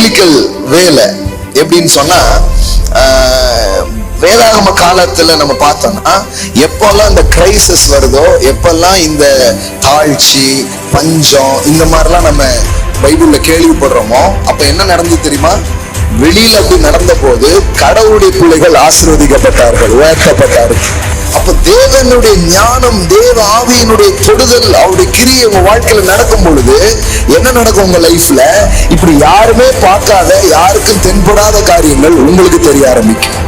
Biblical வேலை எப்படின்னு சொன்னா, வேதாகம காலத்துல நம்ம பார்த்தோம்னா எப்பெல்லாம் இந்த கிரைசிஸ் வருதோ, எப்பெல்லாம் இந்த தாழ்ச்சி, பஞ்சம், இந்த மாதிரிலாம் நம்ம பைபிள்ல கேள்விப்படுறோமோ, அப்ப என்ன நடந்தது தெரியுமா? வெளியில அப்படி நடந்த போது கடவுளுடைய பிள்ளைகள் ஆசீர்வதிக்கப்பட்டார்கள், உயர்த்தப்பட்டார்கள். அப்ப தேவனுடைய ஞானம், தேவ ஆவியினுடைய தொடுதல், அவருடைய கிரியை உங்க வாழ்க்கையில நடக்கும் பொழுது என்ன நடக்கும்? உங்க லைஃப்ல இப்படி யாருமே பார்க்காத, யாருக்கும் தென்படாத காரியங்கள் உங்களுக்கு தெரிய ஆரம்பிக்கும்.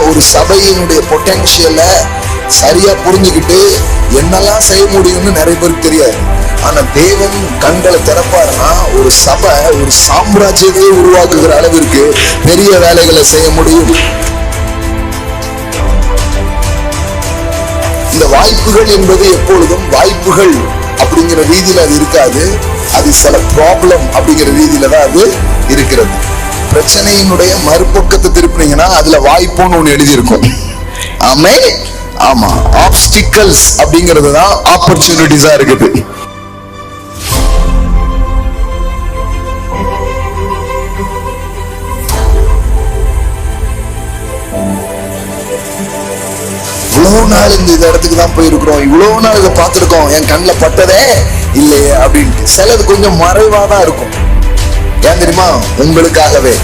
ஒரு சபையினுடைய பொட்டன்ஷியல சரியா புரிஞ்சுக்கிட்டு என்னெல்லாம் செய்ய முடியும்னு நிறைய பேருக்கு தெரியாது. ஆனா தேவன் கண்களை திறப்பாருன்னா ஒரு சபை ஒரு சாம்ராஜ்யத்தை உருவாக்குகிற அளவிற்கு பெரிய வேலைகளை செய்ய முடியும். இந்த வாய்ப்புகள் என்பது எப்பொழுதும் வாய்ப்புகள் அப்படிங்கிற ரீதியில அது இருக்காது. அது சில ப்ராப்ளம் அப்படிங்கிற ரீதியில தான் அது இருக்கிறது. பிரச்சனையினுடைய மறுபக்கத்தை திருப்பினீங்கன்னா அதுல வாய்ப்புன்னு ஒண்ணு எழுதி இருக்கும். ஆமென். ஆமா, ஆப்ஸ்டிக்கல்ஸ் அப்படிங்கிறது தான் ஆப்பர்ச்சுனிட்டிஸா இருக்குது. இவ்வளவு நாள் இந்த இடத்துக்கு தான் போயிருக்கிறோம், இவ்வளவு நாள் இதை பார்த்திருக்கோம், என் கண்ணில் பட்டதே இல்லையே அப்படின்ட்டு சிலது கொஞ்சம் மறைவாதான் இருக்கும். ஏன் தெரியுமா? உங்களுக்காகவே.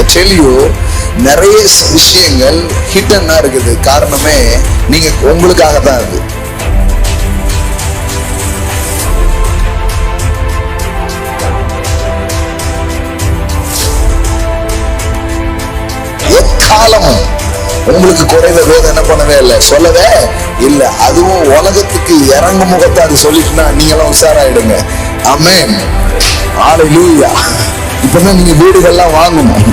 I tell you, நிறைய விஷயங்கள் ஹிட்டனா இருக்குது. காரணமே நீங்க உங்களுக்காக தான். அது எக்காலமும் உங்களுக்கு குறைந்த வேதனை என்ன பண்ணவே இல்லை, சொல்லவே இல்லை. அதுவும் உலகத்துக்கு இறங்கு முகத்தை அது சொல்லிட்டுனா நீங்களும் உஷாராயிடுங்க. ஆமென். ஹல்லேலூயா. இப்பதான் நீங்க வீடுகள்லாம் வாங்கணும்,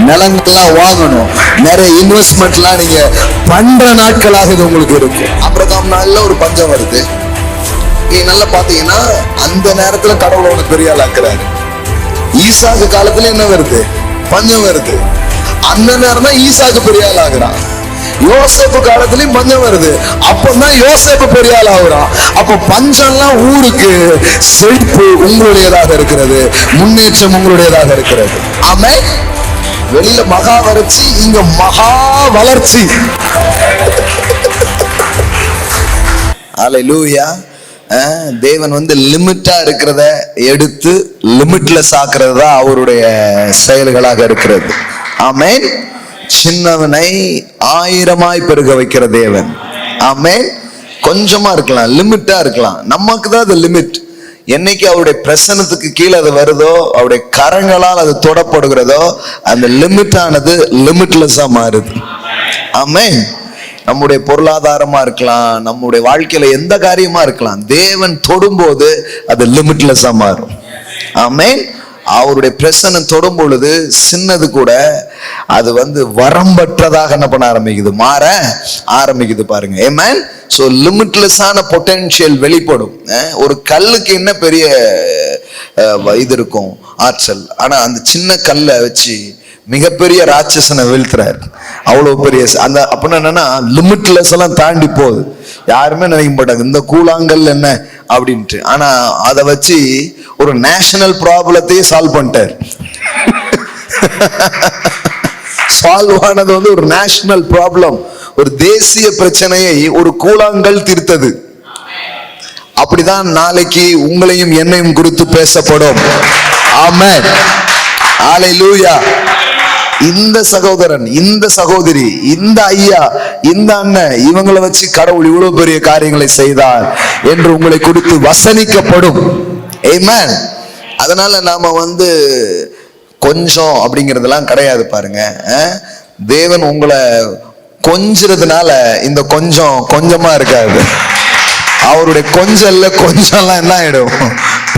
நிலங்கள்லாம் வாங்கணும், நிறைய இன்வெஸ்ட்மெண்ட்லாம் நீங்க பண்ற நாட்களாக இது உங்களுக்கு இருக்கு. ஆபிரகாம் நாள்ல ஒரு பஞ்சம் வருது. நீங்க நல்லா பாத்தீங்கன்னா அந்த நேரத்துல கடவுள் உனக்கு பெரிய ஆள் ஆக்குறாரு. ஈசாக்கு காலத்துல என்ன வருது? பஞ்சம் வருது. அந்த நேரம் தான் ஈசாக்கு பெரிய ஆள் ஆகுறான். யோசேப்பு காலத்திலயும் பஞ்சம் வருது. அப்பதான் யோசேப்பு பெரிய ஆள் ஆகுறான். அப்ப பஞ்சம்லாம் ஊருக்கு, செழிப்பு உங்களுடையதாக இருக்கிறது, முன்னேற்றம் உங்களுடையதாக இருக்கிறது. ஆமென். வெளியில மகா வறட்சி, இங்க மகா வளர்ச்சி. ஹல்லேலூயா. தேவன் லிமிட்டா இருக்கிறத எடுத்து லிமிட்லெஸ் ஆக்குறது தான் அவருடைய செயல்களாக இருக்கிறது. ஆமென். சின்னவனை ஆயிரமாய் பெருக வைக்கிற தேவன். ஆமென். கொஞ்சமா இருக்கலாம், லிமிட்டா இருக்கலாம், நமக்கு தான் அது லிமிட். என்னைக்கு அவருடைய பிரசன்னத்துக்கு கீழே அது வருதோ, அவருடைய கரங்களால் அது தொடப்படுகிறதோ, அந்த லிமிட்டானது லிமிட்லெஸ்ஸா மாறுது. ஆமென். நம்முடைய பொருளாதாரமா இருக்கலாம், நம்முடைய வாழ்க்கையில எந்த காரியமா இருக்கலாம், தேவன் தொடும்போது அது லிமிட்லெஸ்ஸா மாறும். ஆமென். அவருடைய பிரசன்னம் தொடும் பொழுது சின்னது கூட அது வரம்பற்றதாக என்ன பண்ண ஆரம்பிக்குது, மாற ஆரம்பிக்குது. பாருங்க. ஆமென். சோ லிமிட்லெஸ்ஸான பொட்டன்ஷியல் வெளிப்படும். ஒரு கல்லுக்கு என்ன பெரிய இது இருக்கும், ஆற்றல். ஆனா அந்த சின்ன கல்லை வச்சு மிகப்பெரிய ராட்சசனை வீழ்த்துறாரு. அவ்வளவு பெரிய அந்த அப்படின்னா என்னன்னா லிமிட்லெஸ் எல்லாம் தாண்டி போகுது. யாருமே நினைக்க மாட்டாங்க இந்த கூழாங்கல் என்ன அப்படின்ட்டு. ஆனா அதை வச்சு ஒரு நேஷனல் ப்ராப்ளத்தையே சால்வ் பண்ணிட்டார். சால்வ் ஆனது ஒரு நேஷனல் ப்ராப்ளம், ஒரு தேசிய பிரச்சனையை ஒரு கூழாங்கல் தீர்த்தது. அப்படிதான் நாளைக்கு உங்களையும் என்னையும் குறித்து பேசப்படும். ஆமென். ஹல்லேலூயா. இந்த சகோதரன், இந்த சகோதரி, இந்த ஐயா, இந்த அண்ணன், இவங்களை வச்சு கடவுள் இவ்வளவு பெரிய காரியங்களை செய்தார் என்று உங்களை குறித்து வசனிக்கப்படும். ஆமென். அதனால நாம கொஞ்சம் அப்படிங்கிறதெல்லாம் கிடையாது. பாருங்க, தேவன் உங்களை கொஞ்சறதுனால இந்த கொஞ்சம் கொஞ்சமா இருக்காது. அவருடைய கொஞ்சம்ல கொஞ்சம்லாம் என்ன ஆயிடும்,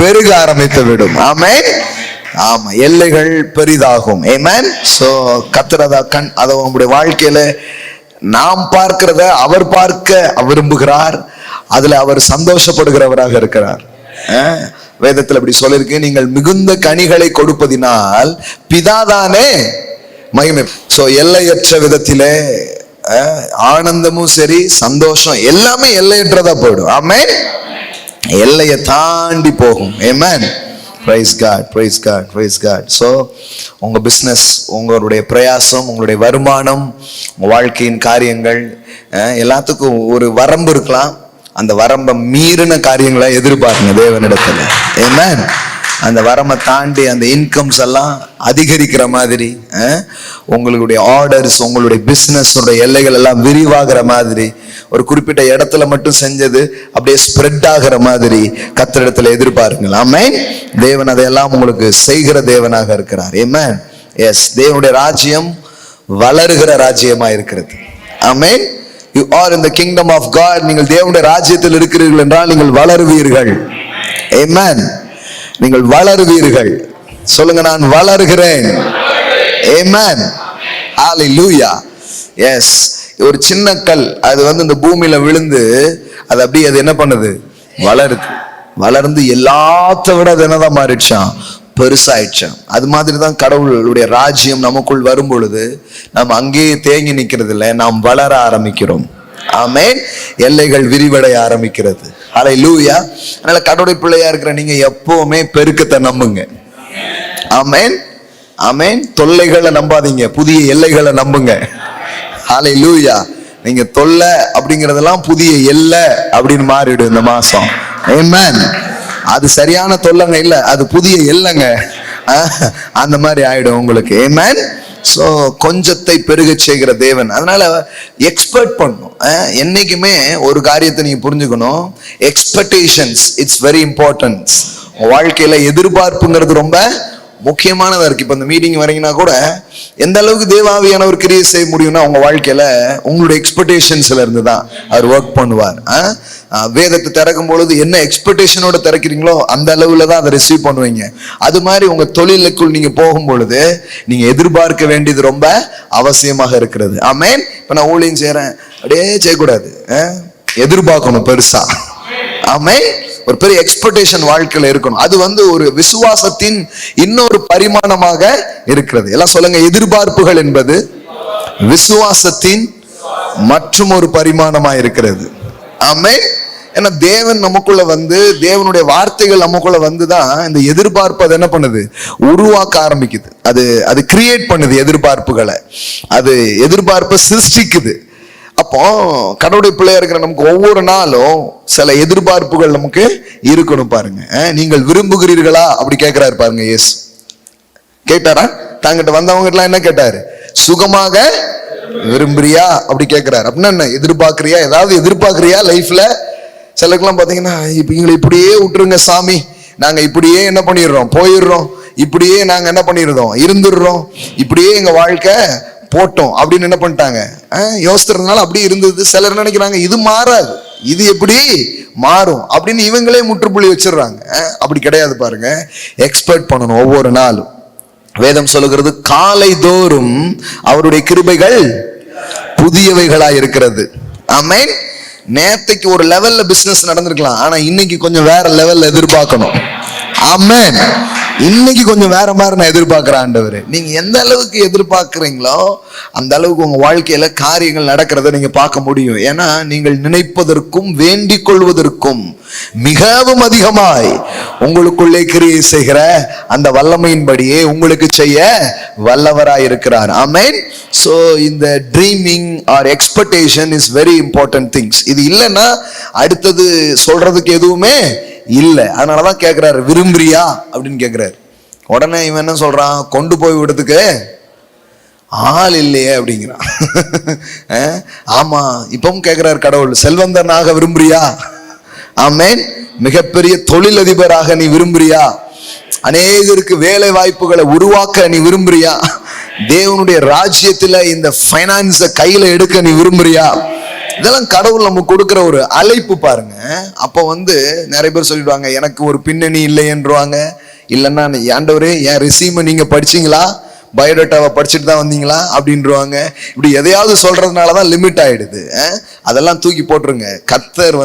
பெருக ஆரம்பித்து விடும். ஆமென். ஆமா, எல்லைகள் பெரிதாகும். ஆமென். சோ கர்த்தரதா அதை நம்முடைய வாழ்க்கையில நாம் பார்க்கிறத அவர் பார்க்க விரும்புகிறார். அதுல அவர் சந்தோஷப்படுகிறவராக இருக்கிறார். வேதத்துல அப்படி சொல்லிருக்கு, நீங்கள் மிகுந்த கனிகளை கொடுப்பதினால் பிதாதானே மகிமை. சோ எல்லையற்ற விதத்திலே ஆனந்தமும் சரி, சந்தோஷம் எல்லாமே எல்லையற்றதா போயிடும். ஆமென். எல்லையை தாண்டி போகும். Amen. Praise God, praise God, praise God. So உங்க பிஸ்னஸ், உங்களுடைய பிரயாசம், உங்களுடைய வருமானம், உங்க வாழ்க்கையின் காரியங்கள் எல்லாத்துக்கும் ஒரு வரம்பு இருக்கலாம். அந்த வரம்பை மீறின காரியங்களை எதிர்பார்க்குங்க தேவனிடத்துல. ஆமென். அந்த வரம்பை தாண்டி அந்த இன்கம்ஸ் எல்லாம் அதிகரிக்கிற மாதிரி, உங்களுடைய ஆர்டர்ஸ், உங்களுடைய பிஸ்னஸ் எல்லைகள் எல்லாம் விரிவாகிற மாதிரி, ஒரு குறிப்பிட்ட இடத்துல மட்டும் செஞ்சது அப்படியே ஸ்ப்ரெட் ஆகிற மாதிரி கர்த்தரிடத்துல எதிர்பாருங்கள். ஆமென். தேவன் அதையெல்லாம் உங்களுக்கு செய்கிற தேவனாக இருக்கிறார். ஆமென். எஸ், தேவனுடைய ராஜ்யம் வளருகிற ராஜ்யமா இருக்கிறது. ஆமென். You are in the kingdom of God. நீங்கள் தேவனுடைய ராஜ்யத்தில் இருக்கிறீர்கள் என்றால் நீங்கள் வளருவீர்கள். ஆமென். நீங்கள் வளருவீர்கள். சொல்லுங்க, நான் வளருகிறேன். ஆமென். ஹalleluya. எஸ், ஒரு சின்ன கல் அது இந்த பூமியில விழுந்து அது அப்படியே அது என்ன பண்ணுது? வளருது. வளர்ந்து எல்லாத்த விட அது என்னதான் மாறிடுச்சான்? பெருசாயிடுச்சான். அது மாதிரி தான் கடவுளுடைய ராஜ்யம் நமக்குள் வரும் பொழுது நாம் அங்கேயே தேங்கி நிக்கிறது இல்லை, நாம் வளர ஆரம்பிக்கிறோம். ஆமென். எல்லைகள் விரிவடைய ஆரம்பிக்கிறது. ஹalleluya. அதனால கடவுளுடைய பிள்ளையா இருக்கிற நீங்க எப்பவுமே பெருக்கத்தை நம்புங்க. ஆமென். ஆமென். தொல்லைகளை நம்பாதீங்க, புதிய எல்லைகளை நம்புங்க. ஹalleluya. நீங்க தொல்லை அப்படிங்கறதெல்லாம் புதிய எல்லை அப்படின்னு மாறிடும் இந்த மாசம். ஆமென். அது சரியான தொல்லைங்க இல்ல, அது புதிய எல்லைங்க. அந்த மாதிரி ஆயிடும் உங்களுக்கு. ஆமென். ஸோ கொஞ்சத்தை பெருக செய்கிற தேவன். அதனால எக்ஸ்பெக்ட் பண்ணும். என்னைக்குமே ஒரு காரியத்தை நீங்க புரிஞ்சுக்கணும், எக்ஸ்பெக்டேஷன்ஸ் இட்ஸ் வெரி இம்பார்ட்டன்ட். வாழ்க்கையில எதிர்பார்ப்புங்கிறது ரொம்ப முக்கியமானதா இருக்கு. இப்ப இந்த மீட்டிங் வரீங்கன்னா கூட எந்த அளவுக்கு தேவாவியானவர் கிரியை செய்ய முடியும்னா உங்க வாழ்க்கையில உங்களுடைய எக்ஸ்பெக்டேஷன்ஸ்ல இருந்து தான் அவர் ஒர்க் பண்ணுவார். வேதத்தை திறக்கும் பொழுது என்ன எக்ஸ்பெக்டேஷனோட திறக்கிறீங்களோ அந்த அளவுல தான் அதை ரிசீவ் பண்ணுவீங்க. அது மாதிரி உங்க தொழிலுக்குள் நீங்க போகும் பொழுது நீங்க எதிர்பார்க்க வேண்டியது ரொம்ப அவசியமாக இருக்கிறது. ஆமென். இப்ப நான் ஊழியம் செய்யறேன் அப்படியே செய்யக்கூடாது, எதிர்பார்க்கணும் பெருசா. ஆமென். ஒரு பெரிய எக்ஸ்பெக்டேஷன் வாழ்க்கையில இருக்கணும். அது ஒரு விசுவாசத்தின் இன்னொரு பரிமாணமாக இருக்கிறது. எல்லாம் சொல்லுங்க, எதிர்பார்ப்புகள் என்பது விசுவாசத்தின் மற்றும் ஒரு பரிமாணமா இருக்கிறது. ஆமென். ஏன்னா தேவன் நமக்குள்ள தேவனுடைய வார்த்தைகள் நமக்குள்ள வந்துதான் இந்த எதிர்பார்ப்பு அது என்ன பண்ணுது? உருவாக்க ஆரம்பிக்குது. அது கிரியேட் பண்ணுது எதிர்பார்ப்புகளை, அது எதிர்பார்ப்பை சிருஷ்டிக்குது. அப்போ கடவுளுடைய பிள்ளையா இருக்கிற நமக்கு ஒவ்வொரு நாளும் சில எதிர்பார்ப்புகள் நமக்கு இருக்கணும். பாருங்க, நீங்கள் விரும்புகிறீர்களா அப்படி கேட்கிறாரு பாருங்க. எஸ் கேட்டாரா? தாங்கிட்ட வந்தவங்க எல்லாம் என்ன கேட்டாரு? சுகமாக விரும்புறியா அப்படி கேட்கிறாரு. அப்படின்னா என்ன எதிர்பார்க்கறியா? ஏதாவது எதிர்பார்க்கறியா லைஃப்ல? சிலருக்குலாம் பாத்தீங்கன்னா, இப்ப எங்களை இப்படியே விட்டுருங்க சாமி, நாங்க இப்படியே என்ன பண்ணிடுறோம், போயிடுறோம், இப்படியே நாங்க என்ன பண்ணிடுறோம், இருந்துடுறோம், இப்படியே எங்க வாழ்க்கை போட்டோம் அப்படின்னு என்ன பண்ணிட்டாங்க, யோசிக்கிறதுனால அப்படி இருந்தது. சிலர் நினைக்கிறாங்க இது மாறாது, இது எப்படி மாறும் அப்படின்னு இவங்களே முற்றுப்புள்ளி வச்சிடுறாங்க. அப்படி கிடையாது. பாருங்க, எக்ஸ்பெக்ட் பண்ணணும் ஒவ்வொரு நாளும். வேதம் சொல்லுகிறது, காலை தோறும் அவருடைய கிருபைகள் புதியவைகளா இருக்கிறது. ஆமென். நேத்தைக்கு ஒரு லெவல்ல பிசினஸ் நடந்திருக்கலாம், ஆனா இன்னைக்கு கொஞ்சம் வேற லெவல்ல எதிர்பார்க்கணும். ஆமென். இன்னைக்கு கொஞ்சம் வேற மாதிரி நான் எதிர்பார்க்கிறேன் ஆண்டவரே. நீங்க எந்த அளவுக்கு எதிர்பார்க்கிறீங்களோ அந்த அளவுக்கு உங்க வாழ்க்கையில காரியங்கள் நடக்கிறத நீங்க பார்க்க முடியும். ஏன்னா நீங்கள் நினைப்பதற்கும் வேண்டிக் கொள்வதற்கும் மிகவும் அதிகமாய் உங்களுக்குள்ளே கிரியை செய்கிற அந்த வல்லமையின்படியே உங்களுக்கு செய்ய வல்லவராய் இருக்கிறார். ஆமென். சோ இந்த dreaming or expectation is very important things. இது இல்லைன்னா அடுத்தது சொல்றதுக்கு எதுவுமே இல்லை. அதனாலதான் கேட்கிறாரு, விரும்புறியா அப்படின்னு கேட்கிறாரு. உடனே இவன் என்ன சொல்றான், கொண்டு போய் விடுறதுக்கு ஆள் இல்லையே அப்படிங்கிறான். ஆமா, இப்பவும் கேட்கிறாரு கடவுள், செல்வந்தனாக விரும்புறியா? ஆமென். மிகப்பெரிய தொழிலதிபராக நீ விரும்புறியா? அநேகருக்கு வேலை வாய்ப்புகளை உருவாக்க நீ விரும்புறியா? தேவனுடைய ராஜ்யத்துல இந்த பைனான்ஸ கையில எடுக்க நீ விரும்புறியா? இதெல்லாம் கடவுள் நமக்கு கொடுக்கிற ஒரு அழைப்பு பாருங்க. அப்போ நிறைய பேர் சொல்லிடுவாங்க, எனக்கு ஒரு பின்னணி இல்லையன்றுவாங்க. இல்லைன்னா, ஆண்டவரே என் ரெஸ்யூமை நீங்க படிச்சீங்களா, பயோடேட்டாவை படிச்சுட்டு தான் வந்தீங்களா அப்படின்றவாங்க. இப்படி எதையாவது சொல்றதுனாலதான் லிமிட் ஆயிடுது. அதெல்லாம் தூக்கி போட்டுருங்க. கர்த்தர்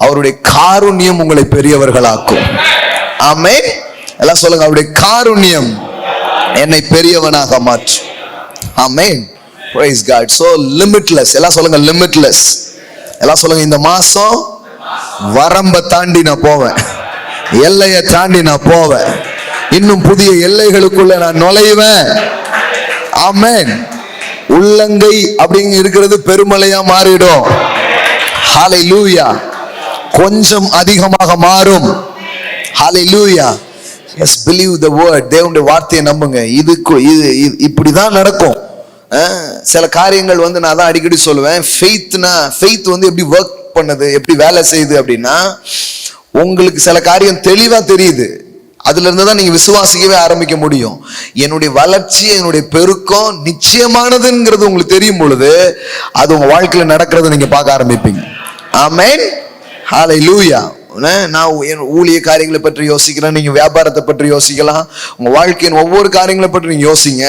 அவருடைய காருண்யம் உங்களை பெரியவர்களாக்கும். ஆமென். எல்லாம் சொல்லுங்க, அவருடைய காருண்யம் என்னை பெரியவனாக மாற்றும். ஆமென். Praise God. So limitless. எல்லாம் சொல்லுங்க limitless. எல்லாம் சொல்லுங்க இந்த மாசம் வரம்ப தாண்டி நான் போவேன், எல்லையை தாண்டி நான் போவேன், இன்னும் புதிய எல்லைகளுக்குள்ள நான் நுழைவேன். ஆமென். உள்ளங்கை அப்படிங்க இருக்கிறது பெருமலையா மாறிடும். ஹல்லேலூயா. கொஞ்சம் அதிகமாக மாறும். ஹல்லேலூயா. Yes, believe the word. தேவனுடைய வார்த்தையை நம்புங்க. இது இப்படிதான் நடக்கும். சில காரியங்கள் வந்து நான் தான் அடிக்கடி சொல்லுவேன், ஃபெய்த் வந்து எப்படி ஒர்க் பண்ணுது, எப்படி வேலை செய்யுது அப்படின்னா, உங்களுக்கு சில காரியம் தெளிவா தெரியுது, அதுல இருந்து தான் நீங்க விசுவாசிக்கவே ஆரம்பிக்க முடியும். என்னுடைய வளர்ச்சி, என்னுடைய பெருக்கம் நிச்சயமானதுங்கிறது உங்களுக்கு தெரியும் பொழுது அது உங்க வாழ்க்கையில நடக்கிறத நீங்க பார்க்க ஆரம்பிப்பீங்க. ஆமென். ஹல்லேலூயா. நான் என் ஊழிய காரியங்களை பற்றி யோசிக்கிறேன், நீங்க வியாபாரத்தை பற்றி யோசிக்கலாம், உங்க வாழ்க்கையின் ஒவ்வொரு காரியங்களை பற்றி நீங்க யோசிங்க.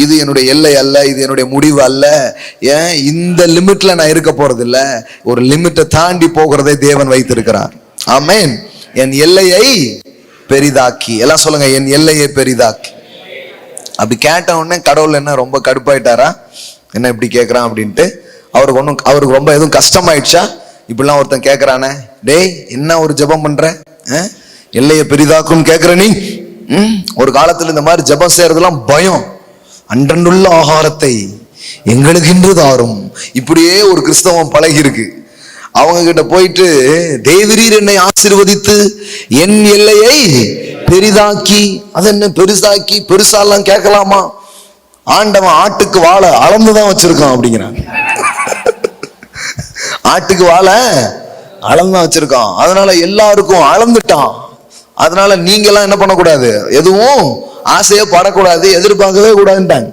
இது என்னுடைய எல்லை அல்ல, இது என்னுடைய முடிவு அல்ல, ஏன் இந்த லிமிட்ல நான் இருக்க போறது இல்ல, ஒரு லிமிட்டை தாண்டி போகிறதை தேவன் வைத்திருக்கிறார். ஆமென். என் எல்லையை பெரிதாக்கி, எல்லாம் சொல்லுங்க என் எல்லையை பெரிதாக்கி. அப்படி கேட்ட உடனே கடவுள் என்ன ரொம்ப கடுப்பாயிட்டாரா, என்ன இப்படி கேட்கறான் அப்படின்ட்டு? அவருக்கு ரொம்ப எதுவும் கஷ்டமாயிடுச்சா? இப்படிலாம் ஒருத்தன் கேட்கறானே, டேய் என்ன ஒரு ஜெபம் பண்ற, எல்லையை பெரிதாக்கும் கேட்கிற நீ? ஒரு காலத்துல இந்த மாதிரி ஜெபம் செய்யறதுலாம் பயம். அன்றன்றுள்ள ஆகாரத்தை எங்களுக்கு இன்று தாரும், இப்படியே ஒரு கிறிஸ்தவம் பழகி இருக்கு. அவங்க கிட்ட போயிட்டு தேவரீர் என்னை ஆசீர்வதித்து என் எல்லையை பெரிதாக்கி, அது என்ன பெருசாக்கி, பெருசாலாம் கேட்கலாமா? ஆண்டவன் ஆட்டுக்கு வாழை அளந்துதான் வச்சிருக்கான் அப்படிங்கிறான். ஆட்டுக்கு வாழை அளந்தான் வச்சிருக்கான், அதனால எல்லாருக்கும் அளந்துட்டான். அதனால நீங்க எல்லாம் என்ன பண்ணக்கூடாது, எதுவும் ஆசையே படக்கூடாது, எதிர்பார்க்கவே கூடாதுட்டாங்க.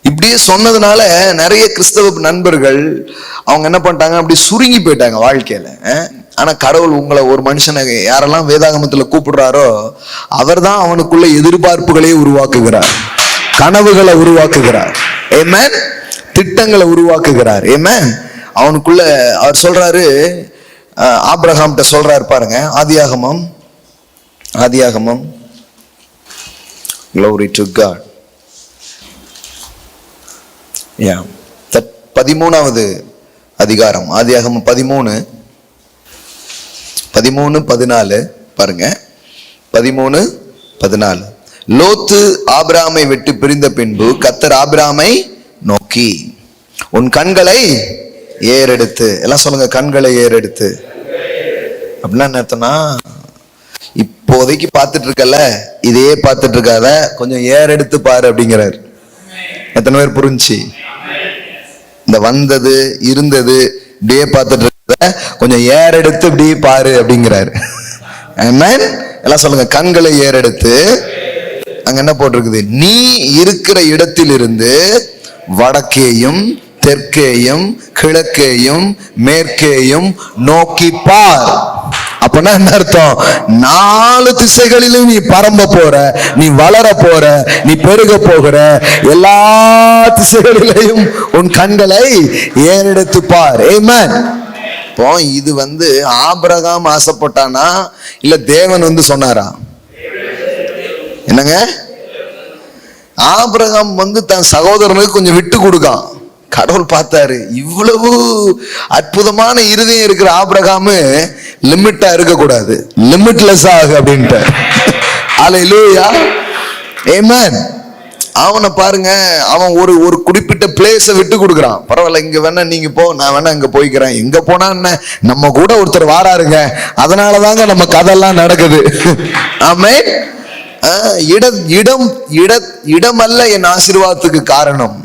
இப்படியே சொன்னதுனால நிறைய கிறிஸ்தவ நண்பர்கள் அவங்க என்ன பண்ணிட்டாங்க, அப்படி சுருங்கி போயிட்டாங்க வாழ்க்கையில. ஆனா கடவுள் உங்களை, ஒரு மனுஷனை யாரெல்லாம் வேதாகமத்துல கூப்பிடுறாரோ அவர் தான் அவனுக்குள்ள எதிர்பார்ப்புகளை உருவாக்குகிறார், கனவுகளை உருவாக்குகிறார். ஆமென். திட்டங்களை உருவாக்குகிறார். ஆமென். அவனுக்குள்ள அவர் சொல்றாரு, ஆபிரகாம்கிட்ட சொல்றாரு பாருங்க, ஆதியாகமம் 13வது அதிகாரம், ஆதியாகமம் 13:14 பாருங்க. 13:14. லோத்து ஆபிரகாமை விட்டு பிரிந்த பின்பு கர்த்தர் ஆபிரகாமை நோக்கி, உன் கண்களை ஏறெடுத்து, எல்லாம் சொல்லுங்க கண்களை ஏறெடுத்து. அப்படின்னா என்ன அர்த்தம்னா, இப்போதைக்கு பார்த்துட்டு இருக்கல, இதே பார்த்துட்டு இருக்காத, கொஞ்சம் ஏறெடுத்து பாரு அப்படிங்கிறார். எத்தனை பேர் புரிஞ்சு? இந்த வந்தது இருந்தது இப்படியே பார்த்துட்டு இருக்க, கொஞ்சம் ஏறெடுத்து இப்படியே பாரு அப்படிங்கிறாரு. ஆமென். எல்லாம் சொல்லுங்க கண்களை ஏறெடுத்து. அங்க என்ன போட்டிருக்குது, நீ இருக்கிற இடத்திலிருந்து வடக்கேயும் தெற்கேயும் கிழக்கேயும் மேற்கேயும் நோக்கி பார். அப்படின்னா என்ன அர்த்தம், 4 திசைகளிலும் நீ பரம்ப போற, நீ வளர போற, நீ பெருக போகிற, எல்லா திசைகளிலையும் உன் கண்களை ஏறெடுத்து பார். ஆமென். இப்போ இது வந்து ஆபிரகாம் ஆசைப்பட்டானா இல்ல தேவன் வந்து சொன்னாரா? என்னங்க, ஆபிரகாம் வந்து தன் சகோதரனுக்கு கொஞ்சம் விட்டு கொடுக்கான். கடவுள் பார்த்தாரு, இவ்வளவு அற்புதமான இருதயம் இருக்கிற ஆபிரகாம் லிமிட்டா இருக்க கூடாது, லிமிட்லெஸ் ஆகு அப்படின்ட்டு. ஹல்லேலூயா. ஆமென். அவனை பாருங்க, அவன் ஒரு குறிப்பிட்ட பிளேஸை விட்டு கொடுக்குறான். பரவாயில்ல, இங்க வேணா நீங்க போ, நான் வேணா இங்க போய்க்கிறேன். எங்க போனா என்ன, நம்ம கூட ஒருத்தர் வாராருங்க, அதனாலதாங்க நம்ம கதெல்லாம் நடக்குது. ஆமென். இடம் அல்ல என் ஆசீர்வாதத்துக்கு காரணம்,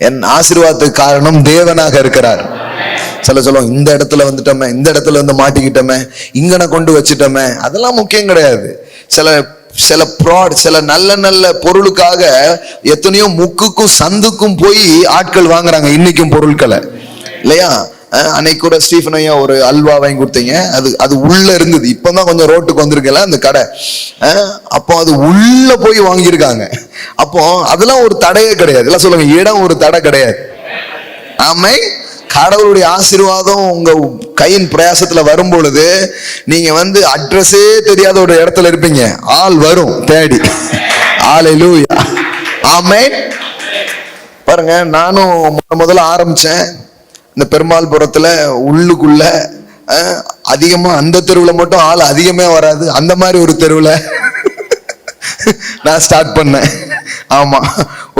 என் ஆசீர்வாதத்துக்கு காரணம் தேவனாக இருக்கிறார். சொல்லுவோம், இந்த இடத்துல வந்துட்டோமே, இந்த இடத்துல வந்து மாட்டிக்கிட்டோமே, இங்கன கொண்டு வச்சுட்டோமே, அதெல்லாம் முக்கியம் கிடையாது. சில நல்ல பொருளுக்காக எத்தனையோ முக்குக்கும் சந்துக்கும் போய் ஆட்கள் வாங்குறாங்க இன்னைக்கும் பொருட்களை, இல்லையா? அன்னைக்கு கூட ஸ்டீஃபன் ஐயா ஒரு அல்வா வாங்கி கொடுத்தீங்க, அது உள்ள இருந்தது, இப்பதான் கொஞ்சம் ரோட்டுக்கு வந்திருக்கல அந்த கடை. அப்போ அது உள்ள போய் வாங்கியிருக்காங்க. அப்போ அதெல்லாம் ஒரு தடையே கிடையாது. எல்லாம் சொல்லுங்க, இடம் ஒரு தடை கிடையாது. ஆமென். கடவுளுடைய ஆசீர்வாதம் உங்க கையின் பிரயாசத்துல வரும் பொழுது நீங்க வந்து அட்ரஸே தெரியாத ஒரு இடத்துல இருப்பீங்க, ஆள் வரும் தேடி. ஹல்லேலூயா. ஆமென். பாருங்க, நானும் முதல்ல ஆரம்பிச்சேன் இந்த பெருமாள்புரத்துல உள்ளுக்குள்ள, அதிகமா அந்த தெருவுல மட்டும் ஆள் அதிகமே வராது, அந்த மாதிரி ஒரு தெருவுல நான் ஸ்டார்ட் பண்ணேன். ஆமா,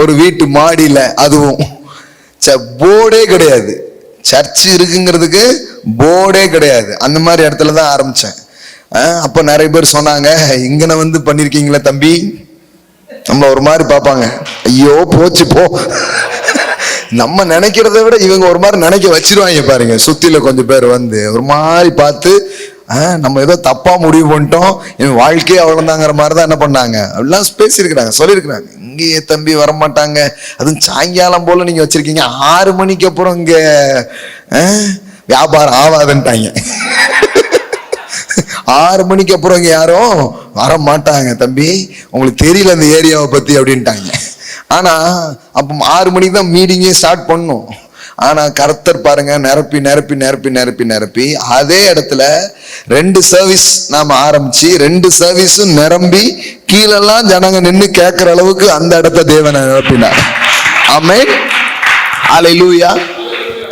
ஒரு வீட்டு மாடியில, அதுவும் போர்டே கிடையாது, சர்ச் இருக்குங்கிறதுக்கு போர்டே கிடையாது, அந்த மாதிரி இடத்துல தான் ஆரம்பிச்சேன். அப்ப நிறைய பேர் சொன்னாங்க, இங்கன வந்து பண்ணிருக்கீங்களா தம்பி, நம்மள ஒரு மாதிரி பார்ப்பாங்க. ஐயோ போச்சு போ, நம்ம நினைக்கிறத விட இவங்க ஒரு மாதிரி நினைக்க வச்சிருவாங்க பாருங்க. சுத்தில கொஞ்சம் பேர் வந்து ஒரு மாதிரி பார்த்து, நம்ம ஏதோ தப்பா முடிவு பண்ணிட்டோம், இவன் வாழ்க்கையே அவ்வளவுதாங்கிற மாதிரிதான் என்ன பண்ணாங்க அப்படிலாம் பேசியிருக்கிறாங்க, சொல்லியிருக்கிறாங்க. இங்கேயே தம்பி வரமாட்டாங்க, அதுவும் சாயங்காலம் போல நீங்க வச்சிருக்கீங்க, 6 மணிக்கு அப்புறம் இங்க வியாபாரம் ஆகாதுன்ட்டாங்க. 6 மணிக்கு அப்புறம் இங்க யாரும் வர மாட்டாங்க தம்பி, உங்களுக்கு தெரியல அந்த ஏரியாவை பத்தி அப்படின்ட்டாங்க. ஆனா அப்ப 6 மணிக்கு தான் மீட்டிங்கே ஸ்டார்ட் பண்ணும். ஆனா கர்த்தர் பாருங்க, நிரப்பி நிரப்பி நிரப்பி நிரப்பி நிரப்பி அதே இடத்துல 2 சர்வீஸ் நாம ஆரம்பிச்சு 2 சர்வீஸும் நிரம்பி கீழெல்லாம் ஜனங்க நின்று கேட்கிற அளவுக்கு அந்த இடத்த தேவனை நிரப்பினார். ஆமென், ஹல்லேலூயா.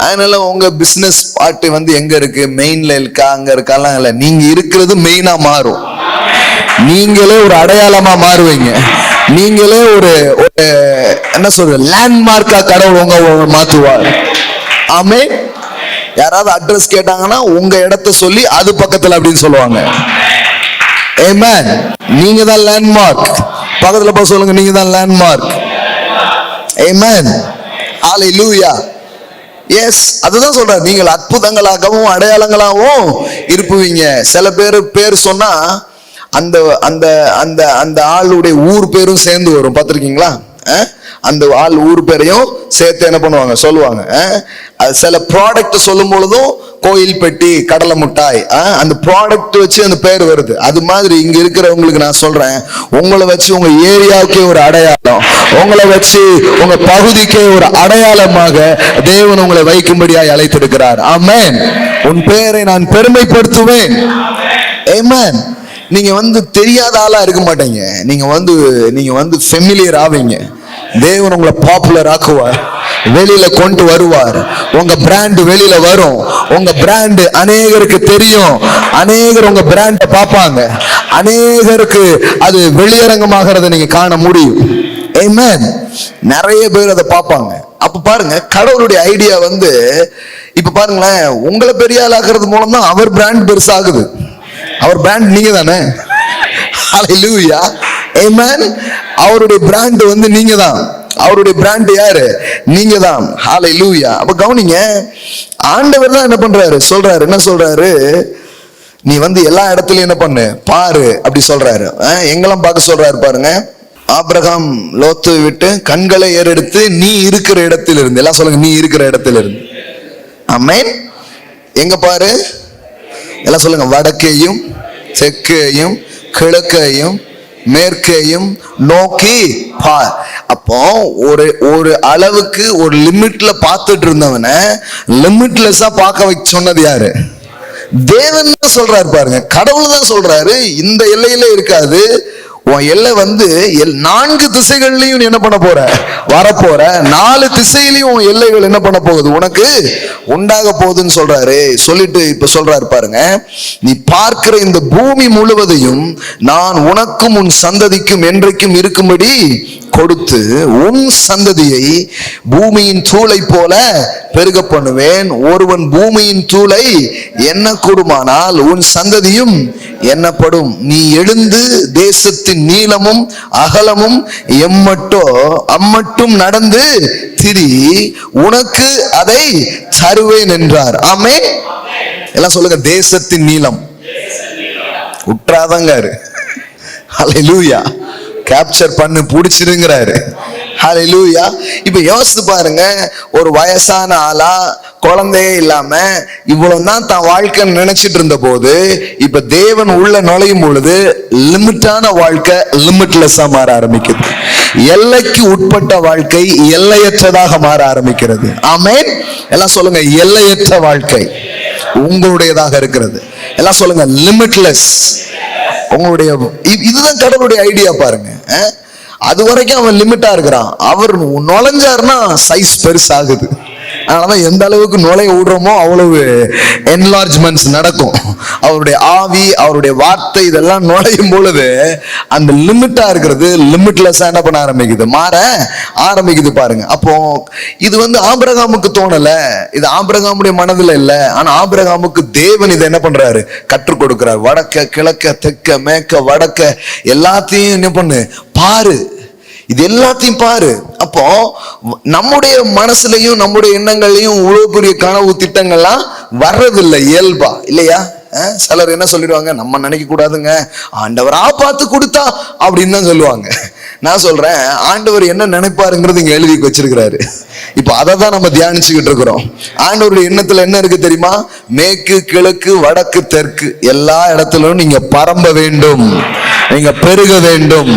அதனால உங்க பிசினஸ் பார்ட் வந்து எங்க இருக்கு, மெயின்ல இருக்கா அங்க இருக்காலாம் இல்ல, நீங்க இருக்கிறது மெயினா மாறும். நீங்களே ஒரு அடையாளமா மாறுவீங்க, நீங்களே ஒரு என்ன சொல்ற லேண்ட்மார்க்கா கடவுள் உங்க மாத்துவார். ஆமென். யாராவது அட்ரஸ் கேட்டாங்கன்னா உங்க இடத்தை சொல்லி அது பக்கத்துல அப்படின்னு சொல்லுவாங்க. ஆமென். நீங்க தான் லேண்ட்மார்க். பக்கத்துல போய் சொல்லுங்க, நீங்க தான் லேண்ட்மார்க். ஆமென், ஹல்லேலூயா. எஸ், அதுதான் சொல்ற, நீங்கள் அற்புதங்களாகவும் அடையாளங்களாகவும் இருப்புவீங்க. சில பேர் சொன்னா அந்த அந்த அந்த அந்த ஆளுடைய ஊர் பேரும் சேர்ந்து வரும், பார்த்திருக்கீங்களா? அந்த ஆள் ஊர் பேரையும் சேர்த்து என்ன பண்ணுவாங்க சொல்லுவாங்க. சில ப்ராடக்ட் சொல்லும் பொழுதும் கோயில் பெட்டி, கடலை மிட்டாய், அந்த ப்ராடக்ட் வச்சு அந்த பேர் வருது. அது மாதிரி இங்க இருக்கிறவங்களுக்கு நான் சொல்றேன், உங்களை வச்சு உங்க ஏரியாவுக்கே ஒரு அடையாளம், உங்களை வச்சு உங்க பகுதிக்கே ஒரு அடையாளமாக தேவன் உங்களை வைக்கும்படியாய் அழைத்திருக்கிறார். ஆமென். உன் பெயரை நான் பெருமைப்படுத்துவேன். ஆமென். நீங்க வந்து தெரியாத ஆளா இருக்க மாட்டீங்க, நீங்க வந்து ஃபெமிலியர் ஆவீங்க. தேவன் உங்களை பாப்புலர் ஆக்குவார், வெளியில கொண்டு வருவார். உங்க பிராண்ட் வெளியில வரும், உங்க பிராண்ட் அநேகருக்கு தெரியும், அநேகர் உங்க பிராண்ட பார்ப்பாங்க, அநேகருக்கு அது வெளியரங்கமாகிறத நீங்க காண முடியும். ஆமென். நிறைய பேர் அதை பார்ப்பாங்க. அப்ப பாருங்க, கடவுளுடைய ஐடியா வந்து இப்ப பாருங்களேன், உங்களை பெரிய ஆளாக்குறது மூலம் தான் அவர் பிராண்ட் பெருசாகுது. அவர் பிராண்ட் நீங்க தானே. ஹல்லேலூயா. ஆமென். அவருடைய பிராண்ட் வந்து நீங்க தான். அவருடைய பிராண்ட் யாரு? நீங்க தான். ஹல்லேலூயா. அப்ப கவனிங்க, ஆண்டவர் தான் என்ன பண்றாரு, சொல்றாரு, என்ன சொல்றாரு, நீ வந்து எல்லா இடத்துலயும் என்ன பண்ணு பாரு அப்படி சொல்றாரு. எங்கெல்லாம் பார்க்க சொல்றாரு பாருங்க. ஆபிரகாம் லோத்து விட்டு கண்களை ஏறெடுத்து நீ இருக்கிற இடத்தில் இருந்து, எல்லாம் சொல்லுங்க, நீ இருக்கிற இடத்துல இருந்து. ஆமென். எங்க பாரு, எல்லாம் சொல்லுங்க, வடக்கையும் தெற்கையும் கிழக்கையும் மேற்கையும் நோக்கி பார். அப்போ ஒரு அளவுக்கு ஒரு லிமிட்ல பார்த்துட்டு இருந்தவன லிமிட்லெஸ்ஸா பார்க்க வைக்க சொன்னது யாரு? தேவன் தான் சொல்றாரு பாருங்க, கடவுள் தான் சொல்றாரு. இந்த எல்லையில இருக்காது, உன் எல்லை வந்து 4 திசைகள்லையும் என்ன பண்ண போற, வரப்போற 4 திசையிலையும் உன் எல்லைகள் என்ன பண்ண போகுது, உனக்கு உண்டாக போகுதுன்னு சொல்றாரு. சொல்லிட்டு இப்ப சொல்றாரு பாருங்க, நீ பார்க்கிற இந்த பூமி முழுவதையும் நான் உனக்கும் உன் சந்ததிக்கும் என்றைக்கும் இருக்கும்படி கொடுத்து உன் சந்ததியை பூமியின் தூளை போல பெருக பண்ணுவேன். ஒருவன் பூமியின் தூளை எண்ண கூடுமானால் உன் சந்ததியும் எண்ணப்படும். நீ எழுந்து தேசத்தின் நீளமும் அகலமும் அம்மட்டும் நடந்து திரி, உனக்கு அதை தருவேன் என்றார். ஆமென். எல்லாம் சொல்லுங்க, தேசத்தின் நீளம் உற்றாதங்காரு. ஹல்லேலூயா. கேப்சர் பண்ணு, பிடிச்சிருங்கிறாரு. ஹல்லேலூயா. இப்ப யோசித்து பாருங்க, ஒரு வயசான ஆளா குழந்தையே இல்லாம இவ்வளவுதான் தான் வாழ்க்கை நினைச்சிட்டு இருந்த போது, இப்ப தேவன் உள்ள நுழையும் பொழுது லிமிட்டான வாழ்க்கை லிமிட்லெஸ்ஸா மாற ஆரம்பிக்குது. எல்லைக்கு உட்பட்ட வாழ்க்கை எல்லையற்றதாக மாற ஆரம்பிக்கிறது. ஆமென். எல்லாம் சொல்லுங்க, எல்லையற்ற வாழ்க்கை உங்களுடையதாக இருக்கிறது. எல்லாம் சொல்லுங்க, லிமிட்லெஸ் உங்களுடைய. இதுதான் கடவுளுடைய ஐடியா பாருங்க. அது வரைக்கும் அவன் லிமிட்டா இருக்கிறான். அவர் நுழைஞ்சாருன்னா சைஸ் பெருசாகுது. அதனாலதான் எந்த அளவுக்கு நுழைய விடுறோமோ அவ்வளவு என்லார்ஜ்மெண்ட்ஸ் நடக்கும். அவருடைய ஆவி, அவருடைய வார்த்தை இதெல்லாம் நுழையும் பொழுது அந்த லிமிட்டா இருக்கிறது லிமிட்லெஸ்ஸா என்ன பண்ண ஆரம்பிக்குது, மாற ஆரம்பிக்குது. பாருங்க, அப்போ இது ஆபிரகாமுக்கு தோணல, இது ஆபிரகாமுடைய மனதுல இல்ல. ஆனா ஆபிரகாமுக்கு தேவன் இதை என்ன பண்றாரு, கற்றுக் கொடுக்கிறார். வடக்க கிழக்க தெற்க மேற்க வடக்க எல்லாத்தையும் என்ன பண்ணு பாரு, இது எல்லாத்தையும் பாரு. அப்போ நம்முடைய மனசுலயும் நம்முடைய எண்ணங்களையும் இவ்வளவு பெரிய கனவு திட்டங்கள்லாம் வர்றதில்லை இயல்பா, இல்லையா? சிலர் என்ன சொல்லிடுவாங்க, நம்ம நினைக்க கூடாதுங்க, ஆண்டவரா பார்த்து கொடுத்தா அப்படின்னு தான் சொல்லுவாங்க. நான் சொல்றேன், ஆண்டவர் என்ன நினைப்பாருங்கிறது இங்க எழுதி வச்சிருக்கிறாரு. இப்ப அதை தான் நம்ம தியானிச்சுக்கிட்டு இருக்கிறோம். ஆண்டவருடைய எண்ணத்துல என்ன இருக்கு தெரியுமா? மேற்கு கிழக்கு வடக்கு தெற்கு எல்லா இடத்திலும் நீங்க பரம்ப வேண்டும், நீங்க பெருக வேண்டும்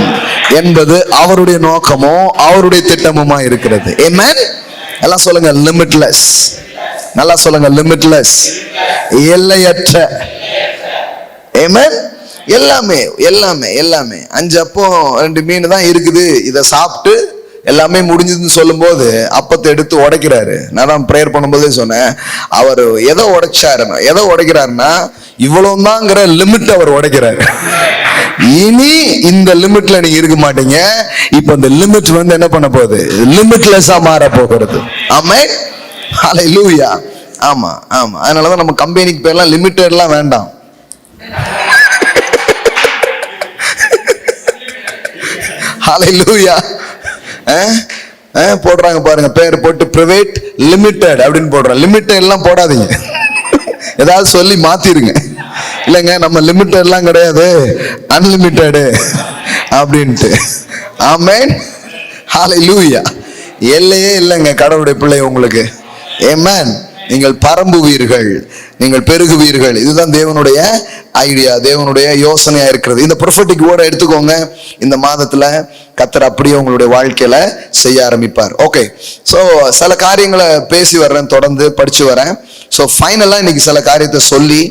என்பது அவருடைய நோக்கமோ அவருடைய திட்டமுமா இருக்கிறது. ஆமென். எல்லாம் சொல்லுங்க லிமிட்லெஸ். நல்லா சொல்லுங்க லிமிட்லெஸ், எல்லையற்ற. ஆமென். எல்லாமே எல்லாமே எல்லாமே 5 அப்பம் 2 மீன் தான் இருக்குது. இதை சாப்பிட்டு எல்லாமே முடிஞ்சதுன்னு சொல்லும் போது அப்பத்தை எடுத்து உடைக்கிறாரு. நான் தான் ப்ரேயர் பண்ணும்போதே சொன்னேன், அவர் எதை உடைக்கிறாருன்னா இவ்வளவு தான்ங்கிற லிமிட் அவர் உடைக்கிறாரு. இனி இந்த லிமிட்ல நீங்க இருக்க மாட்டீங்க. இப்ப இந்த லிமிட் என்ன பண்ண போகுது, லிமிட்லெஸ்ஸா மாற போகிறது. ஆமென். ஹல்லேலூயா. ஆமா ஆமா. அதனாலதான் நம்ம கம்பெனிக்கு பேர்லாம் லிமிட்டெட்லாம் வேண்டாம். ஹல்லேலூயா. போடுறாங்க பாருங்க, பேர் போட்டு பிரைவேட் லிமிடெட் அப்படின்னு போடுறோம். லிமிட்டெட் எல்லாம் போடாதீங்க, ஏதாவது சொல்லி மாத்திருங்க. இல்லைங்க நம்ம லிமிட்டெட் எல்லாம் கிடையாது, அன்லிமிட்டெடு அப்படின்ட்டு. ஆமென். ஹல்லேலூயா. எல்லையே இல்லைங்க கடவுளுடைய பிள்ளை உங்களுக்கு. ஆமென். நீங்கள் பரம்புவீர்கள், நீங்கள் பெருகுவீர்கள். இதுதான் தேவனுடைய ஐடியா, தேவனுடைய யோசனையா இருக்கிறது. இந்த ப்ரொஃபெட்டிக் வேர்டை எடுத்துக்கோங்க. இந்த மாதத்துல கர்த்தர் அப்படியே உங்களுடைய வாழ்க்கையில செய்ய ஆரம்பிப்பார். ஓகே, ஸோ சில காரியங்களை பேசி வர்றேன், தொடர்ந்து படிச்சு வரேன். ஸோ ஃபைனலா இன்னைக்கு சில காரியத்தை சொல்லி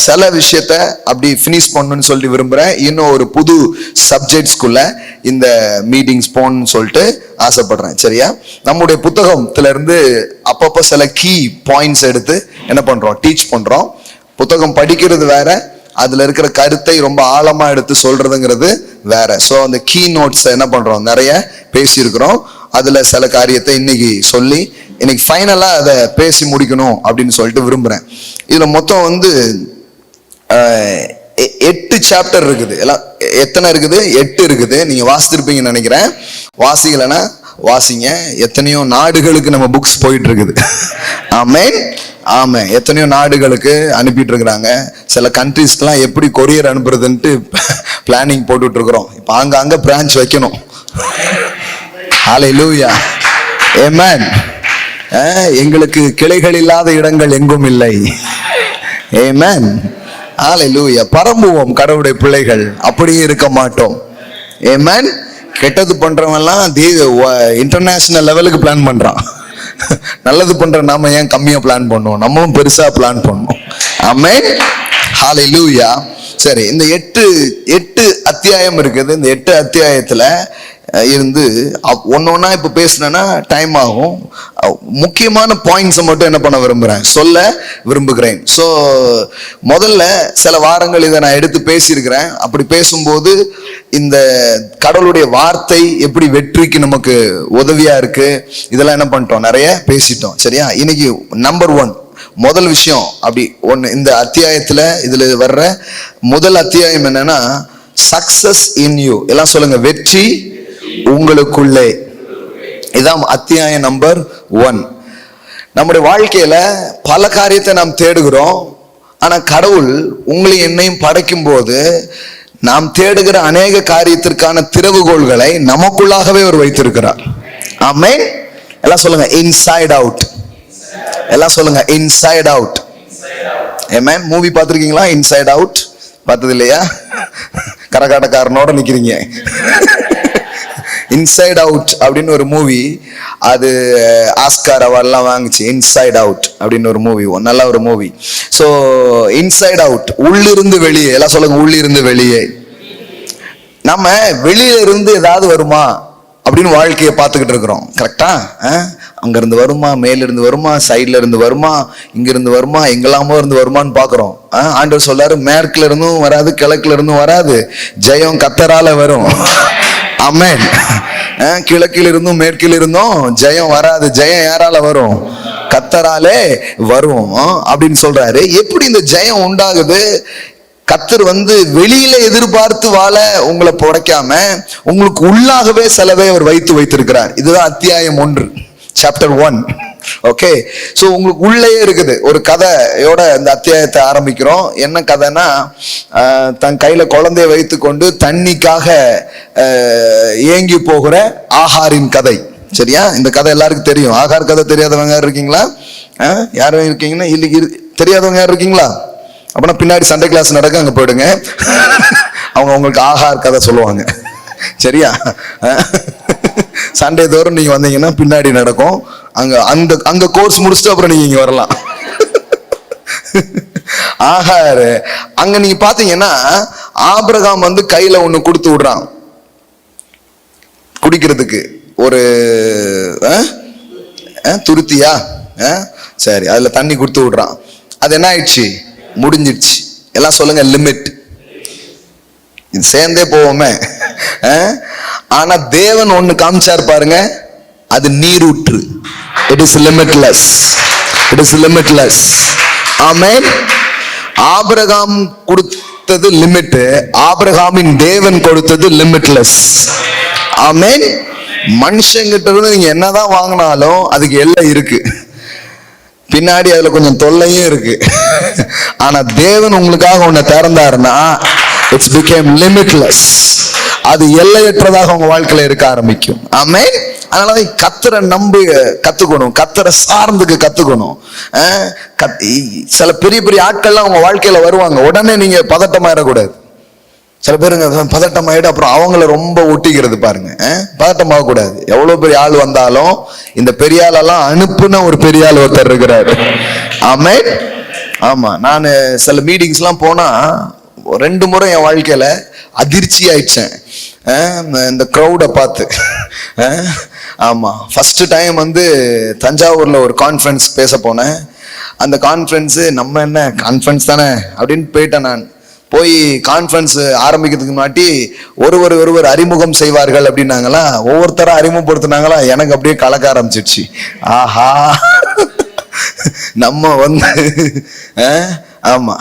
சில விஷயத்த அப்படி ஃபினிஷ் பண்ணணும்னு சொல்லி விரும்புறேன். இன்னும் ஒரு புது சப்ஜெக்ட்ஸ்குள்ள இந்த மீட்டிங்ஸ் போகணும்னு சொல்லிட்டு ஆசைப்படுறேன். சரியா? நம்முடைய புத்தகத்துல இருந்து அப்பப்போ சில கீ பாயிண்ட்ஸ் எடுத்து என்ன பண்றோம், டீச் பண்றோம். புத்தகம் படிக்கிறது வேற, அதுல இருக்கிற கருத்தை ரொம்ப ஆழமா எடுத்து சொல்றதுங்கிறது வேற. ஸோ அந்த கீ நோட்ஸ் என்ன பண்றோம், நிறைய பேசியிருக்கிறோம். அதுல சில காரியத்தை இன்னைக்கு சொல்லி இன்னைக்கு ஃபைனலா அதை பேசி முடிக்கணும் அப்படின்னு சொல்லிட்டு விரும்புறேன். இதுல மொத்தம் 8 சாப்டர் இருக்குது. எல்லாம் எத்தனை இருக்குது? 8 இருக்குது. நீங்க வாசித்திருப்பீங்கன்னு நினைக்கிறேன். வாசிக்கலைன்னா வாசிங்க. எத்தனையோ நாடுகளுக்கு நம்ம புக்ஸ் போயிட்டு இருக்குது. ஆமென். ஆமா, எத்தனையோ நாடுகளுக்கு அனுப்பிட்டு இருக்கிறாங்க. சில கண்ட்ரீஸ்க்கெல்லாம் எப்படி கொரியர் அனுப்புறதுன்ட்டு பிளானிங் போட்டுட்டு இருக்கிறோம். இப்போ அங்க பிரான்ச் வைக்கணும். ஹல்லேலூயா. ஆமென். எங்களுக்கு கிளைகள் இல்லாத இடங்கள் எங்கும் இல்லை. ஆமென். ஹல்லேலூயா. பரம்புவோம் கடவுளுடைய பிள்ளைகள், அப்படியே இருக்க மாட்டோம். ஆமென். கெட்டது பண்றவன் எல்லாம் இன்டர்நேஷனல் லெவலுக்கு பிளான் பண்றான். நல்லது பண்ற நாம ஏன் கம்மியா பிளான் பண்ணுவோம்? நம்மளும் பெருசா பிளான் பண்ணுவோம். ஆமென். ஹல்லேலூயா. சரி, இந்த 8 அத்தியாயம் இருக்குது. இந்த 8 அத்தியாயத்துல இருந்து ஒன்னொன்னா இப்ப பேசினா டைம் ஆகும். முக்கியமான பாயிண்ட்ஸை மட்டும் என்ன பண்ண விரும்புறேன், சொல்ல விரும்புகிறேன். ஸோ முதல்ல சில வாரங்கள் இதை நான் எடுத்து பேசியிருக்கிறேன். அப்படி பேசும்போது இந்த கடவுளுடைய வார்த்தை எப்படி வெற்றிக்கு நமக்கு உதவியா இருக்கு, இதெல்லாம் என்ன பண்ணிட்டோம், நிறைய பேசிட்டோம். சரியா? இன்னைக்கு நம்பர் 1 முதல் விஷயம் அப்படி ஒன்று, இந்த அத்தியாயத்துல இதுல வர்ற முதல் அத்தியாயம் என்னன்னா சக்சஸ் இன் யூ. எல்லாம் சொல்லுங்க, வெற்றி உங்களுக்குள்ளே. இதான் அத்தியாயம் நம்பர் 1. நம்முடைய வாழ்க்கையில பல காரியத்தை நாம் தேடுகிறோம். ஆனா கடவுள் உங்களையும் என்னையும் படைக்கும் போது நாம் தேடுகிற அநேக காரியத்திற்கான திறவுகோள்களை நமக்குள்ளாகவே அவர் வைத்திருக்கிறார். ஆமென். எல்லாம் சொல்லுங்க இன்சைட் அவுட். எல்லாம் சொல்லுங்க இன்சைட் அவுட். ஆமென். மூவி பார்த்திருக்கீங்களா? இன்சைட் அவுட் பார்த்தது இல்லையா? கரகாட்டக்காரனோட நிக்கிறீங்க. இன்சைட் அவுட் அப்படின்னு ஒரு மூவி, அது ஆஸ்கார் அவார்ட்லாம் வாங்குச்சு. இன்சைட் அவுட் அப்படின்னு ஒரு மூவி, நல்ல ஒரு மூவி. ஸோ இன்சைட் அவுட், உள்ளிருந்து வெளியே. எல்லாம் சொல்லுங்க உள்ளிருந்து வெளியே. நம்ம வெளியில இருந்து ஏதாவது வருமா அப்படின்னு வாழ்க்கையை பார்த்துக்கிட்டு இருக்கிறோம். கரெக்டா? அங்க இருந்து வருமா, மேல இருந்து வருமா, சைட்ல இருந்து வருமா, இங்க இருந்து வருமா, எங்கெல்லாமோ இருந்து வருமான்னு பாக்குறோம். ஆண்டவர் சொல்றாரு, மேற்குல இருந்தும் வராது, கிழக்குல இருந்தும் வராது, ஜெயம் கர்த்தரால வரும். ஆமென். கிழக்கில் இருந்தும் மேற்கில் இருந்தும் ஜெயம் வராது, ஜெயம் யாரால வரும்? கர்த்தராலே வரும் அப்படின்னு சொல்றாரு. எப்படி இந்த ஜெயம் உண்டாகுது? கர்த்தர் வெளியில எதிர்பார்த்து வாழ உங்களை புடைக்காம உங்களுக்கு உள்ளாகவே செலவை அவர் வைத்திருக்கிறார். இதுதான் அத்தியாயம் 1, சாப்டர் 1. ஓகே, சோ உங்களுக்கு உள்ளே இருக்குது. ஒரு கதையோட இந்த அத்தியாயத்தை ஆரம்பிக்கிறோம். என்ன கதைன்னா, தன் கையில குழந்தைய வைத்துக்கொண்டு தண்ணிக்காக ஏங்கி போகிற ஆகாரின் கதை. சரியா? இந்த கதை எல்லாருக்கும் தெரியும். ஆகார் கதை தெரியாதவங்க யாரும் இருக்கீங்களா? யாரும் இருக்கீங்கன்னா இல்ல, தெரியாதவங்க யாரும் இருக்கீங்களா? அப்படின்னா பின்னாடி சண்டே கிளாஸ் நடக்க அங்க போயிடுங்க. அவங்க உங்களுக்கு ஆகார் கதை சொல்லுவாங்க. சரியா? சண்டே தோறும் நீங்க வந்தீங்கன்னா பின்னாடி நடக்கும். அங்க கோர்ஸ் முடிச்சுட்டு அப்புறம் நீங்க இங்க வரலாம். ஆகார் அங்க நீங்க பாத்தீங்கன்னா, ஆபிரகாம் கையில ஒண்ணு கொடுத்து விடுறான் குடிக்கிறதுக்கு. ஒரு துருத்தியா, சரி, அதுல தண்ணி கொடுத்து விடுறான். அது என்ன ஆயிடுச்சு? முடிஞ்சிடுச்சு. எல்லாம் சொல்லுங்க, லிமிட். இது சேர்ந்தே போவோமே. ஆனா தேவன் ஒண்ணு காமிச்சார் பாருங்க, அது நீரூற்று. It is limitless. It is limitless. Amen. Abraham கொடுத்தது லிமிட், ஆபிரகாமின் தேவன் கொடுத்தது லிமிட்லெஸ். ஆமென். மனுஷங்கிட்ட இருந்து நீங்க என்னதான் வாங்கினாலும் அதுக்கு எல்லை இருக்கு, பின்னாடி அதுல கொஞ்சம் தொல்லையும் இருக்கு. ஆனா தேவன் உங்களுக்காக ஒண்ணு திறந்தாருன்னா இட்ஸ் பிகேம் லிமிட்லெஸ். அது எல்லையற்றதாக உங்க வாழ்க்கையில இருக்க ஆரம்பிக்கும். ஆமென். அதனாலதான் கர்த்தரை நம்பி கத்துக்கணும், கர்த்தரை சார்ந்துக்கு கத்துக்கணும். சில பெரிய பெரிய ஆட்கள்லாம் உங்க வாழ்க்கையில வருவாங்க, உடனே நீங்க பதட்டமாயிடக்கூடாது. சில பேருங்க பதட்டமாயிட்டு அப்புறம் அவங்கள ரொம்ப ஒட்டிக்கிறது பாருங்க. பதட்டமாக கூடாது. எவ்வளவு பெரிய ஆள் வந்தாலும் இந்த பெரிய ஆளெல்லாம் அனுப்புன ஒரு பெரிய ஆள் ஒருத்தர் இருக்கிறாரு. ஆமென். ஆமா, நான் சில மீட்டிங்ஸ் எல்லாம் போனா 2 முறை என் வாழ்க்கையில அதிர்ச்சி ஆயிடுச்சேன் இந்த க்ரௌட பார்த்து. ஆமா, ஃபர்ஸ்ட் டைம் தஞ்சாவூர்ல ஒரு கான்ஃபரன்ஸ் பேச போனேன். அந்த கான்ஃபரன்ஸ் நம்ம என்ன கான்ஃபரன்ஸ் தானே அப்படின்னு போயிட்டேன். நான் போய் கான்ஃபரன்ஸ் ஆரம்பிக்கிறதுக்கு முன்னாடி ஒருவர் அறிமுகம் செய்வார்கள் அப்படின்னாங்களா. ஒவ்வொருத்தரா அறிமுகப்படுத்தினாங்களா. எனக்கு அப்படியே கலக்க ஆரம்பிச்சிடுச்சு. ஆஹா, நம்ம ஆமா,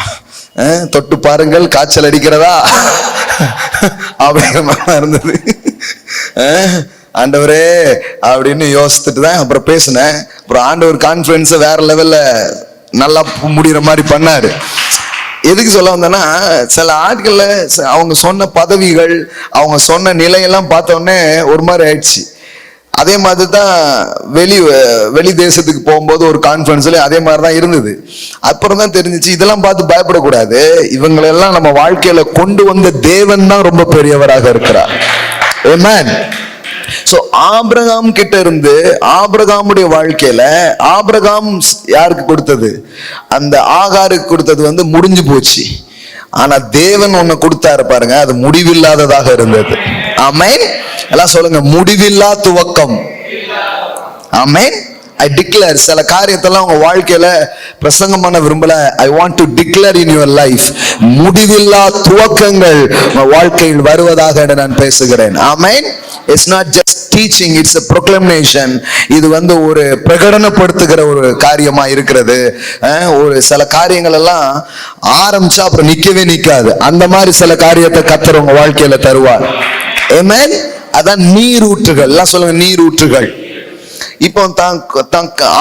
தொட்டு பாருங்கள் காய்ச்சல் அடிக்கிறதா அப்படிங்கிற மாதிரி இருந்தது. ஆண்டவரே அப்படின்னு யோசித்துட்டு தான் அப்புறம் பேசினேன். அப்புறம் ஆண்டவர் கான்ஃபரன்ஸ் வேற லெவல்ல நல்லா முடிகிற மாதிரி பண்ணாரு. எதுக்கு சொல்ல வந்தேன்னா, சில ஆட்கள்ல அவங்க சொன்ன பதவிகள், அவங்க சொன்ன நிலையெல்லாம் பார்த்த உடனே ஒரு மாதிரி ஆயிடுச்சு. அதே மாதிரி தான் வெளி தேசத்துக்கு போகும்போது ஒரு கான்ஃபரன்ஸ்ல அதே மாதிரி தான் இருந்தது. அப்புறம் தான் தெரிஞ்சிச்சு, இதெல்லாம் பார்த்து பயப்படக்கூடாது, இவங்களெல்லாம் நம்ம வாழ்க்கையில கொண்டு வந்த தேவன் தான் ரொம்ப பெரியவராக இருக்கிறார். ஆமென். சோ ஆபிரகாம் கிட்ட இருந்து, ஆபிரகாமுடைய வாழ்க்கையில ஆபிரகாம் யாருக்கு கொடுத்தது? அந்த ஆகாருக்கு கொடுத்தது முடிஞ்சு போச்சு. ஆனா தேவன் ஒண்ணு கொடுத்தாரு பாருங்க, அது முடிவில்லாததாக இருந்தது. ஆமென். எல்லாம் சொல்லுங்க, முடிவில்லா துவக்கம். ஆமென். I declare, சில காரியத்தெல்லாம் உங்க வாழ்க்கையில பிரசங்கம் பண்ண விரும்பல. I want to declare in your life, முடிவில்லா துவக்கங்கள் உங்க வாழ்க்கையில் வருவதாக நான் பேசுகிறேன். ஆமென். It's not just teaching, it's a proclamation. இது ஒரு பிரகடனப்படுத்துகிற ஒரு காரியமா இருக்கிறது. ஒரு சில காரியங்கள் எல்லாம் ஆரம்பிச்சா அப்புறம் நிக்கவே நிக்காது. அந்த மாதிரி சில காரியத்தை கர்த்தர் உங்க வாழ்க்கையில தருவார். ஆமென். அதான் நீரூற்றுகள். எல்லாம் சொல்லுங்க, நீரூற்றுகள். இப்போ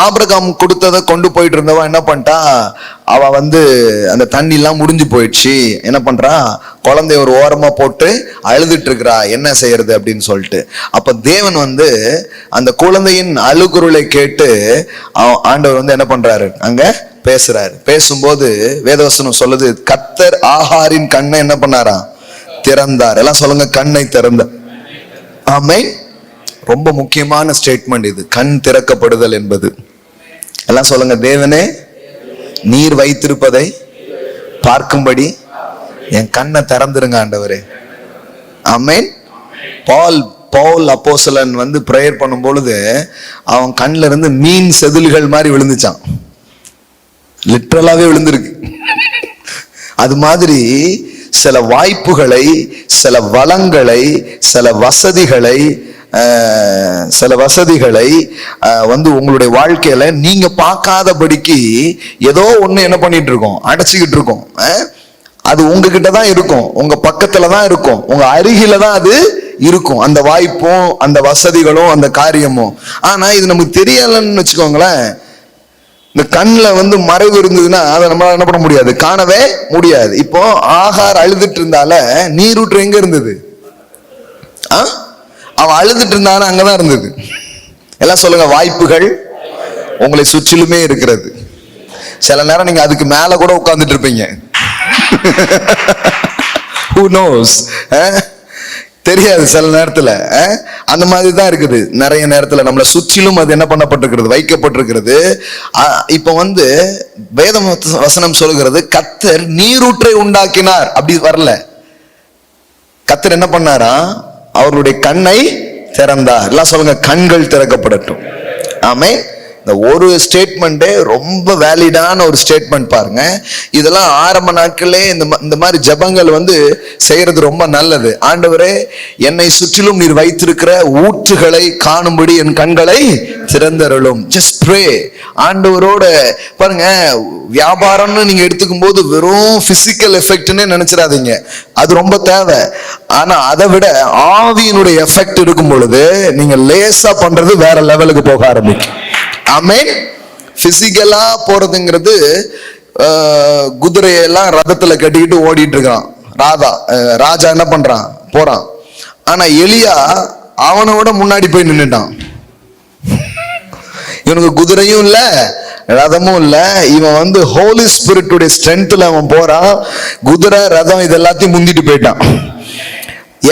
ஆபிரகாம் கொடுத்ததை கொண்டு போயிட்டு இருந்தவ என்ன பண்ணிட்டா, அவ அந்த தண்ணி எல்லாம் முடிஞ்சு போயிடுச்சு. என்ன பண்றா, குழந்தைய ஒரு ஓரமா போட்டு அழுதுட்டு இருக்கிறா, என்ன செய்யறது அப்படின்னு சொல்லிட்டு. அப்ப தேவன் அந்த குழந்தையின் அழுகுரலை கேட்டு ஆண்டவர் என்ன பண்றாரு, அங்க பேசுறாரு. பேசும்போது வேதவசனம் சொல்லுது, கர்த்தர் ஆகாரின் கண்ணை என்ன பண்ணாரா, திறந்தார். எல்லாம் சொல்லுங்க, கண்ணை திறந்தார். ஆமென். ரொம்ப முக்கியமான ஸ்டேட்மெண்ட் இது, கண் திறக்கப்படுதல் என்பது. எல்லாம் சொல்லுங்க, தேவனே நீர் வைத்திருப்பதை பார்க்கும்படி என் கண்ணை திறந்துருங்க ஆண்டவரே. ஆமென். பவுல் அப்போஸ்தலன் வந்து பிரேயர் பண்ணும் பொழுது அவன் கண்ணில் இருந்து மீன் செதில்கள் மாதிரி விழுந்துச்சான். லிட்டரலாவே விழுந்திருக்கு. அது மாதிரி சில வாய்ப்புகளை, சில வளங்களை, சில வசதிகளை வந்து உங்களுடைய வாழ்க்கையில நீங்க பார்க்காதபடிக்கு ஏதோ ஒண்ணு என்ன பண்ணிட்டு இருக்கோம், அடைச்சுக்கிட்டு இருக்கோம். அது உங்ககிட்ட தான் இருக்கும், உங்க பக்கத்துல தான் இருக்கும், உங்க அருகில தான் அது இருக்கும், அந்த வாய்ப்பும் அந்த வசதிகளும் அந்த காரியமும். ஆனா இது நமக்கு தெரியலன்னு வச்சுக்கோங்களேன். இந்த கண்ணில் வந்து மறைவு இருந்ததுன்னா அதை நம்மளால என்ன பண்ண முடியாது, காணவே முடியாது. இப்போ ஆகார் அழுதுட்டு இருந்தால நீரூற்று எங்க இருந்தது? அவன் அழுதுட்டு இருந்தாலும் அங்கதான் இருந்தது. எல்லாம் சொல்லுங்க, வாய்ப்புகள் உங்களை சுற்றிலுமே இருக்கிறது. சில நேரம் நீங்க அதுக்கு மேல கூட உட்கார்ந்துட்டு இருப்பீங்க. Who knows? தெரியாது சில நேரத்துல. அந்த மாதிரி தான் இருக்குது. நிறைய நேரத்துல நம்மளை சுற்றிலும் அது என்ன பண்ணப்பட்டிருக்கிறது, வைக்கப்பட்டிருக்கிறது. இப்ப வந்து வேத வசனம் சொல்லுகிறது, கர்த்தர் நீரூற்றை உண்டாக்கினார். அப்படி வரல. கர்த்தர் என்ன பண்ணாரா, அவருடைய கண்ணை திறந்தார். எல்லாம் சொல்லுங்க, கண்கள் திறக்கப்படட்டும். ஆமென். இந்த ஒரு ஸ்டேட்மெண்டே ரொம்ப வேலிடான ஒரு ஸ்டேட்மெண்ட் பாருங்க. இதெல்லாம் ஆரம்ப நாட்களே இந்த மாதிரி ஜபங்கள் வந்து செய்யறது ரொம்ப நல்லது. ஆண்டவரே, என்னை சுற்றிலும் நீர் வைத்திருக்கிற ஊற்றுகளை காணும்படி என் கண்களை திறந்தருளும். Just pray. ஆண்டவரோட பாருங்க, வியாபாரம்னு நீங்க எடுத்துக்கும் போது வெறும் பிசிக்கல் எஃபெக்ட்னே நினைச்சிடாதீங்க, அது ரொம்ப தேவை. ஆனா அதை விட ஆவியினுடைய எஃபெக்ட் இருக்கும் பொழுது நீங்க லேசா பண்றது வேற லெவலுக்கு போக ஆரம்பிக்கும். ஆமென். பிசிக்கலா போறதுங்கிறது, குதிரையெல்லாம் ரதத்துல கட்டிக்கிட்டு ஓடிட்டு இருக்கான் ராஜா என்ன பண்றான், போறான். ஆனா எலியா அவனோட முன்னாடி போய் நின்னுட்டான். இவனுக்கு குதிரையும் இல்ல, ரதமும் இல்ல. இவன் வந்து ஹோலி ஸ்பிரிட்டுடைய ஸ்ட்ரென்த்ல அவன் போறான். குதிரை, ரதம் இது எல்லாத்தையும் முந்திட்டு போயிட்டான்.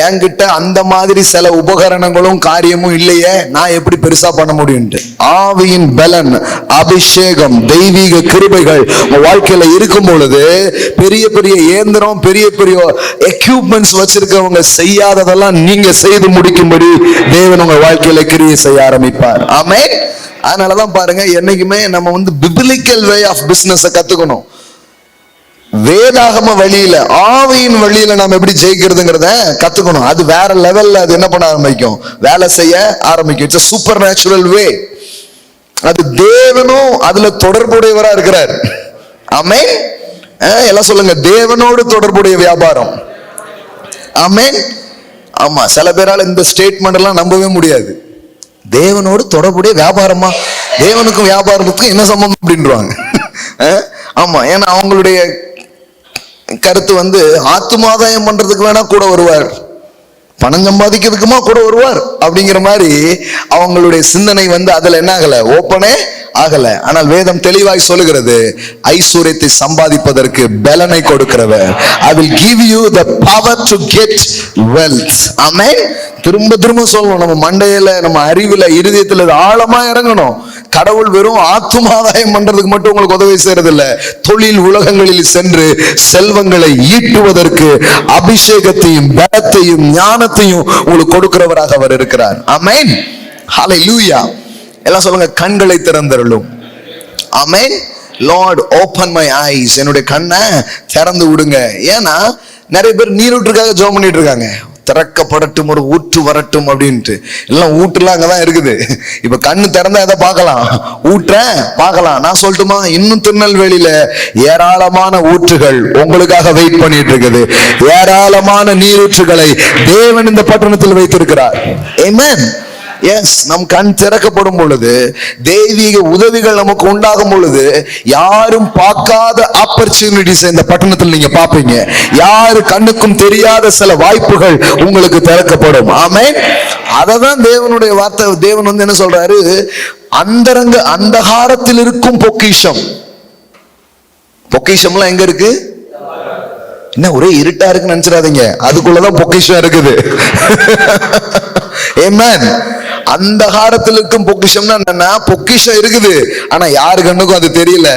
என்கிட்ட அந்த மாதிரி சில உபகரணங்களும் காரியமும் இல்லையே, நான் எப்படி பெருசா பண்ண முடியும்ட்டு. ஆவியின் பலன், அபிஷேகம், தெய்வீக கிருபைகள் வாழ்க்கையில இருக்கும் பொழுது பெரிய பெரிய இயந்திரம், பெரிய பெரிய எக்யூப்மெண்ட்ஸ் வச்சிருக்கவங்க செய்யாததெல்லாம் நீங்க செய்து முடிக்கும்படி தேவன் உங்க வாழ்க்கையில கிரியை செய்ய ஆரம்பிப்பார். ஆமென். அதனாலதான் பாருங்க, என்னைக்குமே நம்ம வந்து பிபிலிக்கல் வே ஆஃப் பிசினஸ் கத்துக்கணும். வேதாகம வழியில, ஆவியின் வழியில நாம் எப்படி ஜெயிக்கிறதுங்கிறத கத்துக்கணும். அது வேற லெவல்ல அது என்ன பண்ண ஆரம்பிக்கும், வேலை செய்ய ஆரம்பிக்கும். இட்ஸ் சூப்பர் நேச்சுரல் வே. அது தேவனும் அதுல தொடர்புடையவரா இருக்கிறார். ஆமென். எல்லாம் சொல்லுங்க, தேவனோடு தொடர்புடைய வியாபாரம். ஆமென். ஆமா, சில பேரால இந்த ஸ்டேட்மெண்ட் எல்லாம் நம்பவே முடியாது. தேவனோடு தொடர்புடைய வியாபாரமா, தேவனுக்கும் வியாபாரத்துக்கும் என்ன சம்பந்தம் அப்படின்றாங்க. ஆமா, ஏன்னா அவங்களுடைய கருத்து வந்து ஆத்துமாதாயம் பண்றதுக்கு வேணா கூட வருவார், பணம் சம்பாதிக்கிறதுக்குமா கூட வருவார் அப்படிங்கிற மாதிரி அவங்களுடைய சிந்தனை வந்து அதுல என்ன ஆகல, ஓப்பனே ஆகல. ஆனால் வேதம் தெளிவாய் சொல்லுகிறது, ஐஸ்வர்யத்தை சம்பாதிப்பதற்கு பலனை கொடுக்கிறவர். I will give you the power to get wealth. ஆமென். திரும்ப திரும்ப சொல்லணும், நம்ம மண்டையில, நம்ம அறிவுல, இருதயத்துல ஆழமா இறங்கணும். கடவுள் வெறும் ஆத்துமாதாயம் பண்றதுக்கு மட்டும் உங்களுக்கு உதவி செய்யறது இல்ல, தொழில் உலகங்களில் சென்று செல்வங்களை ஈட்டுவதற்கு அபிஷேகத்தையும் பலத்தையும் ஞானத்தையும் உங்களுக்கு கொடுக்கிறவராக அவர் இருக்கிறார். ஆமென். ஹல்லேலூயா. எல்லாம் சொல்லுங்க, கண்களை திறந்தருளும். ஆமென். லார்ட் ஓபன் மை ஐஸ், என்னுடைய கண்ணை திறந்து விடுங்க. ஏன்னா நிறைய பேர் நீரூற்றுக்காக ஜெபம் பண்ணிட்டு இருக்காங்க. திறக்கப்படட்டும், ஒரு ஊற்று வரட்டும் அப்படின்ட்டு. எல்லாம் ஊற்றுலாம் அங்கதான் இருக்குது. இப்ப கண்ணு திறந்தா எதை பார்க்கலாம், ஊற்ற பார்க்கலாம். நான் சொல்லட்டுமா, இன்னும் திருநெல்வேலியில ஏராளமான ஊற்றுகள் உங்களுக்காக வெயிட் பண்ணிட்டு இருக்குது. ஏராளமான நீரூற்றுகளை தேவன் இந்த பட்டணத்தில் வைத்திருக்கிறார். ஆமென். எஸ், நம் கண் திறக்கப்படும் பொழுது, தெய்வீக உதவிகள் நமக்கு உண்டாகும் பொழுது, யாரும் பார்க்காத ஆப்பர்ச்சுனிட்டிஸ் இந்த பட்டணத்தில் நீங்க பார்ப்பீங்க. யாரு கண்ணுக்கும் தெரியாத சில வாய்ப்புகள் உங்களுக்கு திறக்கப்படும். ஆமென். அததான் தேவனுடைய வார்த்தை. தேவன் வந்து என்ன சொல்றாரு, அந்தரங்க அந்தகாரத்தில் இருக்கும் பொக்கிஷம். பொக்கிஷம்லாம் எங்க இருக்கு? என்ன ஒரே இருட்டா இருக்குன்னு நினைச்சிடாதீங்க, அதுக்குள்ளதான் பொக்கிஷம் இருக்குது. ஆமென். அந்தகாரத்தில் இருக்கும் பொக்கிஷம்னா என்னன்னா, பொக்கிஷம் இருக்குது ஆனா யாரு கண்ணுக்கும் அது தெரியல.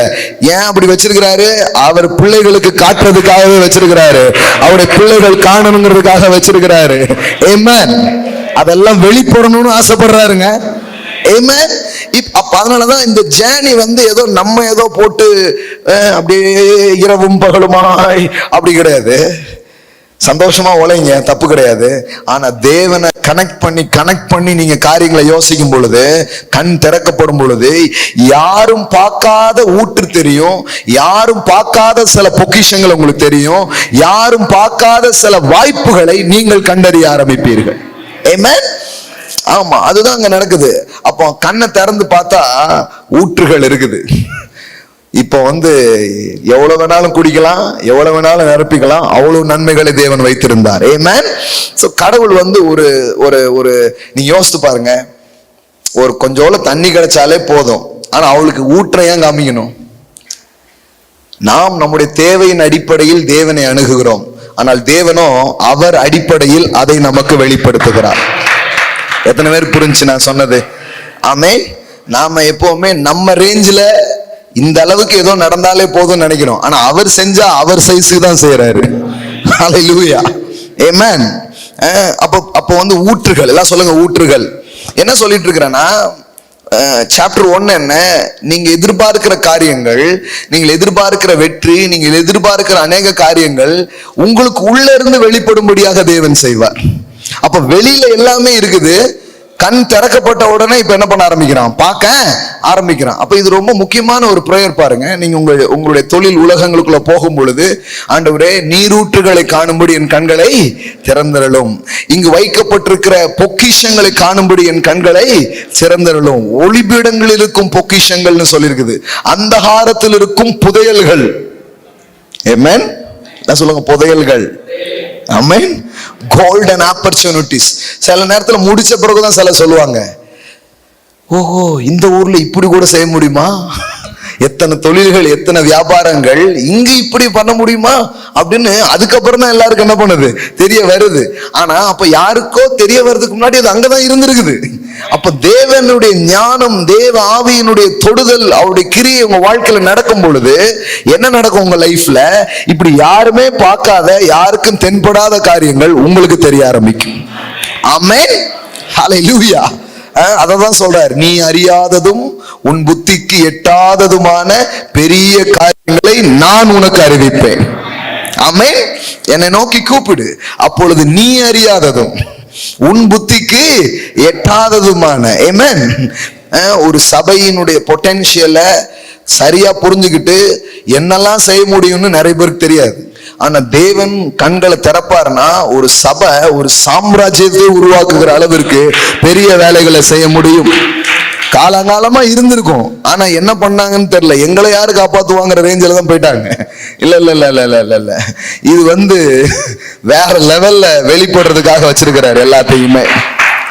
ஏன் அப்படி வச்சிருக்கிறாரு? அவர் பிள்ளைகளுக்கு காட்டுறதுக்காகவே வச்சிருக்கிறாரு. அவருடைய பிள்ளைகள் காணணுங்கிறதுக்காக வச்சிருக்கிறாரு. ஆமென். அதெல்லாம் வெளிப்படணும்னு ஆசைப்படுறாருங்க. ஆமென். அப்ப அதனாலதான் இந்த ஜேர்னி ஏதோ நம்ம ஏதோ போட்டு அப்படியே இரவும் பகலுமாய் அப்படி கிடையாது. சந்தோஷமா உழைங்க, தப்பு கிடையாது. ஆனா தேவனை கனெக்ட் பண்ணி நீங்க காரியங்களை யோசிக்கும் பொழுது, கண் திறக்கப்படும் பொழுது, யாரும் பார்க்காத ஊற்று தெரியும், யாரும் பார்க்காத சில பொக்கிஷங்கள் உங்களுக்கு தெரியும், யாரும் பார்க்காத சில வாய்ப்புகளை நீங்கள் கண்டறிய ஆரம்பிப்பீர்கள். ஆமென். ஆமா, அதுதான் அங்க நடக்குது. அப்போ கண்ணை திறந்து பார்த்தா ஊற்றுகள் இருக்குது. இப்போ எவ்வளவு வேணாலும் குடிக்கலாம், எவ்வளவு வேணாலும் நிரப்பிக்கலாம், அவ்வளவு நன்மைகளை தேவன் வைத்திருந்தார். ஆமென். சோ கடவுள் ஒரு ஒரு ஒரு நீங்க யோசித்து பாருங்க, ஒரு கொஞ்சோல தண்ணி கிடைச்சாலே போதும், ஆனா அவளுக்கு ஊற்றை ஏன் காமிக்கணும்? நாம் நம்முடைய தேவையின் அடிப்படையில் தேவனை அணுகுகிறோம், ஆனால் தேவனோ அவர் அடிப்படையில் அதை நமக்கு வெளிப்படுத்துகிறார். எத்தனை பேர் புரிஞ்சு நான் சொன்னது? ஆமென். நாம எப்பவுமே நம்ம ரேஞ்சில இந்த அளவுக்கு ஏதோ நடந்தாலே போதும் நினைக்கிறோம், ஆனா அவர் செஞ்சா அவர் சைஸுக்கு தான் செய்யறாரு. ஹல்லேலூயா. ஆமென். அப்போ ஊற்றுகள் எல்லாம் சொல்லுங்க. ஊற்றுகள் என்ன சொல்லிட்டு இருக்கிறேன்னா, சாப்டர் 1 என்ன, நீங்க எதிர்பார்க்கிற காரியங்கள், நீங்கள் எதிர்பார்க்கிற வெற்றி, நீங்கள் எதிர்பார்க்கிற அநேக காரியங்கள் உங்களுக்கு உள்ள இருந்து வெளிப்படும்படியாக தேவன் செய்வார். அப்ப வெளியில எல்லாமே இருக்குது, கண் திறக்கப்பட்ட உடனே இப்ப என்ன பண்ண ஆரம்பிக்கிறான்? பார்க்க ஆரம்பிக்கிறான். அப்ப இது ரொம்ப முக்கியமான ஒரு பிரேயர் பாருங்க. நீங்க உங்களுடைய தொழில் உலகங்களுக்குள்ள போகும் பொழுது, ஆண்டவரே நீரூற்றுகளை காணும்படி என் கண்களை திறந்தருளும், இங்கு வைக்கப்பட்டிருக்கிற பொக்கிஷங்களை காணும்படி என் கண்களை திறந்தருளும். ஒளிபீடங்களில் இருக்கும் பொக்கிஷங்கள்னு சொல்லியிருக்குது, அந்தகாரத்தில் இருக்கும் புதையல்கள். ஆமென். சொல்லுங்க, புதையல்கள். ஆமென். Golden opportunities. சில நேரத்தில் முடிச்ச பிறகுதான் சில சொல்லுவாங்க, ஓஹோ இந்த ஊர்ல இப்படி கூட செய்ய முடியுமா, எத்தனை தொழில்கள், எத்தனை வியாபாரங்கள், இங்க இப்படி பண்ண முடியுமா அப்படின்னு அதுக்கப்புறம் தான் எல்லாருக்கும் என்ன பண்ணுது தெரிய வருது. ஆனா அப்ப யாருக்கோ தெரிய வர்றதுக்கு முன்னாடி அது அங்கதான் இருந்திருக்குது. அப்ப தேவனுடைய ஞானம், தேவ ஆவியினுடைய தொடுதல், அவருடைய கிரியை உங்க வாழ்க்கையில நடக்கும் பொழுது என்ன நடக்கும்? உங்க லைஃப்ல இப்படி யாருமே பார்க்காத, யாருக்கும் தென்படாத காரியங்கள் உங்களுக்கு தெரிய ஆரம்பிக்கும். ஆமென். ஹல்லேலூயா. அததான் சொல்றார், நீ அறியாததும் உன் புத்திக்கு எட்டாததுமான பெரிய காரியங்களை நான் உனக்கு அறிவிப்பேன். ஆமென். என்னை நோக்கி கூப்பிடு, அப்பொழுது நீ அறியாததும் உன் புத்திக்கு எட்டாததுமான. ஆமென். ஒரு சபையினுடைய பொட்டன்ஷியல சரியா புரிஞ்சுக்கிட்டு என்னெல்லாம் செய்ய முடியும்னு நிறைய பேருக்கு தெரியாது. ஆனா தேவன் கண்களை திறப்பாருன்னா ஒரு சபை, ஒரு சாம்ராஜ்யத்தை உருவாக்குகிற அளவிற்கு பெரிய வேலைகளை செய்ய முடியும். காலங்காலமா இருந்திருக்கும், ஆனா என்ன பண்ணாங்கன்னு தெரியல. எங்களை யாரு காப்பாத்துவாங்கிற ரேஞ்சில தான் போயிட்டாங்க. இல்ல இல்ல இல்ல இல்ல இல்ல இல்ல இது வேற லெவல்ல வெளிப்படுறதுக்காக வச்சிருக்கிறாரு எல்லாத்தையுமே.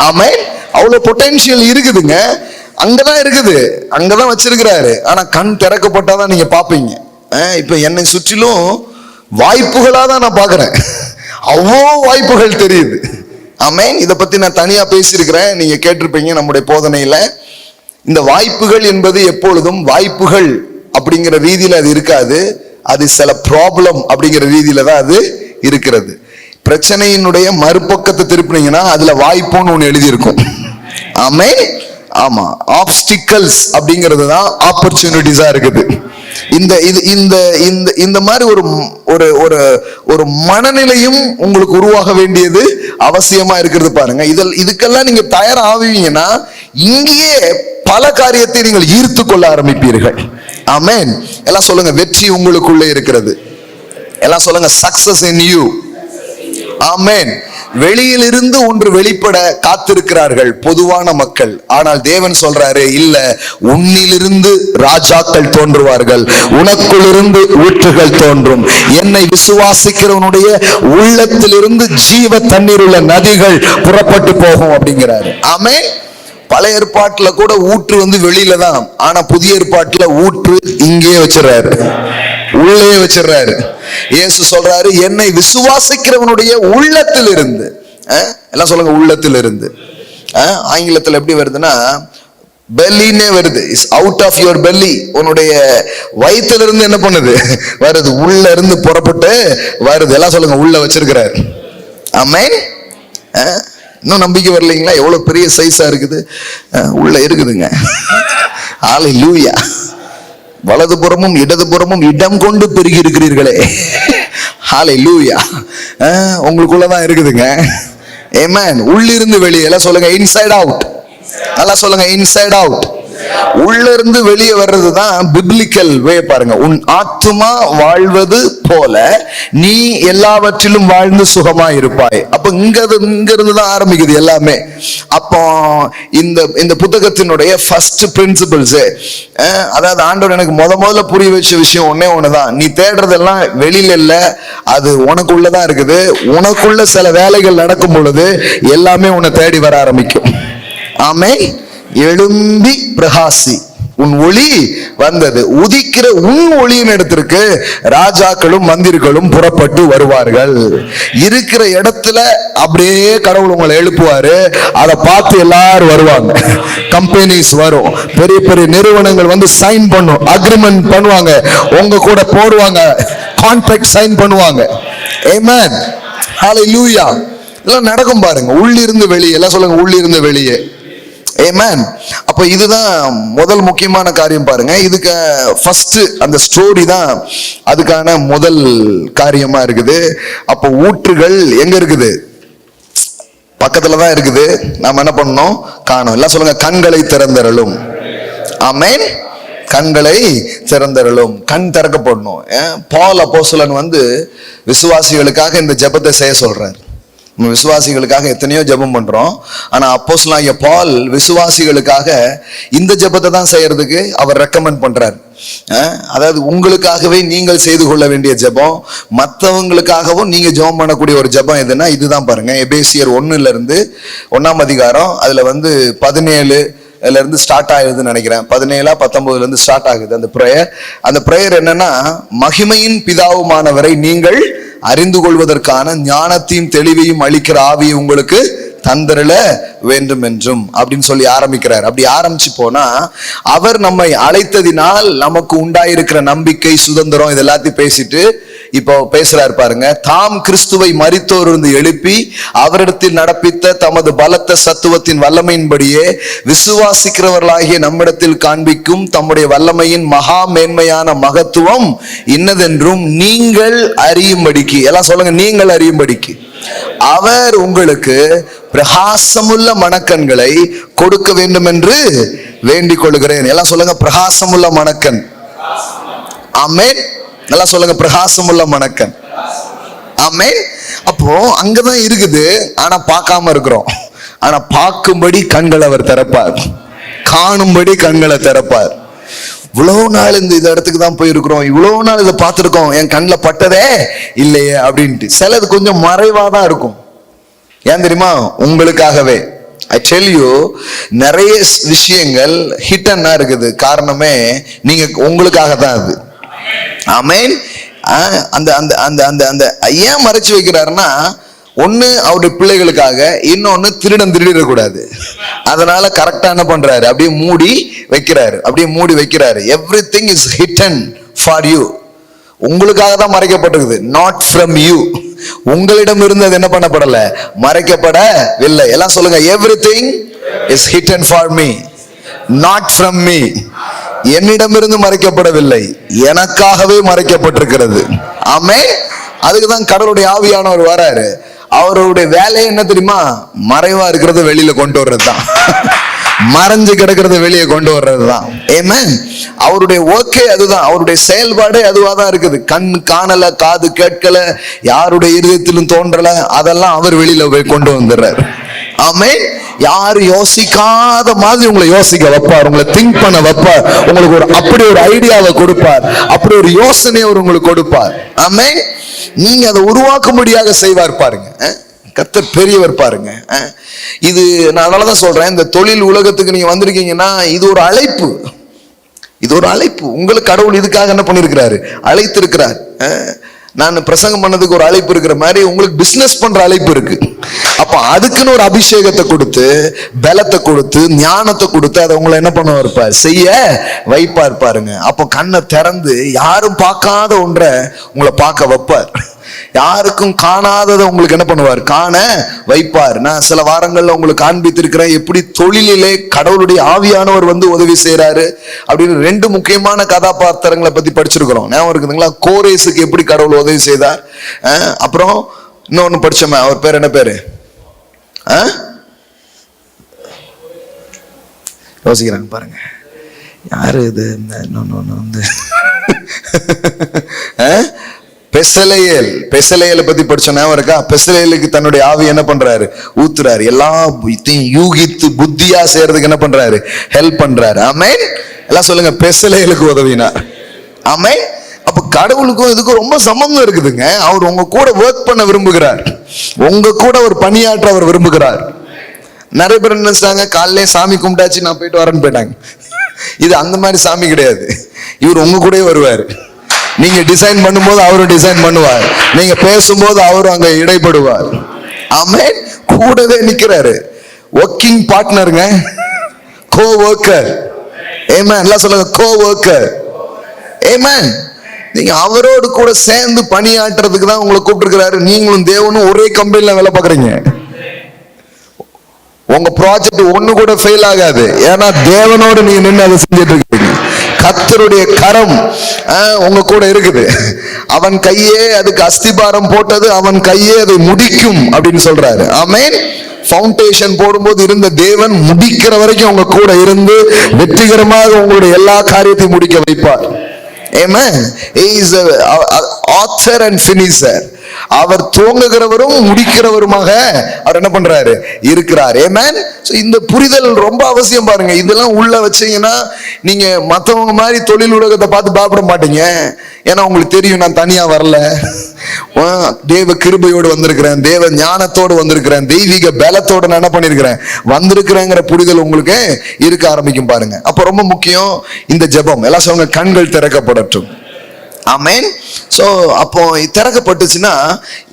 ஆமென். அவ்வளவு பொட்டன்ஷியல் இருக்குதுங்க, அங்கதான் இருக்குது, அங்கதான் வச்சிருக்கிறாரு. ஆனா கண் திறக்கப்பட்டாதான் நீங்க பாப்பீங்க. இப்ப என்னை சுற்றிலும் வாய்ப்புகளா தான் நான் பாக்குறேன், அவ்வளோ வாய்ப்புகள் தெரியுது. ஆமென். இதை பத்தி நான் தனியா பேசியிருக்கிறேன், நீங்க கேட்டிருப்பீங்க நம்முடைய போதனையில. இந்த வாய்ப்புகள் என்பது எப்பொழுதும் வாய்ப்புகள் அப்படிங்கிற ரீதியில அது இருக்காது, அது சில ப்ராப்ளம் அப்படிங்கிற ரீதியில தான் அது இருக்கிறது. பிரச்சனையினுடைய மறுபக்கத்தை திருப்பினீங்கன்னா அதுல வாய்ப்புன்னு ஒண்ணு எழுதி இருக்கும். ஆமென். ஆமா, ஆப்ஸ்டிக்கல்ஸ் அப்படிங்கிறது தான் ஆப்பர்ச்சுனிட்டிஸா இருக்குது. இந்த மாதிரி ஒரு மனநிலையும் உங்களுக்கு உருவாக வேண்டியது அவசியமா இருக்கிறது. பாருங்க, இதுக்கெல்லாம் நீங்க தயார் ஆவீங்கன்னா இங்கேயே பல காரியத்தை நீங்கள் ஈர்த்து கொள்ள ஆரம்பிப்பீர்கள். ஆமென். எல்லாம் சொல்லுங்க, வெற்றி உங்களுக்குள்ளே இருக்கிறது. எல்லாம் சொல்லுங்க, சக்சஸ் இன் யூ. ஆமென். வெளியிலிருந்து ஒன்று வெளிப்பட காத்திருக்கிறார்கள் பொதுவான மக்கள், ஆனால் தேவன் சொல்றாரு, இல்ல, உன்னிலிருந்து ராஜாக்கள் தோன்றுவார்கள், உனக்குள்ளிருந்து ஊற்றுகள் தோன்றும், என்னை விசுவாசிக்கிறவனுடைய உள்ளத்திலிருந்து ஜீவ தண்ணீர் உள்ள நதிகள் புறப்பட்டு போகும் அப்படிங்கிறாரு. ஆமென். பழைய ஏற்பாட்டுல கூட ஊற்று வெளியில தான், ஆனா புதிய ஏற்பாட்டுல ஊற்று இங்கே வச்சிடறாரு, உள்ளே வச்சிடறாரு. இயேசு சொல்றாரு, என்னை விசுவாசிக்கிறவனுடைய உள்ளத்தில் இருந்து. எல்லாம் சொல்லுங்க, உள்ளத்தில் இருந்து. ஆங்கிலத்தில் எப்படி வருதுன்னா பெல்லின்னே வருது. Is out of your belly. உன்னுடைய வயிற்றுல இருந்து என்ன பண்ணுது வருது, உள்ள இருந்து புறப்பட்டு வருது. எல்லாம் சொல்லுங்க, உள்ள வச்சிருக்கிறார். ஆமென். இன்னும் நம்பிக்கை வரலைங்களா? எவ்வளவு பெரிய சைஸா இருக்குது, உள்ள இருக்குதுங்க. ஹல்லேலூயா. வலதுபுறமும் இடதுபுறமும் இடம் கொண்டு பெருகி இருக்கிறீர்களே. ஹல்லேலூயா. உங்களுக்குள்ளதான் இருக்குதுங்க. ஆமென். உள்ளிருந்து வெளியே. எல்லாம் சொல்லுங்க, இன்சைட் அவுட். எல்லாம் சொல்லுங்க, இன்சைட் அவுட். உள்ள இருந்து வெளியே வர்றதுதான் பிப்ளிக்கல் வே. பாருங்க, உன் ஆத்துமா வாழ்வது போல நீ எல்லாவற்றிலும் வாழ்ந்து சுகமா இருப்பாய். அப்ப இங்க இருந்து தான் ஆரம்பிக்குது எல்லாமே. அப்போ இந்த புத்தகத்தினுடைய ஃபர்ஸ்ட் பிரின்சிபிள்ஸ், அதாவது ஆண்டவர் எனக்கு முதல்ல புரிய வச்ச விஷயம் ஒன்னே ஒண்ணுதான். நீ தேடுறதெல்லாம் வெளியில இல்ல, அது உனக்குள்ளதான் இருக்குது. உனக்குள்ள சில வேலைகள் நடக்கும் பொழுது எல்லாமே உன்னை தேடி வர ஆரம்பிக்கும். ஆமென். எழும்பி பிரகாசி, உன் ஒளி வந்தது. உதிக்கிற உன் ஒளியின் இடத்திற்கு ராஜாக்களும் மந்திரிகளும் புறப்பட்டு வருவார்கள். இருக்கிற இடத்துல அப்படியே கடவுள் உங்களை எழுப்புவாரு. அதை பார்த்து எல்லாரும் வருவாங்க. கம்பெனிஸ் வரும், பெரிய பெரிய நிறுவனங்கள் வந்து சைன் பண்ணும், அக்ரிமெண்ட் பண்ணுவாங்க, உங்க கூட போடுவாங்க, கான்ட்ராக்ட் சைன் பண்ணுவாங்க. ஆமென். ஹல்லேலூயா. எல்லாம் நடக்கும் பாருங்க, உள்ளிருந்து வெளியே. எல்லாம் சொல்லுங்க, உள்ளிருந்து வெளியே. ஆமென். அப்ப இதுதான் முதல் முக்கியமான காரியம். பாருங்க, இதுக்கு ஃபர்ஸ்ட் அந்த ஸ்டோரி தான் அதுக்கான முதல் காரியமா இருக்குது. அப்ப ஊற்றுகள் எங்க இருக்குது? பக்கத்துலதான் இருக்குது. நாம என்ன பண்ணணும்? காணும். எல்லாம் சொல்லுங்க, கண்களை திறந்தருளும். ஆமென். கண்களை திறந்தருளும். கண் திறக்கப்படணும். பவுல் அப்போஸ்தலன் வந்து விசுவாசிகளுக்காக இந்த ஜெபத்தை செய்ய சொல்றார். விசுவாசிகளுக்காக எத்தனையோ ஜெபம் பண்றோம். ஆனா அப்போஸ்தலனாகிய பவுல் விசுவாசிகளுக்காக இந்த ஜெபத்தை தான் செய்யறதுக்கு அவர் ரெக்கமெண்ட் பண்றார். அதாவது உங்களுக்காகவே நீங்கள் செய்து கொள்ள வேண்டிய ஜெபம், மற்றவங்களுக்காகவும் நீங்க ஜெபம் பண்ணக்கூடிய ஒரு ஜெபம் எதுன்னா இதுதான். பாருங்க, எபேசியர் 1 அதிகாரம் அதுல வந்து 17 இருந்து ஸ்டார்ட் ஆகுதுன்னு நினைக்கிறேன். 17-19 இருந்து ஸ்டார்ட் ஆகுது அந்த பிரேயர். அந்த பிரேயர் என்னன்னா, மகிமையின் பிதாவுமானவரை நீங்கள் அறிந்து கொள்வதற்கான ஞானத்தையும் தெளிவையும் அளிக்கிற ஆவியை உங்களுக்கு தந்தருள வேண்டும் என்றும் அப்படின்னு சொல்லி ஆரம்பிக்கிறார். அப்படி ஆரம்பிச்சு போனா, அவர் நம்மை அழைத்ததினால் நமக்கு உண்டாயிருக்கிற நம்பிக்கை, சுதந்திரம், இது எல்லாத்தையும் பேசிட்டு இப்போ பேசுறாரு. பாருங்க, தாம் கிறிஸ்துவை மரித்தோரிலிருந்து எழுப்பி அவரிடத்தில் நடப்பித்த தமது பலத்த சத்துவத்தின் வல்லமையின்படியே விசுவாசிக்கிறவர்களாகிய நம்மிடத்தில் காண்பிக்கும் தம்முடைய வல்லமையின் மகா மேன்மையான மகத்துவம் இன்னதென்றும் நீங்கள் அறியும்படிக்கு. எல்லாம் சொல்லுங்க, நீங்கள் அறியும்படிக்கு அவர் உங்களுக்கு பிரகாசமுள்ள மனக்கண்களை கொடுக்க வேண்டும் என்று வேண்டிக் கொள்கிறேன். எல்லாம் சொல்லுங்க, பிரகாசமுள்ள மனக்கண். ஆமென். நல்லா சொல்லுங்க, பிரகாசமுள்ள மனக்கண். ஆமென். அப்போ அங்கதான் இருக்குது, ஆனா பார்க்காம இருக்கிறோம். ஆனா பார்க்கும்படி கண்களை அவர் திறப்பார், காணும்படி கண்களை திறப்பார். இவ்வளவு நாள் இந்த இடத்துக்கு தான் போயிருக்கிறோம், இவ்வளவு நாள் இதை பார்த்திருக்கோம், என் கண்ணில் பட்டதே இல்லையே அப்படின்ட்டு. சிலது கொஞ்சம் மறைவாதான் இருக்கும். ஏன் தெரியுமா? உங்களுக்காகவே. I tell you, நிறைய விஷயங்கள் ஹிட்டன்னா இருக்குது. காரணமே நீங்க உங்களுக்காக தான் அது. ஆமென். அந்த அந்த அந்த அந்த அந்த ஏன் மறைச்சு வைக்கிறாருன்னா, ஒண்ணு அவருடைய பிள்ளைகளுக்காக, இன்னொன்னு திருடன் திருடிடக்கூடாது. அதனால கரெக்டா என்ன பண்றாரு? அப்படியே மூடி வைக்கிறாரு, அப்படியே மூடி வைக்கிறாரு. Everything is hidden for you. உங்களுக்காக தான் மறைக்கப்பட்டிருக்குது, நாட் ஃப்ரம் யூ. உங்களிடம் இருந்து அது என்ன பண்ணப்படல, மறைக்கப்படவில்லை. எல்லாம் சொல்லுங்க, everything is hidden for me, not from me. என்னிடமிருந்து மறைக்கப்படவில்லை, எனக்காகவே மறைக்கப்பட்டிருக்கிறது. ஆமென். அதுக்குதான் கடவுளுடைய ஆவியானவர் வராரு. அவருடைய வேலை என்ன தெரியுமா? மறைவா இருக்கிறத வெளியில கொண்டு வர்றதுதான். மறைஞ்சு கிடக்கிறத வெளியே கொண்டு வர்றதுதான். ஆமென். அவருடைய ஒர்க்கே அதுதான், அவருடைய செயல்பாடே அதுவாதான் இருக்குது. கண் காணல, காது கேட்கல, யாருடைய இருதயத்திலும் தோன்றல, அதெல்லாம் அவர் வெளியில போய் கொண்டு வந்துடுறாரு. ஆமென். யாரு யோசிக்காத மாதிரி உங்களை யோசிக்க வைப்பார், உங்களை திங்க் பண்ண வைப்பார், உங்களுக்கு ஒரு அப்படி ஒரு ஐடியாவை கொடுப்பார், அப்படி ஒரு யோசனையை அவர் உங்களுக்கு கொடுப்பார். ஆமென். நீங்க அதை உருவாக்கும்படியாக செய்வார். பாருங்க, கர்த்தர் பெரியவர். பாருங்க, இது நான் அதனாலதான் சொல்றேன், இந்த தொழில் உலகத்துக்கு நீங்க வந்திருக்கீங்கன்னா இது ஒரு அழைப்பு, இது ஒரு அழைப்பு. உங்களுக்கு கடவுள் இதுக்காக என்ன பண்ணிருக்கிறாரு? அழைத்திருக்கிறார். நான் பிரசங்கம் பண்ணதுக்கு ஒரு அழைப்பு இருக்கிற மாதிரி உங்களுக்கு பிசினஸ் பண்ற அழைப்பு இருக்கு. அப்ப அதுக்குன்னு ஒரு அபிஷேகத்தை கொடுத்து, பலத்தை கொடுத்து, ஞானத்தை கொடுத்து அதை உங்களை என்ன பண்ண இருப்பார், செய்ய வைப்பா இருப்பாருங்க. அப்போ கண்ணை திறந்து யாரும் பார்க்காத ஒன்றை உங்களை பார்க்க வைப்பார். யாருக்கும் காணாததை உங்களுக்கு என்ன பண்ணுவார், காண வைப்பார். நான் சில வாரங்கள்ல உங்களுக்கு காண்பித்திருக்கிறேன் எப்படி தொழிலிலே கடவுளுடைய ஆவியானவர் வந்து உதவி செய்யறாரு அப்படின்னு. 2 முக்கியமான கதாபாத்திரங்களை பத்தி படிச்சிருக்கிறோம். ஞாபகம் இருக்குதுங்களா? கோரேசுக்கு எப்படி கடவுள் உதவி செய்தார். அப்புறம் இன்னொன்னு படிச்சோமே, அவர் பேர் என்ன பேரு, யோசிக்கிறாங்க பாருங்க, யாரு இது, வந்து பெசலேயலை பத்தி படிச்ச ஞாபகம் இருக்கா? பெசலேயலுக்கு தன்னுடைய ஆவி என்ன பண்றாரு, ஊத்துறாரு. எல்லாத்தையும் யூகித்து புத்தியா செய்யறதுக்கு என்ன பண்றாரு, ஹெல்ப் பண்றாரு. ஆமென். எல்லாம் சொல்லுங்க, பெசலேயலுக்கு உதவினார். ஆமென். அப்ப கடவுளுக்கும் இதுக்கும் ரொம்ப சம்பந்தம் இருக்குதுங்க. அவர் உங்க கூட ஒர்க் பண்ண விரும்புகிறார், உங்க கூட ஒரு பணியாற்ற அவர் விரும்புகிறார். நிறைய பேர் என்ன நினைச்சாங்க, காலையிலே சாமி கும்பிட்டாச்சு நான் போயிட்டு வரேன்னு போயிட்டாங்க. இது அந்த மாதிரி சாமி கிடையாது. இவர் உங்க கூட வருவார். நீங்க டிசைன் பண்ணும்போது அவரும் டிசைன் பண்ணுவார், நீங்க பேசும்போது அவரும் அங்க இடைப்படுவார். ஆமென். கூடவே நிக்கிறாரு, ஒர்க்கிங் பார்ட்னருங்க, கோ ஒர்க்கர். ஆமென். எல்லாம் சொல்லுங்க, கோ ஒர்க்கர். ஆமென். நீங்க அவரோடு கூட சேர்ந்து பணியாற்றுறதுக்கு தான் உங்களை கூப்பிட்டுருக்கிறாரு. நீங்களும் தேவனும் ஒரே கம்பெனில வேலை பார்க்குறீங்க. உங்க ப்ராஜெக்ட் ஒண்ணு கூட ஃபெயில் ஆகாது. ஏன்னா தேவனோடு நீங்க நின்று அதை செஞ்சுட்டு இருக்கீங்க. கர்த்தருடைய கரம் உங்க கூட இருக்குது. அவன் கையே அதுக்கு அஸ்திபாரம் போட்டது, அவன் கையே அதை முடிக்கும் அப்படின்னு சொல்றாரு. ஆமென். ஃபவுண்டேஷன் போடும்போது இருந்த தேவன் முடிக்கிற வரைக்கும் உங்க கூட இருந்து வெற்றிகரமாக உங்களுடைய எல்லா காரியத்தையும் முடிக்க வைப்பார். Amen. He is the author and finisher. அவர் துவங்குகிறவரும் முடிக்கிறவருமாக அவர் என்ன பண்றாரு, இருக்கிறார். Amen. So இந்த புரிதல் ரொம்ப அவசியம் பாருங்க. இதெல்லாம் உள்ள வச்சீங்கன்னா நீங்க மற்றவங்க மாதிரி தொழில் உலகத்தை பார்த்து பயப்பட மாட்டீங்க. ஏன்னா உங்களுக்கு தெரியும், நான் தனியா வரல, தேவ கிருபையோடு வந்திருக்கிறேன், தேவ ஞானத்தோடு வந்திருக்கிறேன், தெய்வீக பலத்தோடு நான் என்ன பண்ணிருக்கிறேன், வந்திருக்கிறேங்கிற புரிதல் உங்களுக்கு இருக்க ஆரம்பிக்கும் பாருங்க. அப்ப ரொம்ப முக்கியம் இந்த ஜெபம். எல்லாம் சொல்லுங்க, கண்கள் திறக்கப்படட்டும். ஆமென். சோ அப்போ திறக்கப்பட்டுச்சுன்னா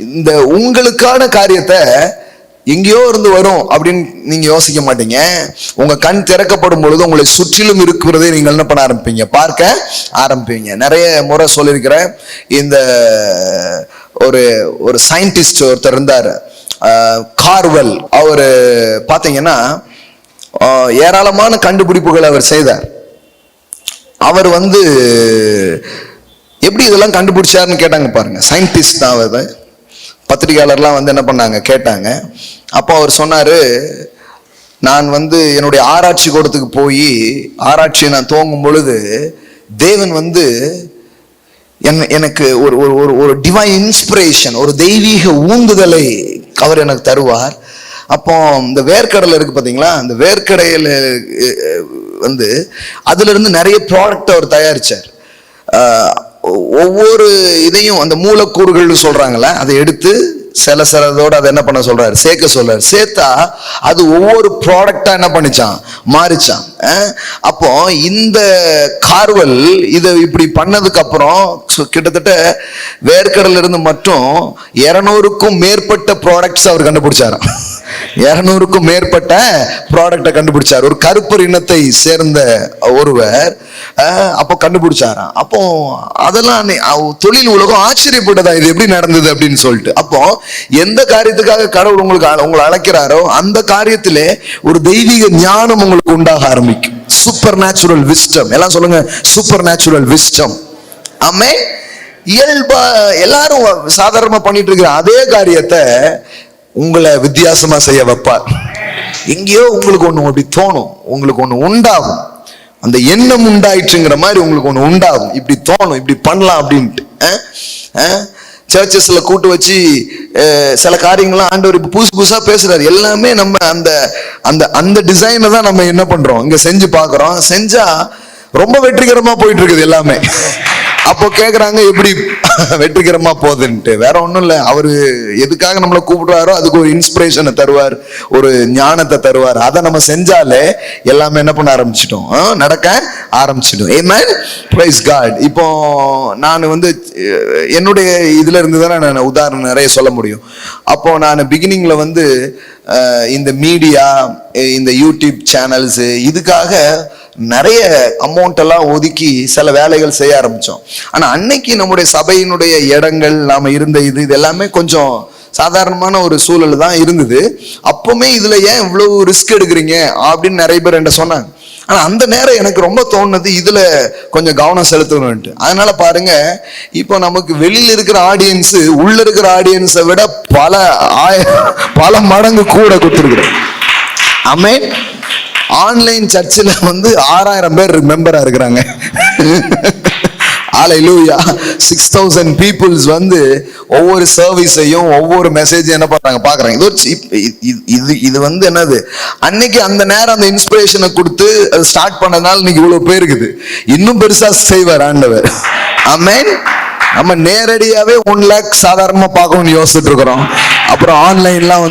இந்த உங்களுக்கான காரியத்தை எங்கேயோ இருந்து வரும் அப்படின்னு நீங்க யோசிக்க மாட்டீங்க. உங்க கண் திறக்கப்படும் பொழுது உங்களை சுற்றிலும் இருக்கிறதை நீங்கள் என்ன பண்ண ஆரம்பிப்பீங்க, பார்க்க ஆரம்பிப்பீங்க. நிறைய முறை சொல்லியிருக்கிறேன். இந்த ஒரு சயின்டிஸ்ட் ஒருத்தர் இருந்தார், கார்வெல். அவரு பாத்தீங்கன்னா ஏராளமான கண்டுபிடிப்புகள் அவர் செய்தார். அவர் வந்து எப்படி இதெல்லாம் கண்டுபிடிச்சாருன்னு கேட்டாங்க பாருங்க. சயின்டிஸ்ட் தான் அவர். பத்திரிகையாளர்லாம் வந்து என்ன பண்ணாங்க, கேட்டாங்க. அப்போ அவர் சொன்னாரு, நான் வந்து என்னுடைய ஆராய்ச்சி கூடத்துக்கு போய் ஆராய்ச்சியை நான் துவங்கும் பொழுது தேவன் வந்து எனக்கு ஒரு ஒரு டிவைன் இன்ஸ்பிரேஷன், ஒரு தெய்வீக ஊந்துதலை அவர் எனக்கு தருவார். அப்போ இந்த வேர்க்கடலை இருக்கு பாத்தீங்களா, அந்த வேர்க்கடையில வந்து அதுல இருந்து நிறைய ப்ராடக்ட் அவர் தயாரிச்சார். ஒவ்வொரு இதையும் அந்த மூலக்கூறுகள் சொல்றாங்கல்ல, அதை எடுத்து சிலதோட அதை என்ன பண்ண சொல்றாரு, சேர்க்க சொல்றாரு. சேர்த்தா அது ஒவ்வொரு ப்ராடக்டா என்ன பண்ணிச்சான், மாறிச்சான். அப்போ இந்த கார்வெல் இதை இப்படி பண்ணதுக்கு அப்புறம் கிட்டத்தட்ட வேர்க்கடல இருந்து மட்டும் 200க்கும் மேற்பட்ட ப்ராடக்ட்ஸ் அவர் கண்டுபிடிச்சாராம். 200க்கும் மேற்பட்ட ப்ராடக்டை கண்டுபிடிச்சார். ஒரு கருப்பர் இனத்தை சேர்ந்த ஒருவர் அப்போ கண்டுபிடிச்சாராம். அப்போ அதெல்லாம் தொழில் உலகம் ஆச்சரியப்பட்டதா, இது எப்படி நடந்தது அப்படின்னு சொல்லிட்டு. அப்போ எந்த காரியத்துக்காக கடவுள் உங்களை அழைக்கிறாரோ அந்த காரியத்திலே ஒரு தெய்வீக ஞானம் உங்களுக்கு உண்டாக ஆரம்பிக்கும். Super natural wisdom. எல்லாம் சொல்லுங்க, சூப்பர் நேச்சுரல் விஸ்டம். ஆமென். இயல்பா எல்லாரும் சாதாரணமா பண்ணிட்டு இருக்கிற அதே காரியத்தை உங்களை வித்தியாசமா செய்ய வைப்பார். எங்கேயோ உங்களுக்கு ஒண்ணு அப்படி தோணும், உங்களுக்கு ஒண்ணு உண்டாகும், அந்த எண்ணம் உண்டாயிற்றுங்கிற மாதிரி உங்களுக்கு ஒண்ணு உண்டாகும், இப்படி தோணும், இப்படி பண்ணலாம் அப்படின்ட்டு. சர்ச்சஸ்ல கூட்டு வச்சு சில காரியங்கள்லாம் ஆண்டவர் இப்ப புதுசு புதுசா பேசுறாரு. எல்லாமே நம்ம அந்த அந்த அந்த டிசைனை தான் நம்ம என்ன பண்றோம், இங்க செஞ்சு பாக்குறோம். செஞ்சா ரொம்ப வெற்றிகரமா போயிட்டு இருக்குது எல்லாமே. அப்போ கேக்குறாங்க எப்படி வெற்றிகரமா போகுதுன்ட்டு. வேற ஒண்ணும் இல்ல, அவரு எதுக்காக நம்மளை கூப்பிடுறாரோ அதுக்கு ஒரு இன்ஸ்பிரேஷனை தருவார், ஒரு ஞானத்தை தருவார். அதை நம்ம செஞ்சாலே எல்லாமே என்ன பண்ண ஆரம்பிச்சிட்டோம், நடக்க ஆரம்பிச்சிடும். ஆமென், பிரைஸ் காட். இப்போ நான் என்னுடைய இதுல இருந்து தானே நான் உதாரணம் நிறைய சொல்ல முடியும். அப்போ நான் பிகினிங்ல இந்த மீடியா, இந்த யூடியூப் சேனல்ஸ், இதுக்காக நிறைய அமௌண்ட் எல்லாம் ஒதுக்கி சில வேலைகள் செய்ய ஆரம்பிச்சோம். ஆனா அன்னைக்கு நம்முடைய சபையினுடைய இடங்கள், நாம இருந்த இது எல்லாமே கொஞ்சம் சாதாரணமான ஒரு சூழல் தான் இருந்தது. அப்பவுமே இதுல ஏன் இவ்வளவு ரிஸ்க் எடுக்கிறீங்க அப்படின்னு நிறைய பேர் என்கிட்ட சொன்னாங்க. ஆனா அந்த நேரம் எனக்கு ரொம்ப தோணுது, இதுல கொஞ்சம் கவனம் செலுத்தணும்ட்டு. அதனால பாருங்க, இப்போ நமக்கு வெளியில இருக்கிற ஆடியன்ஸ் உள்ள இருக்கிற ஆடியன்ஸை விட பல மடங்கு கூட கொடுத்துருக்குறோம். ஆமென். ஆன்லைன் சர்ச்சில் 6000 பேர் மெம்பரா இருக்கிறாங்க. ஹல்லேலூயா. 6000 பீப்புள்ஸ் ஒவ்வொரு சர்வீஸையும் ஒவ்வொரு மெசேஜ் என்ன பண்றாங்க பாக்குறாங்க. இது என்னது, அன்னைக்கு அந்த நேரம் அந்த இன்ஸ்பிரேஷனை கொடுத்து அது ஸ்டார்ட் பண்ணதுனால இன்னைக்கு இவ்வளவு பேர் இருக்குது. இன்னும் பெருசா செய்வார் ஆண்டவர். ஆமென். நம்ம நேரடியாவே 1 lakh சாதாரணமா பார்க்கணும்னு யோசிச்சுட்டு இருக்கிறோம். அப்புறம் ஆன்லைன்லாம்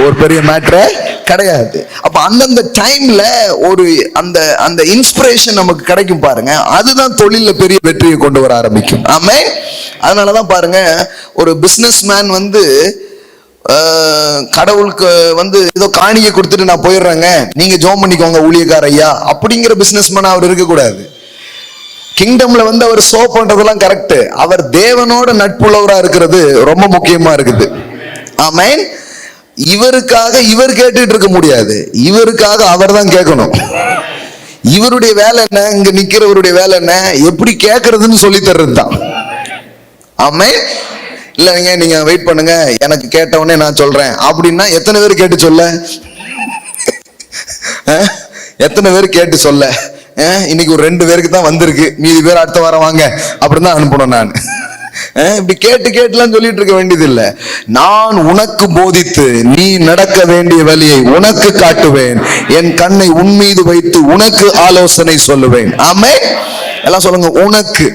ஒரு பெரிய மேட்டரே கிடையாது. அப்ப அந்தந்த டைம்ல ஒரு அந்த இன்ஸ்பிரேஷன் நமக்கு கிடைக்கும் பாருங்க, அதுதான் தொழில பெரிய வெற்றியை கொண்டு வர ஆரம்பிக்கும். ஆமென். அதனாலதான் பாருங்க, ஒரு பிசினஸ் மேன் கடவுளுக்கு ஏதோ காணிக்கை கொடுத்துட்டு நான் போயிடுறேங்க, நீங்க ஜோம் பண்ணிக்கோங்க ஊழியக்கார ஐயா, அப்படிங்கிற பிசினஸ் மேன் அவர் இருக்கக்கூடாது. கிங்டம்ல அவர் சோ பண்றதெல்லாம் கரெக்ட், அவர் தேவனோட நட்புள்ளவரா இருக்கிறது ரொம்ப முக்கியமா இருக்குது. ஆமென். இவருக்காக இவர் கேட்டுட்டு இருக்க முடியாது, இவருக்காக அவர் தான் கேட்கணும். இவருடைய வேலை என்ன, இங்க நிக்கிறவருடைய வேலை என்ன, எப்படி கேட்கறதுன்னு சொல்லி தர்றது தான். ஆமென். இல்லைங்க நீங்க வெயிட் பண்ணுங்க, எனக்கு கேட்டவனே நான் சொல்றேன் அப்படின்னா எத்தனை பேர் கேட்டு சொல்ல, எத்தனை பேர் கேட்டு சொல்ல. இன்னைக்கு ஒரு 2 பேருக்கு தான் வந்திருக்கு, மீதி பேர் அடுத்த வாரம் வாங்க அப்படின்னு தான் அனுப்பணும். நான் இப்படி கேட்டுலாம் சொல்லிட்டு இருக்க வேண்டியது இல்லை. நான் உனக்கு போதித்து நீ நடக்க வேண்டிய வழியை உனக்கு காட்டுவேன், என் கண்ணை உன் மீது வைத்து உனக்கு ஆலோசனை சொல்லுவேன். ஆமென். எல்லாம் சொல்லுங்க, உனக்கு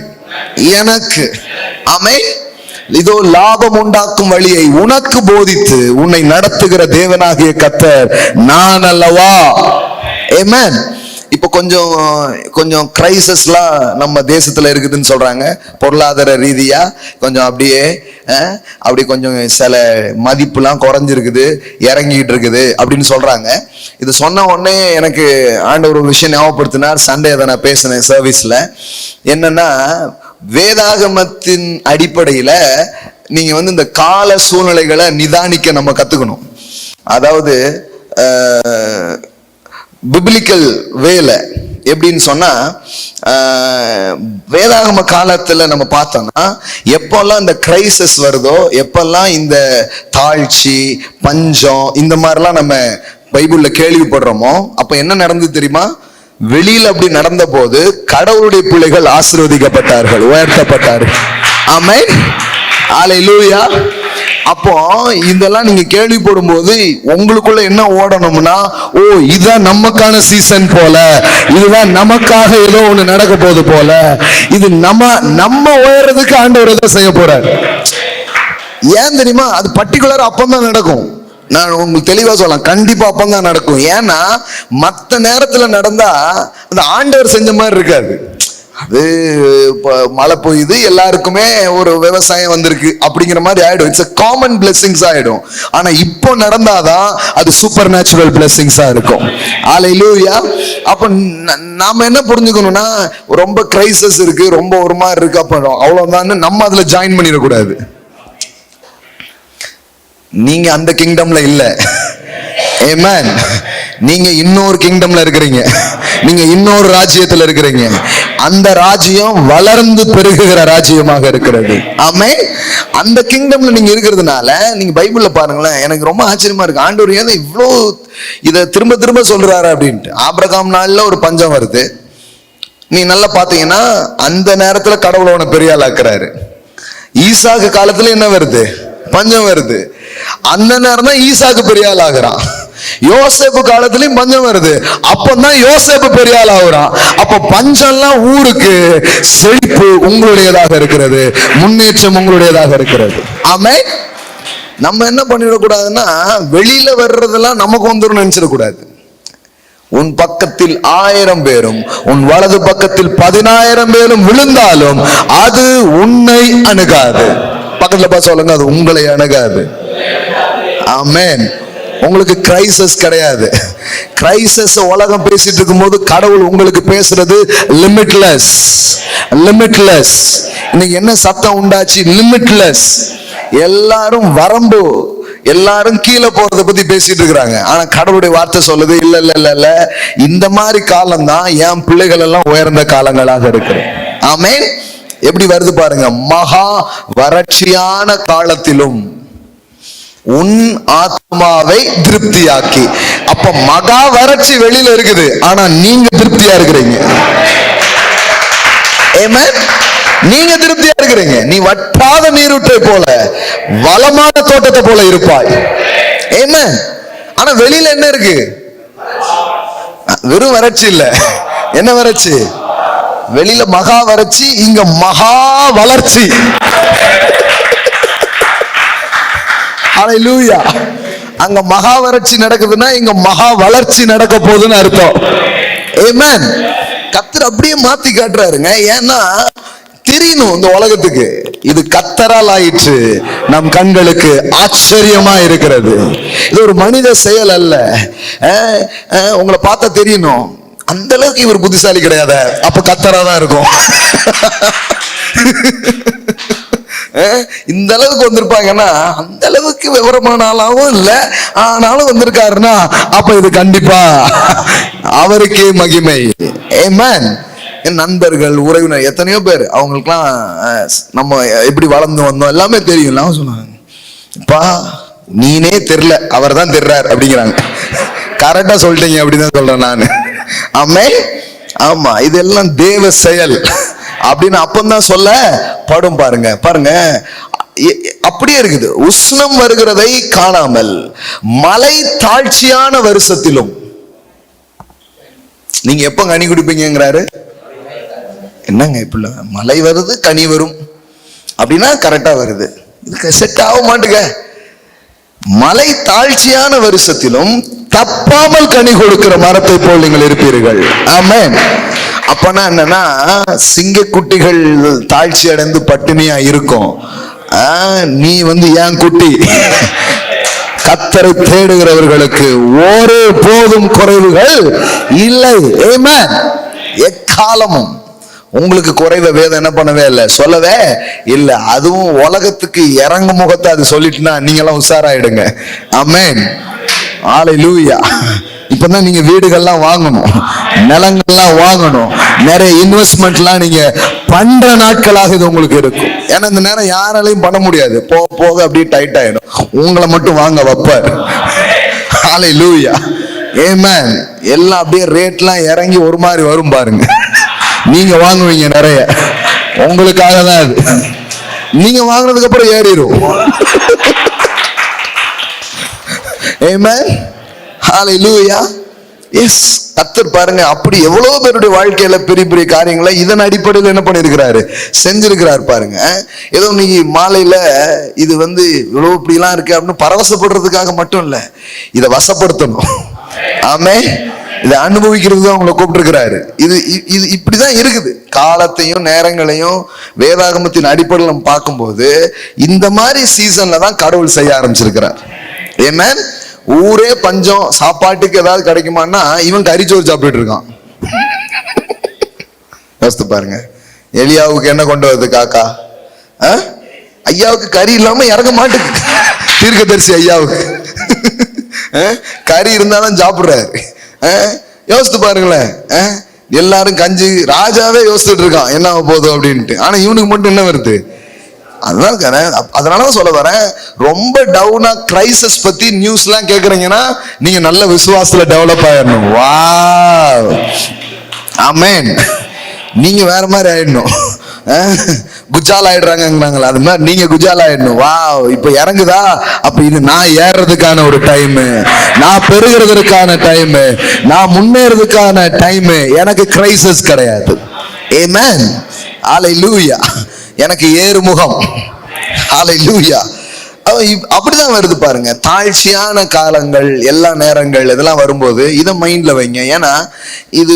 எனக்கு. ஆமென். இதோ லாபம் உண்டாக்கும் வழியை உனக்கு போதித்து உன்னை நடத்துகிற தேவனாகிய கர்த்தர் நான் அல்லவா. ஆமென். இப்போ கொஞ்சம் கிரைசஸ்லாம் நம்ம தேசத்துல இருக்குதுன்னு சொல்றாங்க. பொருளாதார ரீதியா கொஞ்சம் அப்படி கொஞ்சம் சில மதிப்புலாம் குறைஞ்சிருக்குது, இறங்கிட்டு இருக்குது அப்படின்னு சொல்றாங்க. இது சொன்ன உடனே எனக்கு ஆண்டவர் ஒரு விஷயம் ஞாபகப்படுத்தினார். சண்டே அதை நான் பேசினேன் சர்வீஸ்ல. என்னன்னா, வேதாகமத்தின் அடிப்படையில நீங்க இந்த கால சூழ்நிலைகளை நிதானிக்க நம்ம கத்துக்கணும். அதாவது பிப்ளிக்கல் வேல எப்படின்னு சொன்னா, வேதாகம காலத்துல நம்ம பார்த்தோம்னா எப்பெல்லாம் இந்த கிரைசிஸ் வருதோ, எப்பெல்லாம் இந்த தாழ்ச்சி, பஞ்சம், இந்த மாதிரிலாம் நம்ம பைபிள்ல கேள்விப்படுறோமோ, அப்ப என்ன நடந்தது தெரியுமா? வெளியில அப்படி நடந்த போது கடவுளுடைய பிள்ளைகள் ஆசீர்வதிக்கப்பட்டார்கள், உயர்த்தப்பட்டார்கள். ஆமென். ஹல்லேலூயா. அப்போ இதெல்லாம் நீங்க கேள்விப்படும் போது உங்களுக்குள்ள என்ன ஓடணும்னா, ஓ இதுதான் நமக்கான சீசன் போல, இதுதான் நமக்காக ஏதோ ஒண்ணு நடக்க போகுது போல, இது நம்ம உயர்றதுக்கு ஆண்டவர் ஏதோ செய்ய போறார். ஏன் தெரியுமா? அது பர்டிகுலர் அப்பந்தான் நடக்கும். நான் உங்களுக்கு தெளிவா சொல்லலாம், கண்டிப்பா அப்பந்தான் நடக்கும். ஏன்னா மற்ற நேரத்துல நடந்தா அந்த ஆண்டவர் செஞ்ச மாதிரி இருக்காது. அது மழை பெய்யுது, எல்லாருக்குமே ஒரு விவசாயம் வந்திருக்கு அப்படிங்கிற மாதிரி ஆயிடும். இட்ஸ் a common blessings ஆயிடும். ஆனா இப்போ நடந்தாதான் அது சூப்பர் நேச்சுரல் பிளெஸிங்ஸா இருக்கும். ஹல்லேலூயா. அப்ப நாம என்ன புரிஞ்சுக்கணும்னா, ரொம்ப கிரைசிஸ் இருக்கு, ரொம்ப ஒரு மாதிரி இருக்கு, அப்ப அவ்வளவுதான் நம்ம அதுல ஜாயின் பண்ணிடக்கூடாது. நீங்க அந்த கிங்டம்ல இல்ல. ஆமென். நீங்க இன்னொரு கிங்டம்ல இருக்கிறீங்க, நீங்க இன்னொரு ராஜ்யத்துல இருக்கிறீங்க. அந்த ராஜ்யம் வளர்ந்து பெருகுகிற ராஜ்யமாக இருக்கிறது. ஆமென். அந்த கிங்டம்ல நீங்க இருக்கிறதுனால நீங்க பைபிள்ல பாருங்களேன், எனக்கு ரொம்ப ஆச்சரியமா இருக்கு. ஆண்டவர் ஏன் இவ்வளோ இதை திரும்ப திரும்ப சொல்றாரு அப்படின்ட்டு. ஆபிரகாம் நாள்ல ஒரு பஞ்சம் வருது, நீ நல்லா பாத்தீங்கன்னா அந்த நேரத்துல கடவுளை உன பெரிய ஆள் ஆக்குறாரு. ஈசாக்கு காலத்துல என்ன வருது? பஞ்சம் வருது. அந்த நேரம் தான் ஈசாக்கு பெரிய ஆள் ஆகுறான். யோசேப்பு காலத்திலயும் பஞ்சம் வருது. அப்பதான் யோசேப்பு பெரிய ஆள் ஆகுறான். அப்ப பஞ்சம்லாம் ஊருக்கு, செழிப்பு உங்களுடையதாக இருக்கிறது, முன்னேற்றம் உங்களுடையதாக இருக்கிறது. ஆமென். நம்ம என்ன பண்ணிடக்கூடாதுன்னா, வெளியில வர்றதெல்லாம் நமக்கு வந்துடும் நினைச்சிடக்கூடாது. உன் பக்கத்தில் 1000 பேரும் உன் வலது பக்கத்தில் 10,000 பேரும் விழுந்தாலும் அது உன்னை அணுகாது. பக்கத்துல பார்த்து சொல்லுங்க, அது உங்களை அணுகாது. ஆமென். உங்களுக்கு கிரைசிஸ் கிடையாது. கிரைசிஸ் உலகம் பேசிட்டு இருக்கும் போது கடவுள் உங்களுக்கு பேசுறது லிமிட்லெஸ். லிமிட்லெஸ். இன்னைக்கு என்ன சத்தம் உண்டாச்சு? லிமிட்லெஸ். எல்லாரும் வரம்பு, எல்லாரும் கீழே போறத பத்தி பேசிட்டு இருக்கிறாங்க. ஆனா கடவுளுடைய வார்த்தை சொல்லுது, இல்ல இல்ல இல்ல இல்ல, இந்த மாதிரி காலம் தான் என் பிள்ளைகள் எல்லாம் உயர்ந்த காலங்களாக இருக்கு. ஆமென். எப்படி வருது பாருங்க, மகா வறட்சியான காலத்திலும் உன் ஆத்மாவை திருப்தியாக்கி. அப்ப மகா வறட்சி வெளியில இருக்குது, ஆனா நீங்க திருப்தியா இருக்கிறீங்க. ஆமென். நீங்க திருப்தியா இருக்கிறீங்க. நீ வற்றாத நீரூற்றை போல, வளமான தோட்டத்தை போல இருப்பாய். ஆமென். ஆனா வெளியில என்ன இருக்கு? வெறும் வறட்சி இல்ல. என்ன வறட்சி? வெளியில மகா வறட்சி, இங்க மகா வளர்ச்சி. ஹல்லேலூயா. அங்க மகா வறட்சி நடக்குதுன்னா இங்க மகா வளர்ச்சி நடக்க போகுதுன்னு அர்த்தம். ஆமென். கர்த்தர் அப்படியே மாத்தி காட்டுறாருங்க. ஏன்னா தெரியணும் இந்த உலகத்துக்கு, இது கர்த்தரால் ஆயிற்று, நம் கண்களுக்கு ஆச்சரியமா இருக்கிறது. இது ஒரு மனித செயல் அல்ல. உங்களை பார்த்தா தெரியணும், அந்த அளவுக்கு இவர் புத்திசாலி கிடையாது, அப்ப கர்த்தரா தான் இருக்கும். இந்த அளவுக்கு வந்திருப்பாங்கன்னா அந்த அளவுக்கு விவரமான ஆளாவும் இல்ல, ஆனாலும் வந்திருக்காருன்னா அப்ப இது கண்டிப்பா அவருக்கே மகிமை. ஆமென். என் நண்பர்கள், உறவினர் எத்தனையோ பேர், அவங்களுக்குலாம் நம்ம எப்படி வளர்ந்து வந்தோம் எல்லாமே தெரியும். நான் சொன்னாங்க, பா நீனே தெரியல, அவர் தான் தெரிறாரு அப்படிங்கிறாங்க. கரெக்டா சொல்லிட்டீங்க அப்படிதான் சொல்றேன் நான். ஆமென். ஆமா, இதெல்லாம் தேவ செயல் அப்படின்னு அப்பந்தான் சொல்ல படும். பாருங்க பாருங்க, அப்படியே இருக்குது. உஷ்ணம் வருகிறதை காணாமல் மலை தாழ்ச்சியான வருஷத்திலும். நீங்க எப்ப கனி குடிப்பீங்கிறாரு? என்னங்க இப்ப மழை வருது கனி வரும் அப்படின்னா கரெக்டா வருது, இதுக்கு செட் ஆக மாட்டுங்க. மலை தாழ்ச்சியான வருஷத்திலும் தப்பாமல் கனி கொடுக்கிற மரத்தை போல் நீங்கள் இருப்பீர்கள். ஆமென். அப்பனா என்னன்னா, சிங்கக்குட்டிகள் தாழ்ச்சி அடைந்து பட்டினியா இருக்கும். நீ ஏன் குட்டி? கர்த்தரை தேடுகிறவர்களுக்கு ஒரு போதும் குறைவுகள் இல்லை. ஆமென். எக்காலமும் உங்களுக்கு குறைவ வேதம் என்ன பண்ணவே இல்லை, சொல்லவே இல்லை. அதுவும் உலகத்துக்கு இறங்கு முகத்தை அது சொல்லிட்டுனா நீங்க எல்லாம் உஷாராயிடுங்க. ஆமென். ஹல்லேலூயா. இப்பதான் நீங்க வீடுகள்லாம் வாங்கணும், நிலங்கள்லாம் வாங்கணும், நிறைய இன்வெஸ்ட்மெண்ட்லாம் நீங்க பண்ற நாட்களாக இது உங்களுக்கு இருக்கும். ஏன்னா இந்த நேரம் யாராலையும் பண்ண முடியாது, போக போக அப்படியே டைட் ஆயிடும். உங்களை மட்டும் வாங்க வைப்பார். ஹல்லேலூயா. ஆமென். எல்லாம் அப்படியே ரேட்லாம் இறங்கி ஒரு மாதிரி வரும் பாருங்க. நீங்க வாங்குவீங்க நிறைய, உங்களுக்காக தான் அது. நீங்க வாங்கினதுக்கு அப்புறம் ஏறிடும். ஆமென். ஹல்லேலூயா. எஸ். கர்த்தர் பாருங்க, அப்படி எவ்வளவு பேருடைய வாழ்க்கையில பெரிய பெரிய காரியங்களை இதன் அடிப்படையில் என்ன பண்ணிருக்கிறாரு, செஞ்சிருக்கிறார் பாருங்க. ஏதோ நீங்க மாலையில இது இவ்வளவு இப்படிலாம் இருக்கு அப்படின்னு பரவசப்படுறதுக்காக மட்டும் இல்ல, இதை வசப்படுத்தணும். ஆமென். இதை அனுபவிக்கிறது தான் உங்களை கூப்பிட்டுருக்கிறாரு. இது இது இப்படிதான் இருக்குது. காலத்தையும் நேரங்களையும் வேதாகமத்தின் அடிப்படையில் நம்ம பார்க்கும்போது இந்த மாதிரி சீசன்ல தான் கடவுள் செய்ய ஆரம்பிச்சிருக்கிறார். ஆமென். ஊரே பஞ்சம், சாப்பாட்டுக்கு ஏதாவது கிடைக்குமான்னா இவன் கறிச்சோறு சாப்பிட்டு இருக்கான். யோசித்து பாருங்க, எலியாவுக்கு என்ன கொண்டு வருது காக்கா? ஐயாவுக்கு கறி இல்லாம இறங்க மாட்டுக்கு. தீர்க்கதரிசி ஐயாவுக்கு கறி இருந்தாலும் சாப்பிடுறாரு. யோசித்து பாருங்களேன். எல்லாரும் கஞ்சி, ராஜாவே யோசிச்சுட்டு இருக்கான் என்ன போதும் அப்படின்ட்டு. ஆனா இவனுக்கு மட்டும் என்ன வருது? அதனாலதான் சொல்ல வரேன், ரொம்ப டவுனா கிரைசிஸ் பத்தி நியூஸ் எல்லாம் கேக்குறீங்கன்னா நீங்க நல்ல விசுவாசத்துல டெவலப் ஆயிடணும். வாவ். ஆமென். நீங்க வேற மாதிரி ஆயிடணும். குஜால் ஆயிடுறாங்கன்னாங்களா, அது மாதிரி நீங்க குஜால் ஆயிடணும். வா, இப்ப இறங்குதா, அப்ப இது நான் ஏறதுக்கான ஒரு டைம், நான் பெருகிறதுக்கான டைம், நான் முன்னேறதுக்கான டைம். எனக்கு கிரைசிஸ் கிடையாது. ஆமென். ஹல்லேலூயா. எனக்கு ஏறுமுகம். ஹல்லேலூயா. அப்படிதான் வருது பாருங்க. தாழ்ச்சியான காலங்கள், எல்லா நேரங்கள் இதெல்லாம் வரும்போது இதை மைண்ட்ல வைங்க. ஏன்னா இது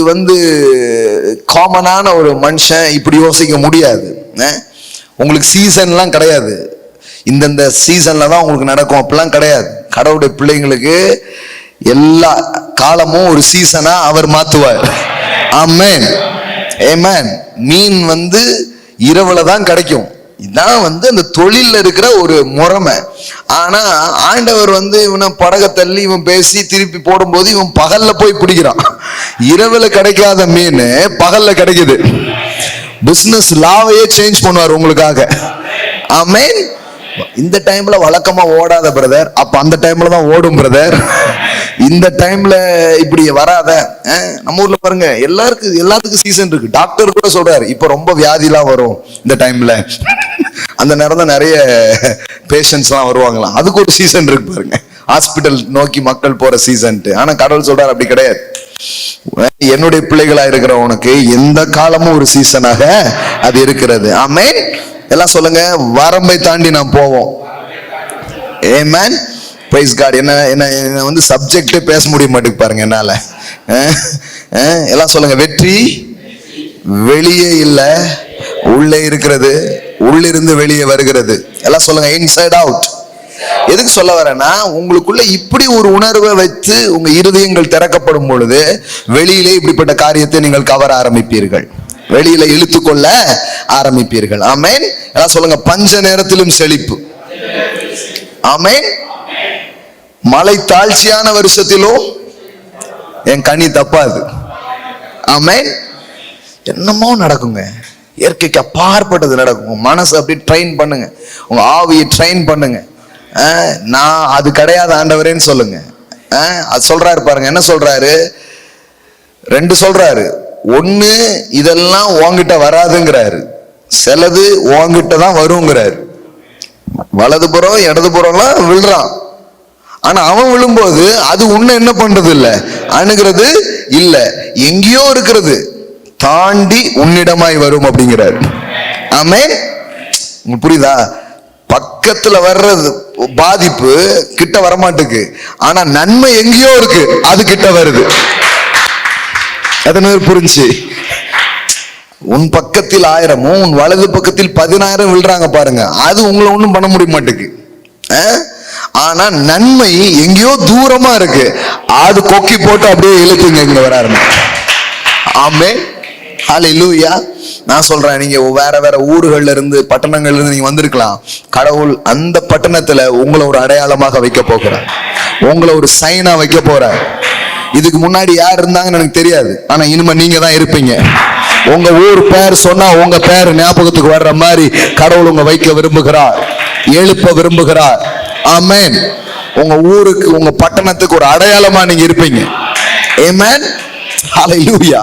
காமனான ஒரு மனுஷன் இப்படி யோசிக்க முடியாது. உங்களுக்கு சீசன்லாம் கிடையாது, இந்தந்த சீசன்ல தான் உங்களுக்கு நடக்கும் அப்படிலாம் கிடையாது. கடவுளுடைய பிள்ளைங்களுக்கு எல்லா காலமும் ஒரு சீசனா அவர் மாத்துவார். ஆமென், ஆமென். மீன் இரவுல தான் கிடைக்கும். இதான் அந்த தொழில இருக்கிற ஒரு முறைமை. ஆனா ஆண்டவர் இவனை படக தள்ளி இவன் பேசி திருப்பி போடும்போது இவன் பகல்ல போய் பிடிக்கிறான். இரவுல கிடைக்காத மீன் பகல்ல கிடைக்குது. பிசினஸ் லாவையே சேஞ்ச் பண்ணுவார் உங்களுக்காக. ஆமென். இந்த டைம்ல வழக்கமா ஓடாத பிரதர், அப்ப அந்த டைம்ல தான் ஓடும் பிரதர். இந்த டைம்ல இப்படி வராத. நம்ம ஊர்ல பாருங்க, எல்லாத்துக்கும் சீசன் இருக்கு. டாக்டர் கூட சொல்றாரு, இப்ப ரொம்ப வியாதிலாம் வரும் இந்த டைம்ல. அந்த நேரம் தான் நிறைய பேஷண்ட்ஸ் எல்லாம் வருவாங்களாம். அதுக்கு ஒரு சீசன் இருக்கு பாருங்க, ஹாஸ்பிட்டல் நோக்கி மக்கள் போற சீசன். ஆனா கடவுள் சொல்றாரு அப்படி கிடையாது. என்னுடைய பிள்ளைகளா இருக்கிற உனக்கு எந்த காலமும் ஒரு சீசனாக அது இருக்கிறது. ஆமென். எல்லாம் சொல்லுங்க, வரம்பை தாண்டி நாம் போவோம். ஆமென். Praise God. என்ன சப்ஜெக்ட் பேச முடிய மாட்டேங்குது பாருங்க என்னால. எல்லாம் சொல்லுங்க, வெற்றி வெளியே இல்ல உள்ளே இருக்கிறது, உள்ளிருந்து வெளியே வருகிறது. எல்லாம் சொல்லுங்க, இன்சைட் அவுட். எதுக்கு சொல்ல வரேன்னா, உங்களுக்குள்ள இப்படி ஒரு உணர்வை வைத்து உங்க இருதயங்கள் திறக்கப்படும் பொழுது வெளியிலே இப்படிப்பட்ட காரியத்தை நீங்கள் கவர ஆரம்பிப்பீர்கள், வெளியில இழுத்துக்கொள்ள ஆரம்பிப்பீர்கள். ஆமென். எல்லாம் சொல்லுங்க, பஞ்ச நேரத்திலும் செழிப்பு. ஆமென். மலை தாழ்ச்சியான வருஷத்திலும் என் கனி தப்பாது. ஆமென். என்னமோ நடக்குங்க, இயற்கைக்கு அப்பாற்பட்டது நடக்கும். மனசு அப்படி ட்ரெயின் பண்ணுங்க, உங்க ஆவியை ட்ரெயின் பண்ணுங்க. நான் அது கிடையாது ஆண்டவரேன்னு சொல்லுங்க. அது சொல்றாரு பாருங்க, என்ன சொல்றாரு? 2 சொல்றாரு. 1, இதெல்லாம் உன்கிட்ட வராதுங்கிறாரு, சிலது உன்கிட்ட தான் வருங்கிறாரு. வலதுபுறம் இடதுபுறம்லாம் விழுறான். ஆனா அவன் விழும்போது அது உன்னை என்ன பண்றது இல்ல, அணுகிறது இல்ல, எங்கேயோ இருக்கிறது தாண்டி உன்னிடமாய் வரும் அப்படிங்கிறாரு. ஆமென். உங்களுக்கு புரியுதா? பக்கத்துல வர்றது பாதிப்பு கிட்ட வரமாட்டுக்கு, ஆனா நன்மை எங்கேயோ இருக்கு, அது கிட்ட வருது. அதனால புரிஞ்சு, உன் பக்கத்தில் 1000 உன் வலது பக்கத்தில் 10,000 விழுறாங்க பாருங்க, அது உங்களை ஒண்ணும் பண்ண முடிய மாட்டுக்கு. ஆனா நன்மை எங்கேயோ தூரமா இருக்கு, அது கொக்கி போட்டு அப்படியே இழுத்துங்க இங்க வர ஆரம்பிச்சு. ஆமென். ஹல்லேலூயா. நான் சொல்றேன், நீங்க வேற வேற ஊர்கள்ல இருந்து பட்டணங்கள்ல இருந்து நீங்க வந்திருக்கலாம். கடவுள் அந்த பட்டணத்துல உங்களை ஒரு அடையாளமாக வைக்க போகிறார், உங்களை ஒரு சைனா வைக்க போறார். இதுக்கு முன்னாடி யார் இருந்தாங்கன்னு எனக்கு தெரியாது, ஆனா இனிமே நீங்க தான் இருப்பீங்க. உங்க ஊர் பேர் சொன்னா உங்க பேர் ஞாபகத்துக்கு வர்ற மாதிரி கடவுள் உங்க வைக்க விரும்புகிறார், எழுப்ப விரும்புகிறார். ஆமென். உங்க ஊருக்கு, உங்க பட்டணத்துக்கு ஒரு அடையாளமா நீங்க இருப்பீங்க. ஆமென். ஹல்லேலூயா.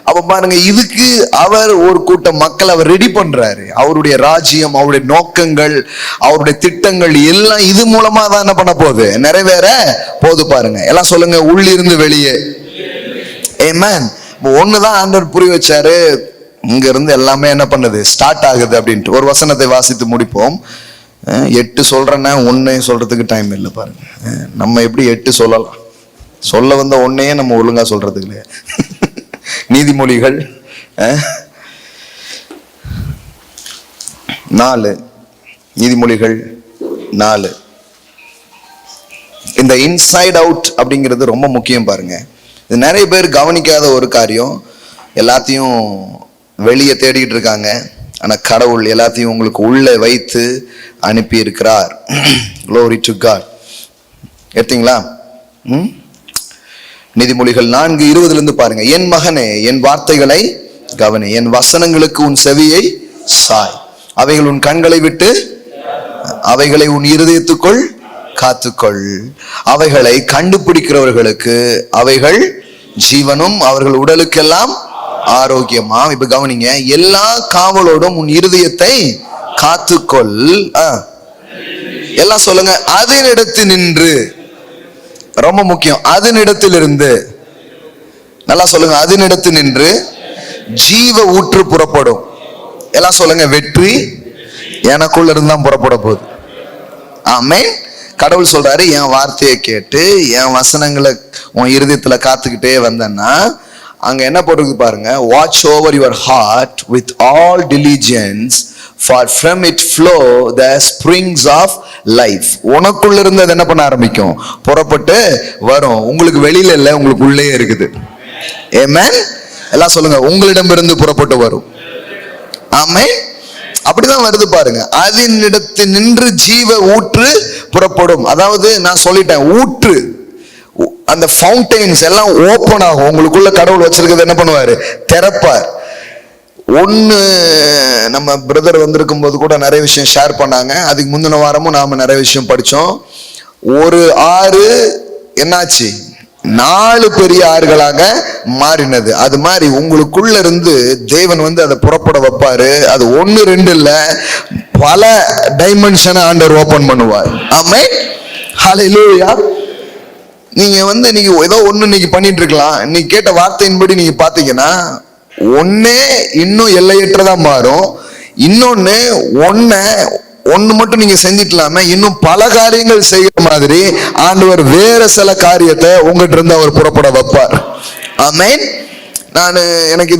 அப்ப பாருங்க, இதுக்கு அவர் ஒரு கூட்டம் மக்கள் அவர் ரெடி பண்றாரு. அவருடைய ராஜ்யம், அவருடைய நோக்கங்கள், அவருடைய திட்டங்கள் எல்லாம் இது மூலமா தான் என்ன பண்ண போகுது, நிறைவேற போது பாருங்க. எல்லாம் சொல்லுங்க, உள்ளிருந்து வெளியே. ஆமென். ஒண்ணுதான் ஆண்டவர் புரிய வச்சாரு, இங்க இருந்து எல்லாமே என்ன பண்ணுது, ஸ்டார்ட் ஆகுது அப்படின்ட்டு. ஒரு வசனத்தை வாசித்து முடிப்போம். 8 சொல்றேன்னா 1 சொல்றதுக்கு டைம் இல்லை பாருங்க. நம்ம எப்படி 8 சொல்லலாம், சொல்ல வந்த 1 நம்ம ஒழுங்கா சொல்றதுக்கு இல்லையா? நீதிமொழிகள் 4, நீதிமொழிகள் 4. இந்த இன்சைட் அவுட் அப்படிங்கிறது ரொம்ப முக்கியம் பாருங்க. இது நிறைய பேர் கவனிக்காத ஒரு காரியம். எல்லாத்தையும் வெளியே தேடிட்டு இருக்காங்க, ஆனா கடவுள் எல்லாத்தையும் உங்களுக்கு உள்ளே வைத்து அனுப்பி இருக்கிறார். Glory to God. எடுத்தீங்களா? நீதிமொழிகள் 4:20 பாருங்க. என் மகனே, என் வார்த்தைகளை கவனி, என் வசனங்களுக்கு உன் செவியை சாய், அவைகள் உன் கண்களை விட்டு, அவைகளை உன் இருதயத்துக்குள் காத்துக்கொள். அவைகளை கண்டுபிடிக்கிறவர்களுக்கு அவைகள் ஜீவனும் அவர்கள் உடலுக்கெல்லாம் ஆரோக்கியமாம். இப்ப கவனிங்க, எல்லா காவலோடும் உன் இருதயத்தை காத்துக்கொள். எல்லாம் சொல்லுங்க, அதனிடத்து நின்று. ரொம்ப முக்கியம், அதனிடத்திலிருந்து. நல்லா சொல்லுங்க, அதனிடத்து நின்று ஜீவ ஊற்று புறப்படும். எல்லாம் சொல்லுங்க, வெற்றி எனக்குள்ள இருந்தான் புறப்பட போகுது. ஆமென். கடவுள் சொல்றாரு, என் வார்த்தையை கேட்டு என் வசனங்களை உன் இருதயத்துல காத்துக்கிட்டே வந்தேன்னா, அங்க என்ன போட்டிருக்கு பாருங்க, watch over your heart with all diligence for from it flow the springs of life. உனக்குள்ள இருந்து அது என்ன பண்ண ஆரம்பிக்கும், புறப்பட்டு வரும். உங்களுக்கு வெளியில இல்ல, உங்களுக்கு உள்ளே இருக்குது. ஆமென். எல்லாம் சொல்லுங்க, உங்களிடமிருந்து புறப்பட்டு வரும். ஆமென். அப்படிதான் வருது பாருங்க, அதனிடத்து நின்று ஜீவ ஊற்று புறப்படும். அதாவது நான் சொல்லிட்டேன், ஊற்று, அந்த ஃபவுண்டைன்ஸ் எல்லாம் ஓப்பன் ஆகும். உங்களுக்குள்ள கடவுள் வச்சிருக்கிறது என்ன பண்ணுவாரு, திறப்பார். ஒன்னு நம்ம பிரதர் வந்திருக்கும் போது கூட நிறைய விஷயம் ஷேர் பண்ணாங்க. அதுக்கு முந்தின வாரமும் நாம நிறைய விஷயம் படிச்சோம். ஒரு ஆறு என்னாச்சு, 4 பெரிய ஆறுகளாக மாறினது. அது மாதிரி உங்களுக்குள்ள இருந்து தேவன் அதை புறப்பட வைப்பாரு. அது 1 2 இல்ல, பல டைமென்ஷன் ஆண்டவர் ஓபன் பண்ணுவார். ஆமென். ஹல்லேலூயா. நீங்க நீங்க ஏதோ ஒண்ணு நீங்க பண்ணிட்டு இருக்கலாம். நீங்க கேட்ட வார்த்தையின்படி நீங்க பாத்தீங்கன்னா, ஒன்னே இன்னும் எல்லையற்றதா மாறும். இன்னொன்னு ஒன்னு மட்டும் நீங்க செஞ்சிக்கலாம, இன்னும் பல காரியங்கள் செய்யற மாதிரி ஆண்டவர் வேற சில காரியத்தை உங்ககிட்ட இருந்து அவர் புறப்பட வைப்பார். ஆமென். எனக்கு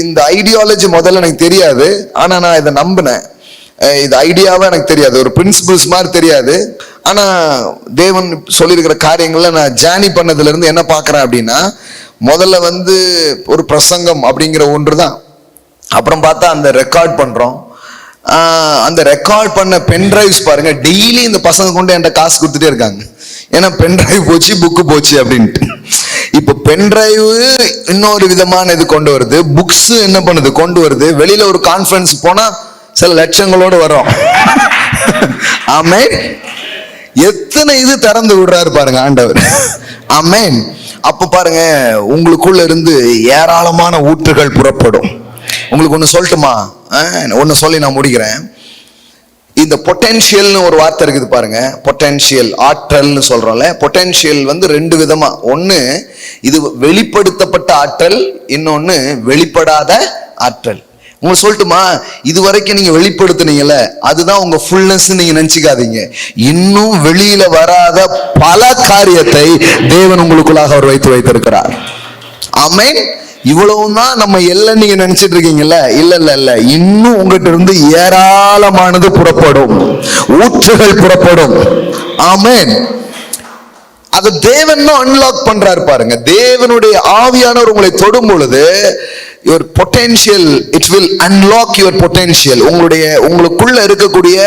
இந்த ஐடியாலஜி முதல்ல எனக்கு தெரியாது. ஆனா நான் இதை நம்பினேன். இது ஐடியாவா எனக்கு தெரியாது, ஒரு பிரின்சிபிள்ஸ் மாதிரி தெரியாது. ஆனா தேவன் சொல்லியிருக்கிற காரியங்கள்ல நான் ஜானி பண்ணதுல இருந்து என்ன பாக்குறேன் அப்படின்னா, முதல்ல ஒரு பிரசங்கம் அப்படிங்கிற ஒன்று தான். அப்புறம் பார்த்தா அந்த ரெக்கார்ட் பண்றோம். அந்த ரெக்கார்ட் பண்ண பென்டிரைவ்ஸ் பாருங்க, டெய்லி இந்த பசங்க கொண்டு என்கிட்ட காசு கொடுத்துட்டே இருக்காங்க. ஏன்னா பென்டிரைவ் போச்சு, புக்கு போச்சு அப்படின்ட்டு. இப்ப பென்டிரைவ் இன்னொரு விதமான இது கொண்டு வருது, புக்ஸ் என்ன பண்ணுது கொண்டு வருது. வெளியில ஒரு கான்ஃபரன்ஸ் போனா சில லட்சங்களோடு வரும். ஆமென். எத்தனை இது திறந்து விடுறாரு பாருங்க ஆண்டவர். ஆமென். அப்ப பாருங்க, உங்களுக்குள்ள இருந்து ஏராளமான ஊற்றுகள் புறப்படும். உங்களுக்கு ஒண்ணு சொல்லட்டுமா, ஒண்ணு சொல்லி நான் முடிக்கிறேன். இந்த பொட்டென்ஷியல்னு ஒரு வார்த்தை இருக்குது பாருங்க, பொட்டென்ஷியல், ஆற்றல்னு சொல்றோம்ல. பொட்டென்ஷியல் 2 விதமா, ஒண்ணு இது வெளிப்படுத்தப்பட்ட ஆற்றல், இன்னொன்னு வெளிப்படாத ஆற்றல். உங்களுக்கு சொல்லட்டுமா, இது வரைக்கும் நீங்க வெளிப்படுத்தினீங்கல்ல, அதுதான் உங்க ஃபுல்னஸ் நீங்க நினைச்சுக்காதீங்க. இன்னும் வெளியில வராத பல காரியத்தை தேவன் உங்களுக்குள்ளாக அவர் வைத்திருக்கிறார். ஆமென். இவ்வளவுதான் நம்ம எல்லாம் நீங்க நினைச்சிட்டு இருக்கீங்கல்ல, இல்ல இல்ல இல்ல, இன்னும் உங்ககிட்ட இருந்து ஏராளமானது புறப்படும், ஊற்றுகள் புறப்படும். ஆமென். அது தேவன் தான் அன்லாக் பண்றாரு பாருங்க. தேவனுடைய ஆவியானவர் உங்களை தொடும் பொழுது your potential, it will unlock your potential. உங்களுக்குள்ள இருக்கக்கூடிய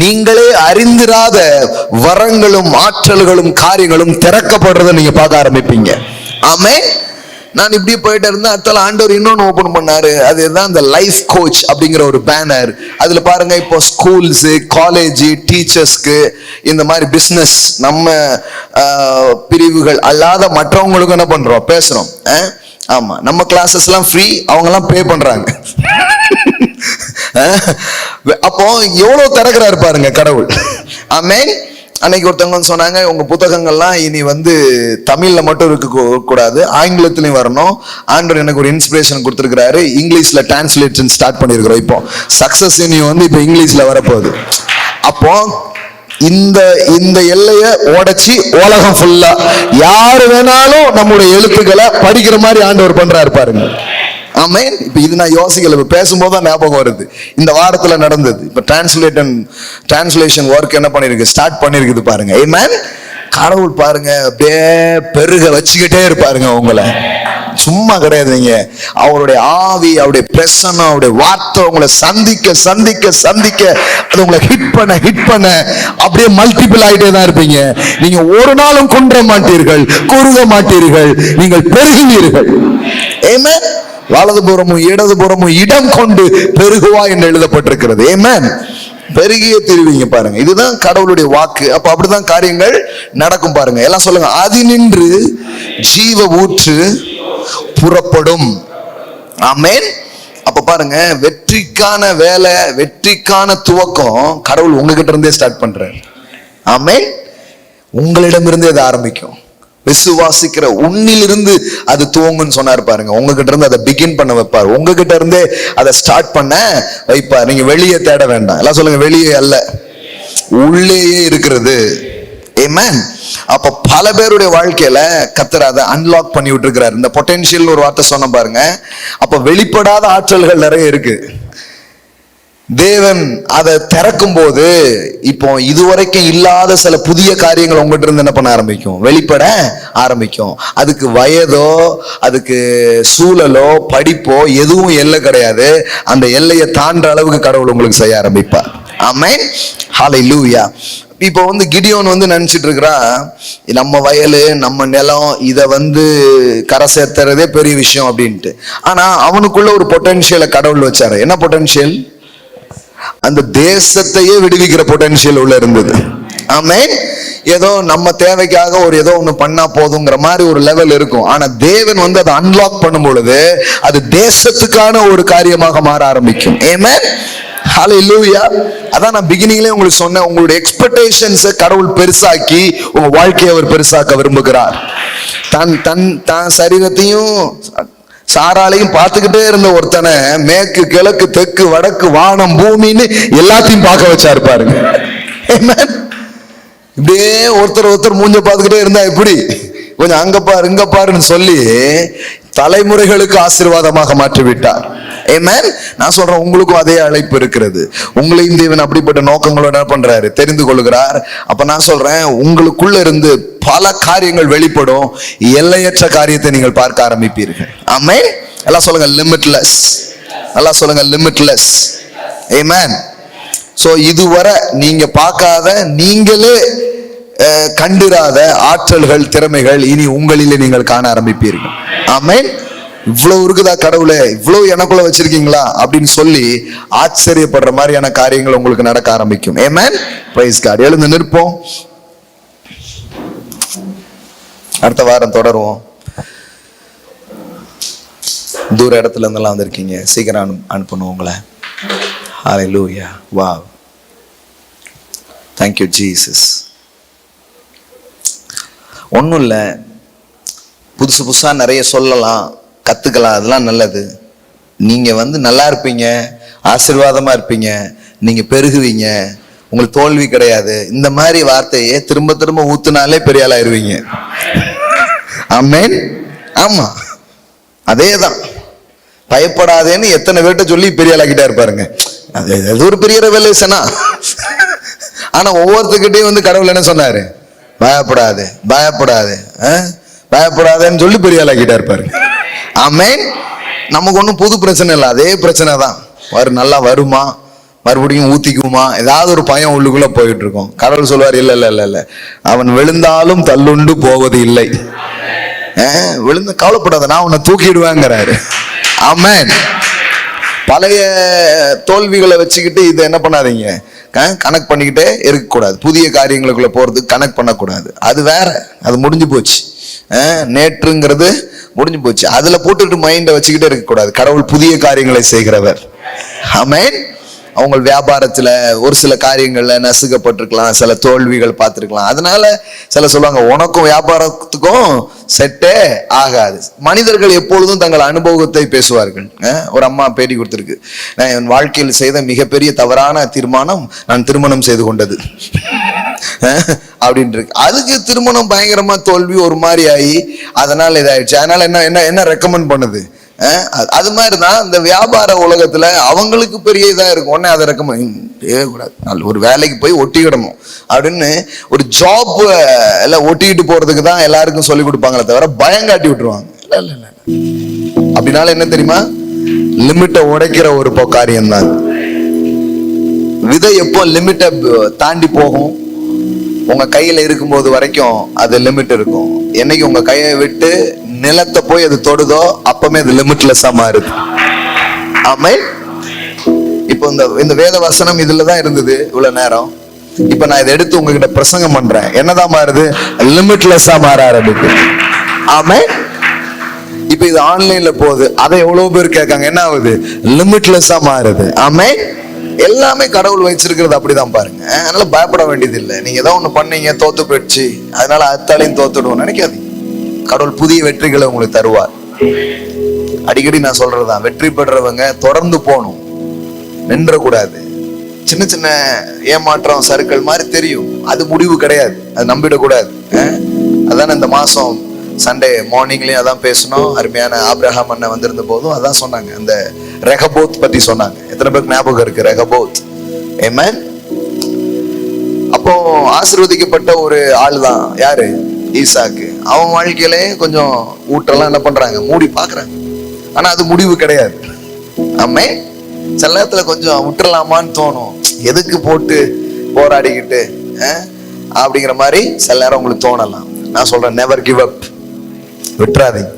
நீங்களே அறிந்திராத வரங்களும் ஆற்றல்களும் காரியங்களும் திறக்கப்படுறதை நீங்க பார்க்க ஆரம்பிப்பீங்க. ஆமென். நான் இப்படியே போயிட்டு இருந்தேன். அடுத்த ஆண்டவர் இன்னொன்னு ஓபன் பண்ணாரு. அதுதான் இந்த லைஃப் கோச் அப்படிங்கிற ஒரு பேனர். அதுல பாருங்க, இப்போ ஸ்கூல்ஸ், காலேஜ், டீச்சர்ஸ்க்கு, இந்த மாதிரி பிசினஸ், நம்ம பிரிவுகள் அல்லாத மற்றவங்களுக்கு என்ன பண்றோம், பேசுறோம். ஆமா, நம்ம கிளாஸஸ் எல்லாம் ஃப்ரீ, அவங்க எல்லாம் பே பண்றாங்க. அப்போ எவ்வளவு திறக்கிறாரு பாருங்க கடவுள். ஆமென். அன்னைக்கு ஒருத்தவங்க சொன்னாங்க, உங்க புத்தகங்கள்லாம் இனி தமிழ்ல மட்டும் இருக்க கூடாது, ஆங்கிலத்திலையும் வரணும். ஆண்டவர் எனக்கு ஒரு இன்ஸ்பிரேஷன் கொடுத்திருக்கிறாரு. இங்கிலீஷ்ல டிரான்ஸ்லேஷன் ஸ்டார்ட் பண்ணிருக்கிறோம். இப்போ சக்சஸ் இனி இப்போ இங்கிலீஷ்ல வரப்போகுது. அப்போ இந்த எல்லைய உடைச்சி உலகம் ஃபுல்லா யாரு வேணாலும் நம்முடைய எழுத்துக்களை படிக்கிற மாதிரி ஆண்டவர் பண்றாரு பாருங்க. ஆமென். இப்ப இது நான் யோசிக்கல, பேசும்போது தான் ஞாபகம் வருது. இந்த வாரத்துல நடந்தது. இப்ப டிரான்ஸ்லேஷன் ஒர்க் என்ன பண்ணிருக்கு, ஸ்டார்ட் பண்ணிருக்குது பாருங்க. ஆமென். கடவுள் பாருங்க அப்படியே பெருக வச்சுக்கிட்டே இருப்பாருங்க உங்களை. சும்மா கிடையாதுங்க. அவருடைய ஆவி, அவருடைய பிரசன்னம், அவருடைய வார்த்தை உங்களை சந்திக்க சந்திக்க சந்திக்க அது உங்களை ஹிட் பண்ண அப்படியே மல்டிபிள் ஆயிட்டே தான் இருப்பீங்க. நீங்க ஒரு நாளும் குன்ற மாட்டீர்கள், குறுக மாட்டீர்கள், நீங்கள் பெருகுவீர்கள். ஆமென். வலதுபுறமும் இடதுபுறமும் இடம் கொண்டு பெருகுவா என்று எழுதப்பட்டிருக்கிறது. ஆமென். பெருகிய திருவிங்க பாருங்க. இதுதான் கடவுளுடைய வாக்கு. அப்ப அப்படிதான் காரியங்கள் நடக்கும் பாருங்க. எல்லாம் சொல்லுங்க, அதினின்று ஜீவ ஊற்று புறப்படும். ஆமென். அப்ப பாருங்க, வெற்றிக்கான வேலை, வெற்றிக்கான துவக்கம் கடவுள் உங்ககிட்ட இருந்தே ஸ்டார்ட் பண்றாரு. ஆமென். உங்களிடமிருந்தே அது ஆரம்பிக்கும். விசுவாசிக்கிற உன்னிலிருந்து அது துவங்குன்னு சொன்னார் பாருங்க. உங்ககிட்ட இருந்து அதை பிகின் பண்ண வைப்பார். உங்ககிட்ட இருந்தே அதை ஸ்டார்ட் பண்ண வைப்பார். நீங்க வெளியே தேட வேண்டாம். எல்லாம் சொல்லுங்க, வெளியே அல்ல, உள்ளேயே இருக்கிறது. ஆமென். அப்ப பல பேருடைய வாழ்க்கையில கர்த்தர் அதை அன்லாக் பண்ணி விட்டு இருக்கிறார். இந்த பொட்டன்ஷியல் ஒரு வார்த்தை சொன்ன பாருங்க. அப்ப வெளிப்படாத ஆற்றல்கள் நிறைய இருக்கு. தேவன் அதை திறக்கும் போது இப்போ இதுவரைக்கும் இல்லாத சில புதிய காரியங்கள் உங்ககிட்ட இருந்து என்ன பண்ண ஆரம்பிக்கும், வெளிப்பட ஆரம்பிக்கும். அதுக்கு வயதோ, அதுக்கு சூழலோ, படிப்போ எதுவும் எல்லை கிடையாது. அந்த எல்லையை தாண்ட அளவுக்கு கடவுள் உங்களுக்கு செய்ய ஆரம்பிப்பார். ஆமென். ஹல்லேலூயா. இப்போ கிடியோன் நினைச்சிட்டு இருக்கிறான், நம்ம வயலு, நம்ம நிலம், இதை கரை சேர்த்துறதே பெரிய விஷயம் அப்படின்ட்டு. ஆனா அவனுக்குள்ள ஒரு பொட்டன்ஷியலை கடவுள் வச்சாரு. என்ன பொட்டன்ஷியல்? அந்த தேசத்தையே விடுவிக்கிற பொட்டன்ஷியல் உள்ள இருந்தது. ஆமென். ஏதோ நம்ம தேவைக்காக ஒரு ஏதோ ஒண்ணு பண்ணா போதுங்கிற மாதிரி ஒரு லெவல் இருக்கும். ஆனா தேவன் அதை அன்லாக் பண்ணும் பொழுது அது தேசத்துக்கான ஒரு காரியமாக மாற ஆரம்பிக்கும். ஆமென். ஹல்லேலூயா. அதான் நான் பிகினிங்லயே உங்களுக்கு சொன்னேன், உங்களுடைய எக்ஸ்பெக்டேஷன்ஸை கடவுள் பெருசாக்கி உங்க வாழ்க்கையை அவர் பெருசாக்க விரும்புகிறார். தான் சரீரத்தையும் சாராலையும் பார்த்துக்கிட்டே இருந்த ஒருத்தனை மேற்கு, கிழக்கு, தெற்கு, வடக்கு, வானம், பூமின்னு எல்லாத்தையும் பார்க்க வச்சாரு பாருங்க. இப்படியே ஒருத்தர் மூஞ்ச பார்த்துக்கிட்டே இருந்தா எப்படி? கொஞ்சம் அங்க பாரு, இங்க பாருன்னு சொல்லி தலைமுறைகளுக்கு ஆசீர்வாதமாக மாற்றி விட்டார். ஆமென். நான் சொல்றேன், உங்களுக்கும் அதே அழைப்பு இருக்கிறது. உங்களையும் தேவன் அப்படிப்பட்ட நோக்கங்களோட என்ன பண்றாரு, தெரிந்து கொள்கிறார். அப்ப நான் சொல்றேன், உங்களுக்குள்ள இருந்து பல காரியங்கள் வெளிப்படும். எல்லையற்ற காரியத்தை நீங்கள் பார்க்க ஆரம்பிப்பீர்கள். ஆமென். எல்லாம் சொல்லுங்க, லிமிட்லெஸ். எல்லாம் சொல்லுங்க, லிமிட்லெஸ். ஆமென். சோ இதுவரை நீங்க பார்க்காத, நீங்களே கண்டிராத ஆற்றல்கள், திறமைகள் இனி உங்களிலே நீங்கள் காண ஆரம்பிப்பீர்கள். ஆமென். இவ்வளவு இருக்குதா கடவுளே, இவ்வளவு எனக்குள்ள வச்சிருக்கீங்களா அப்படின்னு சொல்லி ஆச்சரியப்படுற மாதிரியான காரியங்கள் உங்களுக்கு நடக்க ஆரம்பிக்கும். ஆமென். Praise God. எழுந்து நிற்போம். அடுத்த வாரம் தொடருவோம். தூர இடத்துல இருந்தெல்லாம் வந்திருக்கீங்க, சீக்கிரம் அனுப்பணும் உங்களை. ஹல்லேலூயா. வாவ். Thank you Jesus. ஒன்றும் இல்லை, புதுசு புதுசாக நிறைய சொல்லலாம், கற்றுக்கலாம், அதெல்லாம் நல்லது. நீங்கள் நல்லா இருப்பீங்க, ஆசீர்வாதமாக இருப்பீங்க, நீங்கள் பெருகுவீங்க, உங்களுக்கு தோல்வி கிடையாது. இந்த மாதிரி வார்த்தையை திரும்ப திரும்ப ஊத்துனாலே பெரிய ஆளாயிருவீங்க. ஆமென். ஆமா, அதே தான். பயப்படாதேன்னு எத்தனை பேர்ட்ட சொல்லி பெரிய ஆளாக்கிட்டா இருப்பாருங்க. அது ஒரு பெரிய ரெவலேஷனா. ஆனா ஒவ்வொருத்தர்கிட்டையும் கடவுள் என்ன சொன்னாரு, பயப்படாது, பயப்படாது, பயப்படாதேன்னு சொல்லி பெரிய ஆளாக்கிட்டா இருப்பாரு. ஆமென். நமக்கு ஒன்றும் புது பிரச்சனை இல்லை, அதே பிரச்சனை தான். நல்லா வருமா, மறுபடியும் ஊத்திக்குமா, ஏதாவது ஒரு பயம் உள்ளுக்குள்ள போயிட்டு இருக்கும். கடவுள் சொல்வார், இல்ல இல்ல இல்ல இல்ல, அவன் விழுந்தாலும் தள்ளுண்டு போவது இல்லை. விழுந்து கவலைப்படாத, நான் உன்னை தூக்கிடுவேங்கிறாரு. ஆமென். பழைய தோல்விகளை வச்சுக்கிட்டு இதை என்ன பண்ணாதீங்க, கனெக்ட் பண்ணிக்கிட்டே இருக்கக்கூடாது. புதிய காரியங்களுக்குள்ள போறதுக்கு கனெக்ட் பண்ணக்கூடாது. அது வேற, அது முடிஞ்சு போச்சு. நேற்றுங்கிறது முடிஞ்சு போச்சு. அதுல போட்டுட்டு மைண்டை வச்சுக்கிட்டே இருக்கக்கூடாது. கடவுள் புதிய காரியங்களை செய்கிறவர். ஆமென். அவங்க வியாபாரத்துல ஒரு சில காரியங்கள்ல நசுக்கப்பட்டிருக்கலாம், சில தோல்விகள் பார்த்திருக்கலாம். அதனால சில சொல்லுவாங்க, உனக்கும் வியாபாரத்துக்கும் செட்டே ஆகாது. மனிதர்கள் எப்பொழுதும் தங்கள் அனுபவத்தை பேசுவார்கள். ஒரு அம்மா பேட்டி கொடுத்திருக்கு, நான் என் வாழ்க்கையில் செய்த மிகப்பெரிய தவறான தீர்மானம் நான் திருமணம் செய்து கொண்டது அப்படின்னு இருக்கு. அதுக்கு திருமணம் பயங்கரமா தோல்வி ஒரு மாதிரி ஆகி அதனால இதாயிடுச்சு. அதனால என்ன என்ன என்ன ரெக்கமெண்ட் பண்ணுது. அது மாதிரிதான் இந்த வியாபார உலகத்துல அவங்களுக்கு பெரிய இதா இருக்கும். உடனே அதை ரெக்கமெண்ட் கூடாது, ஒரு வேலைக்கு போய் ஒட்டிக்கிடணும் அப்படின்னு ஒரு ஜாப் எல்லாம் ஒட்டிக்கிட்டு போறதுக்கு தான் எல்லாருக்கும் சொல்லி கொடுப்பாங்களே தவிர பயம் காட்டி விட்டுருவாங்க. அப்படின்னால என்ன தெரியுமா, லிமிட்டை உடைக்கிற ஒரு காரியம் தான். விதை எப்போ லிமிட்டை தாண்டி போகும், உங்க கையில இருக்கும்போது வரைக்கும் அது லிமிட் இருக்கும். என்னைக்கு உங்க கையை விட்டு நிலத்தை போய் அது தொடுதோ அப்பமே அது லிமிட்லெஸ்ஸா மாறுது. ஆமென். இப்போ இந்த வேத வசனம் இதுலதான் இருந்தது இவ்வளவு நேரம். இப்ப நான் இதை எடுத்து உங்ககிட்ட பிரசங்கம் பண்றேன், என்னதான் மாறுது, லிமிட்லெஸ்ஸா மாற ஆரம்பிக்குது. ஆமென். இப்ப இது ஆன்லைன்ல போகுது, அதை எவ்வளவு பேர் கேட்காங்க, என்ன ஆகுது, லிமிட்லெஸ்ஸா மாறுது. ஆமென். எல்லாமே கடவுள் வச்சிருக்கிறது அப்படிதான் பாருங்க. அதனால பயப்பட வேண்டியது இல்லை. நீங்க ஏதோ ஒண்ணு பண்ணீங்க, தோத்து போயிடுச்சு, அதனால அத்தாலையும் தோத்துடுவோம் நினைக்காதீங்க. கடவுள் புதிய வெற்றிகளை உங்களுக்கு தருவார். அடிக்கடி நான் சொல்றதுதான், வெற்றி பெற்றவங்க தொடர்ந்து போகணும், நின்றக்கூடாது. சின்ன சின்ன ஏமாற்றம் சறுக்கள் மாதிரி தெரியும், அது முடிவு கிடையாது, அது நம்பிடக்கூடாது. அதான் இந்த மாசம் சண்டே மார்னிங்லயும் அதான் பேசணும். அருமையான ஆபிரகாம் அண்ணன் வந்திருந்த போதும் அதான் சொன்னாங்க, அந்த ரெகபோத் பத்தி சொன்னாங்க. எத்தனை பேருக்கு ஞாபகம் இருக்கு ரெகபோத்? ஆமென். அப்போ ஆசீர்வதிக்கப்பட்ட ஒரு ஆள் தான் யாரு, ஈசாக்கு. அவன் வாழ்க்கையிலே கொஞ்சம் ஊட்டெல்லாம் என்ன பண்றாங்க, மூடி பாக்குறாங்க. ஆனா அது முடிவு கிடையாது. ஆமென். சில நேரத்துல கொஞ்சம் விட்டுறலாமான்னு தோணும், எதுக்கு போட்டு போராடிக்கிட்டு அப்படிங்கிற மாதிரி சில நேரம் உங்களுக்கு தோணலாம். நான் சொல்றேன், நெவர் கிவ் அப், விட்டுறாதீங்க,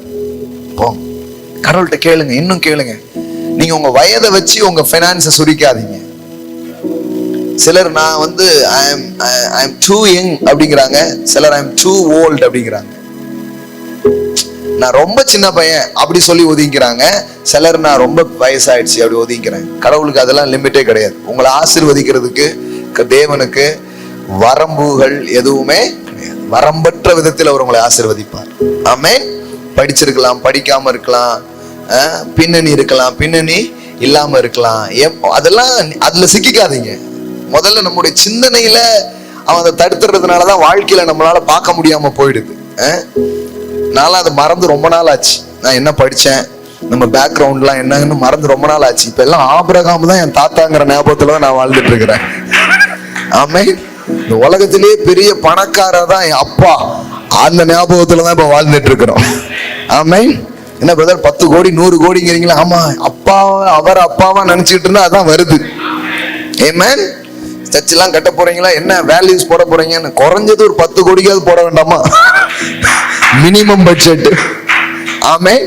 போ. கடவுள்கிட்ட கேளுங்க, இன்னும் கேளுங்க. நீங்க உங்க வயதை வச்சு உங்க பைனான்ஸை சுரிக்காதீங்க. சிலர் நான் வந்து ஐ எம் டூ யங் அப்படிங்கிறாங்க, சிலர் ஐ எம் டூ ஓல்ட் அப்படிங்கிறாங்க. நான் ரொம்ப சின்ன பையன் அப்படி சொல்லி ஒதுங்கிறாங்க. சிலர் நான் ரொம்ப வயசாயிடுச்சு அப்படி ஒதுங்கிறேன். கடவுளுக்கு அதெல்லாம் லிமிட்டே கிடையாது. உங்களை ஆசீர்வதிக்கிறதுக்கு தேவனுக்கு வரம்புகள் எதுவுமே கிடையாது. வரம்பற்ற விதத்தில் அவர் உங்களை ஆசீர்வதிப்பார். ஆமென். படிச்சிருக்கலாம், படிக்காம இருக்கலாம், பின்னணி இருக்கலாம், பின்னணி இல்லாம இருக்கலாம், அதெல்லாம் அதுல சிக்கிக்காதீங்க. முதல்ல நம்முடைய சிந்தனையில அவன் அதை தடுத்துறதுனாலதான் வாழ்க்கையில நம்மளால பார்க்க முடியாம போயிடுது. நான்லாம் அதை மறந்து ரொம்ப நாள் ஆச்சு. நான் என்ன படிச்சேன், நம்ம பேக்ரவுண்ட்லாம் என்னன்னு மறந்து ரொம்ப நாள் ஆச்சு. இப்ப எல்லாம் ஆபிரகாம் தான் என் தாத்தாங்கிற ஞாபகத்துலதான் நான் வாழ்ந்துட்டு இருக்கிறேன். ஆமென். இந்த உலகத்திலேயே பெரிய பணக்காரர் தான் என் அப்பா, அந்த ஞாபகத்துலதான் இப்ப வாழ்ந்துட்டு இருக்கிறோம். ஆமென். என்ன பிரதர் 10 கோடி 100 கோடிங்கிறீங்களா? ஆமா, அப்பாவா அவர் அப்பாவா நினைச்சிட்டு இருந்தா அதான் வருது. ஆமென். சர்ச்செல்லாம் கட்ட போறீங்களா, என்ன வேல்யூஸ் போட போறீங்கன்னு குறைஞ்சது ஒரு 10 கோடிக்காவது போட வேண்டாமா? Minimum budget. ஆமென்.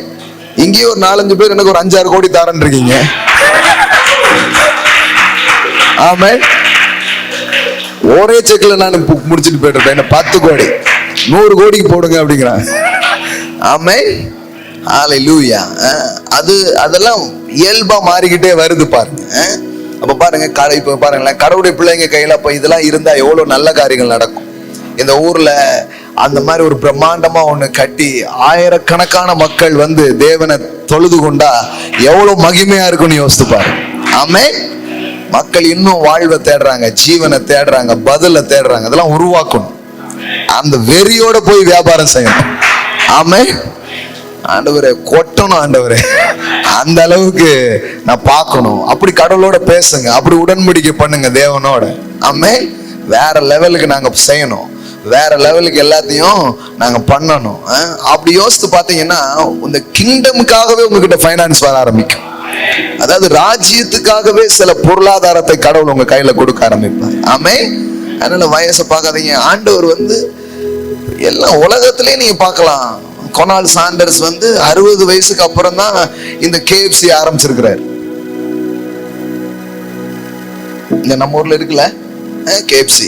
இங்கேயே ஒரு 4-5 பேர் எனக்கு ஒரு 5-6 கோடி தாரன் இருக்கீங்க. ஆமென். ஒரே செக்ல நான் முடிச்சுட்டு போயிட்டு என்ன 10 கோடி 100 கோடிக்கு போடுங்க அப்படிங்கிறான். ஆமென். ஹல்லேலூயா. அதெல்லாம் இயல்பா மாறிக்கிட்டே வருது பாருங்க. அப்ப பாருங்க, இப்ப பாருங்களேன், கடவுளுடைய பிள்ளைங்க கையில அப்ப இதெல்லாம் இருந்தா எவ்வளவு நல்ல காரியங்கள் நடக்கும். இந்த ஊர்ல அந்த மாதிரி ஒரு பிரம்மாண்டமா ஒண்ணு கட்டி ஆயிரக்கணக்கான மக்கள் வந்து தேவனை தொழுது கொண்டா எவ்வளவு மகிமையா இருக்கும்னு யோசித்து பாருங்க. ஆமென். மக்கள் இன்னும் வாழ்வை தேடுறாங்க, ஜீவனை தேடுறாங்க, பதில தேடுறாங்க. அதெல்லாம் உருவாக்கணும். அந்த வெறியோட போய் வியாபாரம் செய்யணும். ஆமென். ஆண்டவரே கொட்டணும், ஆண்டவரே அந்த அளவுக்கு நான் பார்க்கணும். அப்படி கடவுளோட பேசுங்க, அப்படி உடன்படிக்கை பண்ணுங்க தேவனோட. ஆமென். வேற லெவலுக்கு நாங்க செய்யணும், வேற லெவலுக்கு எல்லாத்தையும் நாங்க பண்ணணும். அப்படி யோசித்து பாத்தீங்கன்னா இந்த கிங்டமுக்காகவே உங்ககிட்ட ஃபைனான்ஸ் வர ஆரம்பிக்கும். அதாவது ராஜ்யத்துக்காகவே சில பொருளாதாரத்தை கடவுள் உங்க கையில கொடுக்க ஆரம்பிப்பார். ஆமென். அதனால வயசை பார்க்காதீங்க. ஆண்டவர் வந்து எல்லாம் உலகத்திலே நீங்க பார்க்கலாம். கொனால் சாண்டர்ஸ் வந்து 60 வயசுக்கு அப்புறம் தான் இந்த KFC ஆரம்பிச்சிருக்கிறார். இங்க நம்ம ஊர்ல இருக்குல்ல KFC.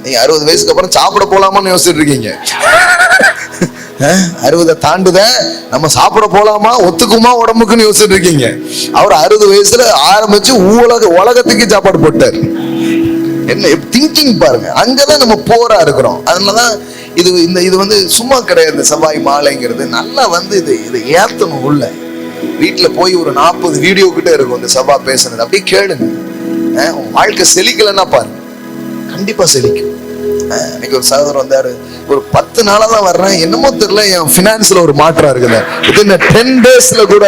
நீங்க 60 வயசுக்கு அப்புறம் சாப்பிட போலாமான்னு யோசிச்சுட்டு இருக்கீங்க. 60 தாண்டுத நம்ம சாப்பிட போலாமா, ஒத்துக்குமா உடம்புக்குன்னு யோசிச்சுட்டு இருக்கீங்க. அவர் 60 வயசுல ஆரம்பிச்சு உலகத்துக்கு சாப்பாடு போட்டார். என்ன திங்கிங் பாருங்க. அங்கதான் நம்ம போரா இருக்கிறோம். அதனாலதான் இது வந்து சும்மா கிடையாது. செவ்வாய் மாலைங்கிறது நல்லா வந்து இது ஏத்தணும் உள்ள. வீட்டுல போய் ஒரு 40 வீடியோ கிட்ட இருக்கும் இந்த செவ்வாய் பேசுனது. அப்படியே கேளுங்க. வாழ்க்கை செழிக்கலன்னா பாருங்க, கண்டிப்பா செழிக்கும். இன்னைக்கு ஒரு சகோதரர் வந்தாரு, ஒரு 10 நாளா தான் வர்றேன், என்னமோ தெரியல என் பினான்ஸ்ல ஒரு மாற்றம் இருக்குது. இந்த 10 டேஸ்ல கூட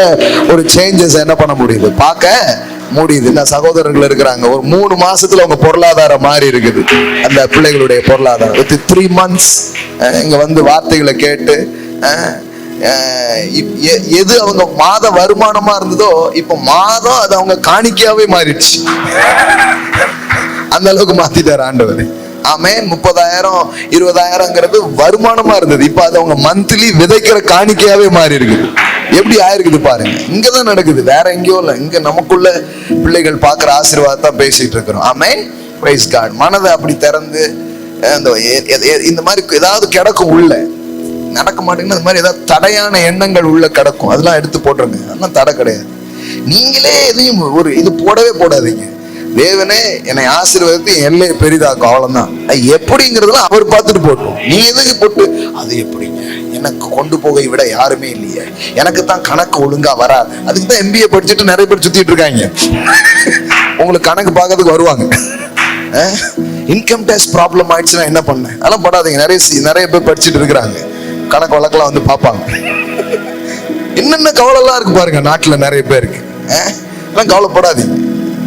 ஒரு சேஞ்சஸ் என்ன பண்ண முடியுது, பார்க்க முடியுது. இந்த சகோதரர்கள் இருக்கிறாங்க, ஒரு 3 மாசத்துல அவங்க பொருளாதாரம் மாறி இருக்குது. அந்த பிள்ளைகளுடைய பொருளாதாரம் வித் 3 months இங்க வந்து வார்த்தைகளை கேட்டு எது அவங்க மாத வருமானமா இருந்ததோ இப்ப மாதம் அது அவங்க காணிக்கையாவே மாறிடுச்சு. அந்த அளவுக்கு மாத்திட்டாரு ஆண்டவர். ஆமென். 30,000 20,000ங்கிறது வருமானமா இருந்தது, இப்ப அது அவங்க மந்த்லி விதைக்கிற காணிக்கையாவே மாறி இருக்குது. எப்படி ஆயிருக்குது பாருங்க. இங்கதான் நடக்குது, வேற எங்கேயோ இல்ல. இங்க நமக்குள்ள பிள்ளைகள் பாக்குற ஆசீர்வாதத்தான் பேசிட்டு இருக்கிறோம். ஆமென். Praise God. மனதை அப்படி திறந்து இந்த மாதிரி ஏதாவது கிடக்கும் உள்ள, நடக்க மாட்டேங்குன்னு அது மாதிரி ஏதாவது தடையான எண்ணங்கள் உள்ள கிடக்கும், அதெல்லாம் எடுத்து போட்டுருங்க. அதெல்லாம் தடை கிடையாது. நீங்களே எதையும் ஒரு இது போடவே போடாதீங்க. தேவனே என்னை ஆசீர்வாதத்தை எல்லையை பெரிதாக்கும், அவ்வளவுதான். எப்படிங்கிறதுலாம் அவர் பார்த்துட்டு போட்டோம். நீ எதுக்கு போட்டு அது எப்படிங்க, எனக்கு கொண்டு போகை விட யாருமே இல்லையே, எனக்கு தான் கணக்கு ஒழுங்கா வராது. அதுக்கு தான் MBA படிச்சுட்டு நிறைய பேர் சுத்திட்டு இருக்காங்க. உங்களுக்கு கணக்கு பார்க்கறதுக்கு வருவாங்க. இன்கம் டேக்ஸ் ப்ராப்ளம் ஆயிடுச்சுன்னா என்ன பண்ண, அதெல்லாம் படாதீங்க. நிறைய பேர் படிச்சுட்டு இருக்கிறாங்க, கணக்கு வழக்கெல்லாம் வந்து பார்ப்பாங்க. என்னென்ன கவலைலாம் இருக்கு பாருங்க நாட்டுல நிறைய பேருக்கு. எல்லாம் கவலைப்படாதீங்க.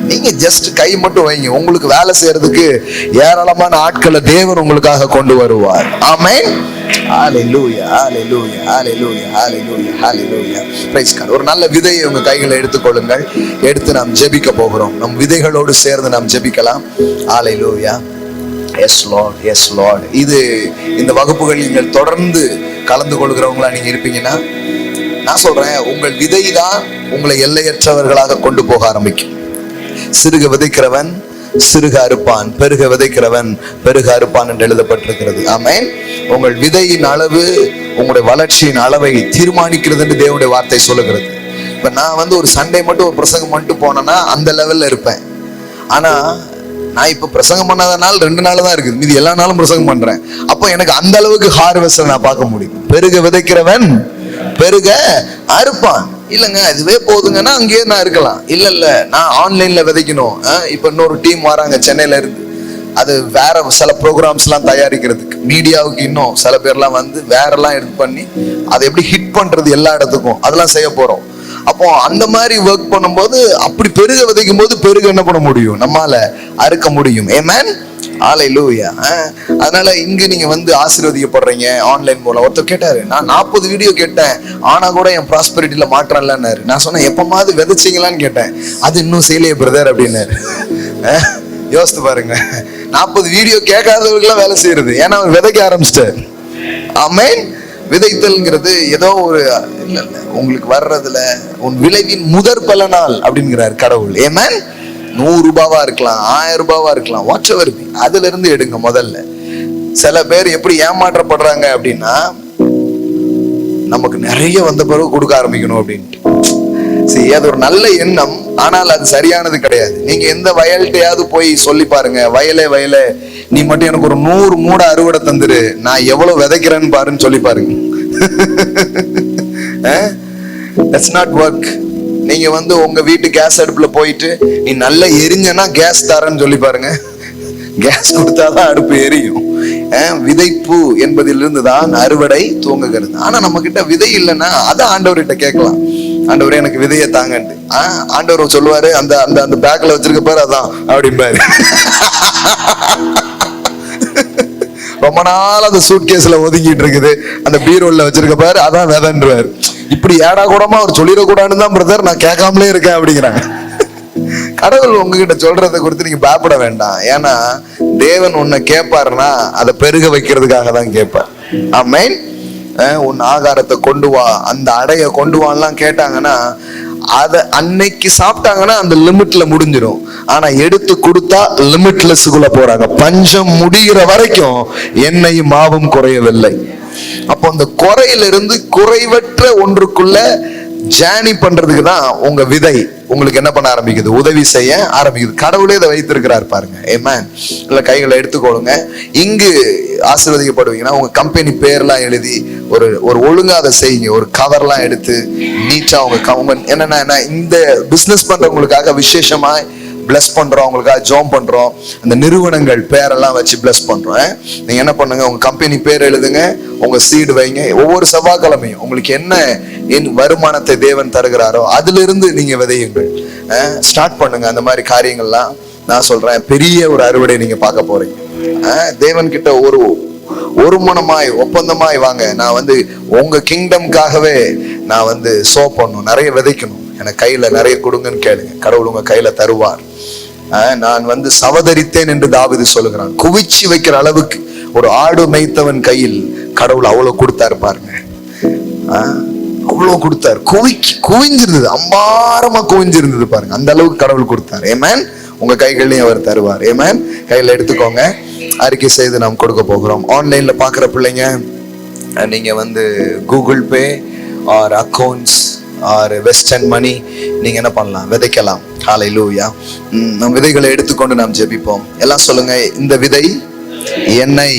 நீங்க ஜஸ்ட் கை மட்டும் வைங்க, உங்களுக்கு வேலை செய்யறதுக்கு ஏராளமான ஆட்களை தேவன் உங்களுக்காக கொண்டு வருவார். ஆமென். ஹalleluya hallelujah hallelujah hallelujah hallelujah praise God. ஒரு நல்ல விதையை உங்க கைகளை எடுத்துக்கொள்ளுங்கள். எடுத்து நாம் ஜெபிக்க போகிறோம். நம் விதைகளோடு சேர்ந்து நாம் ஜெபிக்கலாம். Hallelujah. Yes Lord, yes Lord. இது இந்த வகுப்புகள் நீங்கள் தொடர்ந்து கலந்து கொள்கிறவங்களா நீங்க இருப்பீங்கன்னா, நான் சொல்றேன், உங்கள் விதை தான் உங்களை எல்லையற்றவர்களாக கொண்டு போக ஆரம்பிக்கும். சிறுக விதைக்கிறவன் சிறுக அறுப்பான், பெருக விதைக்கிறவன் பெருக அறுப்பான் என்று எழுதப்பட்டிருக்கிறது. ஆமென். உங்கள் விதையின் அளவு உங்களுடைய வளர்ச்சியின் அளவை தீர்மானிக்கிறது என்று தேவனுடைய வார்த்தை சொல்லுகிறது. இப்ப நான் ஒரு சண்டே மட்டும் ஒரு பிரசங்கம் மட்டும் போனேன்னா அந்த லெவல்ல இருப்பேன். ஆனா நான் இப்ப பிரசங்கம் பண்ணாதனால 2 நாள் தான் இருக்குது, மீதி எல்லா நாளும் பிரசங்கம் பண்றேன். அப்போ எனக்கு அந்த அளவுக்கு ஹார்வெஸ்ட் நான் பார்க்க முடியும். பெருக விதைக்கிறவன் பெருக அறுப்பான். இல்லைங்க இதுவே போதுங்கன்னா அங்கேயே நான் இருக்கலாம். இல்ல நான் ஆன்லைன்ல விதைக்கணும். இப்ப இன்னொரு டீம் வராங்க சென்னையில இருந்து, அது வேற சில ப்ரோக்ராம்ஸ் எல்லாம் தயாரிக்கிறதுக்கு, மீடியாவுக்கு இன்னும் சில பேர்லாம் வேற எல்லாம் எடுத்து பண்ணி அதை எப்படி ஹிட் பண்றது எல்லா இடத்துக்கும், அதெல்லாம் செய்ய போறோம். அப்போ அந்த மாதிரி ஒர்க் பண்ணும்போது அப்படி பெருக விதைக்கும் போது பெருக என்ன பண்ண முடியும், நம்மால அறுக்க முடியும். ஆமென். ஹalleluya. அதனால இங்க நீங்க ஆசீர்வதிக்கப்படுறீங்க ஆன்லைன் மூலம். ஒருத்தர் கேட்டாரு, நான் 40 வீடியோ கேட்டேன் ஆனா கூட என் ப்ராஸ்பெரிட்டில மாற்றம் இல்லைன்னாரு. நான் சொன்னேன், எப்பமாவது விதைச்சிங்களான்னு கேட்டேன். அது இன்னும் செய்யலையே பிரதர் அப்படின்னாரு. யோசித்து பாருங்க, 40 வீடியோ கேட்காதவர்களாம் வேலை செய்யறது, ஏன்னா அவர் விதைக்க ஆரம்பிச்சிட்டார். ஆமென். விதைத்தல்ங்கிறது ஏதோ ஒரு இல்ல உங்களுக்கு வர்றதுல உன் விளைவின் முதற் பலனால் அப்படிங்கிறார் கடவுள். ஆமென். 100 ரூபாவா இருக்கலாம், 1000 ரூபாவா இருக்கலாம், வாட் எவர் பி, அதுல இருந்து எடுங்க முதல்ல. சில பேர் எப்படி ஏமாற்றப்படுறாங்க அப்படின்னா, நமக்கு நிறைய வந்த பிறகு கொடுக்க ஆரம்பிக்கணும் அப்படின்ட்டு. சரி, அது ஒரு நல்ல எண்ணம், ஆனால் அது சரியானது கிடையாது. நீங்க எந்த வயல்கிட்டையாவது போய் சொல்லி பாருங்க, வயலே நீ மட்டும் எனக்கு ஒரு 100 மூட அறுவடை தந்துரு, நான் எவ்வளவு விதைக்கிறேன்னு பாருன்னு சொல்லி பாருங்க. That's not work. நீங்க உங்க வீட்டு கேஸ் அடுப்புல போயிட்டு நீ நல்லா எரிஞ்சனா கேஸ் தரேன்னு சொல்லி பாருங்க, கேஸ் கொடுத்தாதான் அடுப்பு எரியும். விதைப்பு என்பதிலிருந்து தான் அறுவடை துவங்குகிறது. ஆனா நம்ம கிட்ட விதை இல்லைன்னா அதை ஆண்டவர்கிட்ட கேட்கலாம். ஆண்டவரே எனக்கு விதையை தாங்கன்ட்டு. ஆண்டவர் சொல்லுவாரு, அந்த அந்த அந்த பேக்ல வச்சிருக்க பாரு அதான் அப்படிம்பாரு. ரொம்ப நாள் அந்த சூட் கேஸ்ல ஒதுங்கிட்டு இருக்குது, அந்த பீரோல்ல வச்சிருக்க பாரு அதான் விதைன்றாரு. இப்படி ஏடா கூடமா அவர் சொல்லிடக்கூடாதுன்னு தான் பிரதர் நான் கேட்காமலே இருக்கேன் அப்படிங்கிறாங்க. கடவுள் உங்ககிட்ட சொல்றதை குறித்து நீங்க பயப்பட வேண்டாம். ஏன்னா தேவன் உன்னை கேட்பாருன்னா அதை பெருக வைக்கிறதுக்காக தான் கேட்பார். ஆமென். உன் ஆகாரத்தை கொண்டு வா, அந்த அடைய கொண்டு வான்லாம் கேட்டாங்கன்னா அதை அன்னைக்கு சாப்பிட்டாங்கன்னா அந்த லிமிட்ல முடிஞ்சிடும். ஆனா எடுத்து கொடுத்தா லிமிட்லெஸ்க்குள்ள போறாங்க. பஞ்சம் முடிகிற வரைக்கும் எண்ணெயும் மாவும் குறையவில்லை. அப்போ அந்த குறையிலிருந்து குறைவற்ற ஒன்றுக்குள்ள ஜேர்னி பண்றதுக்கு தான் உங்க விதை உங்களுக்கு என்ன பண்ண ஆரம்பிக்குது, உதவி செய்ய ஆரம்பிக்குது. கடவுளே இதை வைத்திருக்கிறார் பாருங்க. ஆமென். இல்ல கைகளை எடுத்துக்கொள்ளுங்க. இங்கு ஆசீர்வதிக்கப்படுவீங்கன்னா உங்க கம்பெனி பேர்லாம் எழுதி ஒரு ஒழுங்கா அதை செய்யுங்க. ஒரு கவர்லாம் எடுத்து நீட்டா உங்க என்னன்னா இந்த பிசினஸ் பண்றவங்களுக்காக விசேஷமா பிளஸ் பண்றோம், உங்களுக்காக ஜோம் பண்றோம். அந்த நிறுவனங்கள் பேரெல்லாம் வச்சு பிளஸ் பண்றோம். நீங்க என்ன பண்ணுங்க, உங்க கம்பெனி பேர் எழுதுங்க, உங்க சீடு வைங்க. ஒவ்வொரு செவ்வாய்க்கிழமையும் உங்களுக்கு என்ன வருமானத்தை தேவன் தருகிறாரோ அதுல இருந்து நீங்க விதையுங்கள். ஸ்டார்ட் பண்ணுங்க அந்த மாதிரி காரியங்கள்லாம். நான் சொல்றேன், பெரிய ஒரு அறுவடை நீங்க பார்க்க போறீங்க. தேவன் கிட்ட ஒரு மனமாய் ஒப்பந்தமாய் வாங்க. நான் உங்க கிங்டம்காகவே நான் சோ பண்ணணும், நிறைய விதைக்கணும், எனக்கு கையில நிறைய கொடுங்கன்னு கேளுங்க. கடவுள் உங்க கையில தருவார். நான் சவதரித்தேன் என்று தாவீது சொல்லுகிறான். குவிச்சு வைக்கிற அளவுக்கு ஒரு ஆடு மேய்த்தவன் கையில் கடவுள் அவ்வளவு கொடுத்தாரு பாருங்க. அவ்வளவு கொடுத்தாரு, குவிஞ்சிருந்தது, அம்பாரமா குவிஞ்சிருந்தது பாருங்க. அந்த அளவுக்கு கடவுள் கொடுத்தாரு. ஆமென். உங்க கைகள்லயும் அவர் தருவார். ஆமென். கையில எடுத்துக்கோங்க. அறிக்கை செய்து நாம் கொடுக்க போகிறோம். ஆன்லைன்ல பாக்குற பிள்ளைங்க நீங்க வந்து Google Pay or accounts or western money நீங்க என்ன பண்ணலாம், விதைக்கலாம். ஹல்லேலூயா. நம் விதைகளை எடுத்துக்கொண்டு நாம் ஜெபிப்போம். எல்லாம் சொல்லுங்க, இந்த விதை என்னை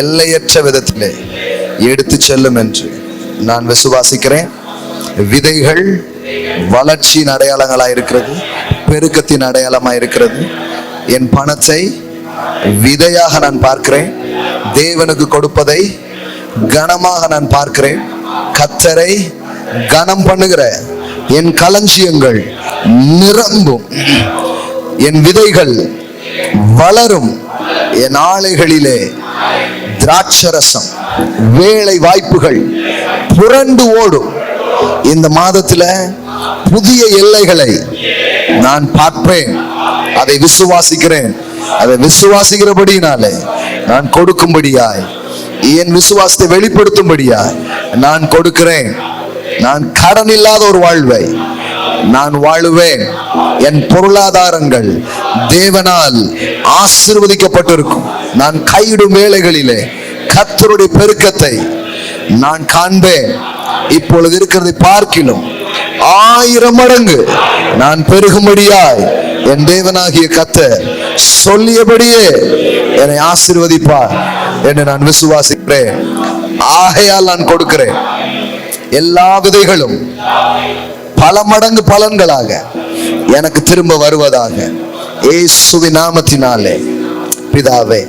எல்லையற்ற விதத்திலே எடுத்து செல்லும் என்று நான் விசுவாசிக்கிறேன். விதைகள் வளர்ச்சியின் அடையாளங்களா இருக்கிறது, பெருக்கத்தின் அடையாளமா இருக்கிறது. என் பணத்தை விதையாக நான் பார்க்கிறேன். தேவனுக்கு கொடுப்பதை கனமாக நான் பார்க்கிறேன். கர்த்தரை கனம் பண்ணுகிற என் களஞ்சியங்கள் நிரம்பும். என் விதைகள் வளரும். என் ஆலைகளிலே திராட்சரசம், வேலை வாய்ப்புகள் புரண்டு ஓடும். இந்த மாதத்துல புதிய எல்லைகளை நான் பார்ப்பேன். அதை விசுவாசிக்கிறேன். அதை விசுவாசிக்கிறபடினாலே நான் கொடுக்கும்படியாய், என் விசுவாசத்தை வெளிப்படுத்தும்படியாய் நான் கொடுக்கிறேன். நான் கடன் இல்லாத ஒரு வாழ்வை நான் வாழுவேன். என் பொருளாதாரங்கள் தேவனால் ஆசீர்வதிக்கப்பட்டிருக்கும். நான் கையிடும் வேளைகளிலே கர்த்தருடைய பெருக்கத்தை நான் காண்பேன். இப்பொழுது இருக்கிறதை பார்க்கிலும் 1000 மடங்கு நான் பெருகும்படியாய் என் தேவனாகிய கர்த்தர் சொல்லியபடியே என்னை ஆசீர்வதிப்பார் என்று நான் விசுவாசிக்கிறேன். ஆகையால் நான் கொடுக்கிறேன். எல்லா விதைகளும் பல மடங்கு பலன்களாக எனக்கு திரும்ப வருவதாக இயேசுவின் நாமத்தினாலே பிதாவே,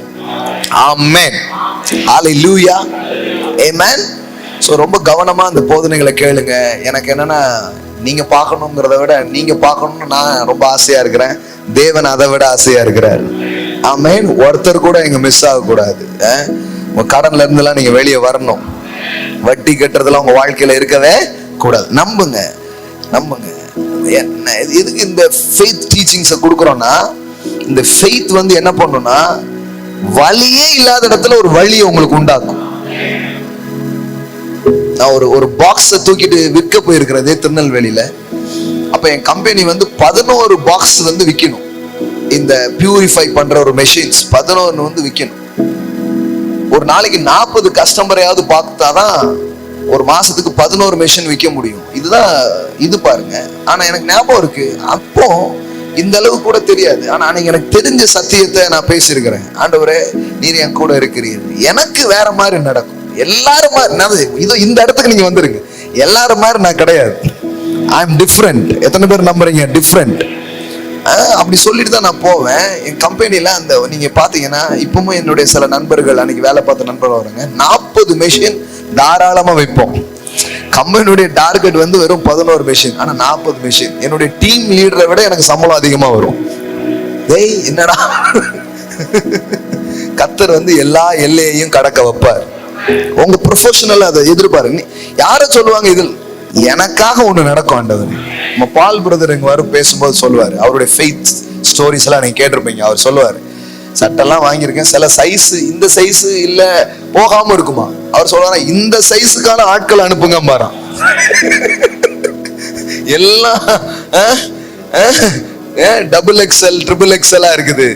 ஆமென். ஹல்லேலூயா, ஆமென். சோ ரொம்ப கவனமா அந்த போதனைகளை கேளுங்க. எனக்கு என்னன்னா, நீங்க பார்க்கணுங்கிறத விட நீங்க பார்க்கணும்னு நான் ரொம்ப ஆசையா இருக்கிறேன். தேவன் அதை விட ஆசையா இருக்கிறார். ஆமென். ஒருத்தர் கூட இங்க மிஸ் ஆகக்கூடாது. உங்க கடன்ல இருந்தெல்லாம் நீங்க வெளியே வரணும். வட்டி கட்டுறதுல உங்க வாழ்க்கையில இருக்கவே கூடாது. நம்புங்க, நம்புங்க. எதுக்கு இந்த ஃபெய்த் டீச்சிங்ஸை கொடுக்குறோம்னா, இந்த ஃபெய்த் வந்து என்ன பண்ணும்னா, வழியே இல்லாத இடத்துல ஒரு வழியை உங்களுக்கு உண்டாக்கும். நான் ஒரு பாக்ஸை தூக்கிட்டு விற்க போயிருக்கிறதே திருநெல்வேலியில. அப்ப என் கம்பெனி வந்து 11 பாக்ஸ் வந்து விற்கணும். இந்த பியூரிஃபை பண்ற ஒரு மெஷின்ஸ் 11 வந்து விற்கணும். ஒரு நாளைக்கு 40 கஸ்டமரையாவது பார்த்தாதான் ஒரு மாசத்துக்கு 11 மெஷின் விற்க முடியும். இதுதான் இது பாருங்க. ஆனா எனக்கு ஞாபகம் இருக்கு, அப்போ இந்த அளவு கூட தெரியாது. ஆனா அன்னைக்கு எனக்கு தெரிஞ்ச சத்தியத்தை நான் பேசியிருக்கிறேன். ஆண்டவரே, நீர் என் கூட இருக்கிறீர்கள். எனக்கு வேற மாதிரி நடக்கும். எல்லாரும் மாதிரி இதோ இந்த இடத்துக்கு நீங்க வந்துருங்க. எல்லாரும் மாதிரி நான் கிடையாது. I am different. எத்தனை பேர் நம்புறீங்க? டிஃப்ரெண்ட். அப்படி சொல்லிட்டு தான் நான் போவேன். என் கம்பெனில அந்த நீங்க பாத்தீங்கன்னா, இப்பவும் என்னுடைய சில நண்பர்கள், அன்னைக்கு வேலை பார்த்த நண்பர்கள் வருங்க, 40 மெஷின் தாராளமா வைப்போம். கம்பெனியுடைய டார்கெட் வந்து வெறும் 11 மெஷின், ஆனா 40 மெஷின். என்னுடைய டீம் லீடரை விட எனக்கு சம்பளம் அதிகமா வரும். டேய், என்னடா, கர்த்தர் வந்து எல்லா எல்லையையும் கடக்க வைப்பார். உங்க ப்ரொஃபஷனல் அதை எதிர்பாருங்க. யார சொல்லுவாங்க, இதில் எனக்காக ஒண்ணு நடக்கும் ஆண்டவர். நம்ம பால் பிரதர் எங்க வரும் பேசும்போது சொல்லுவாரு, அவருடைய ஃபெய்த் ஸ்டோரிஸ் எல்லாம் நீங்க கேட்டிருப்பீங்க. அவர் சொல்லுவாரு, சட்டெல்லாம் வாங்கியிருக்கேன், சில சைஸ் இந்த சைஸ் இல்ல போகாம இருக்குமா. அவர் சொல்றாரு, இந்த சைஸுக்கான ஆட்கள் அனுப்புங்க பாரு. எல்லாம் டபுள் எக்ஸ்எல் ட்ரிபிள் எக்ஸ்எல்லா இருக்குது.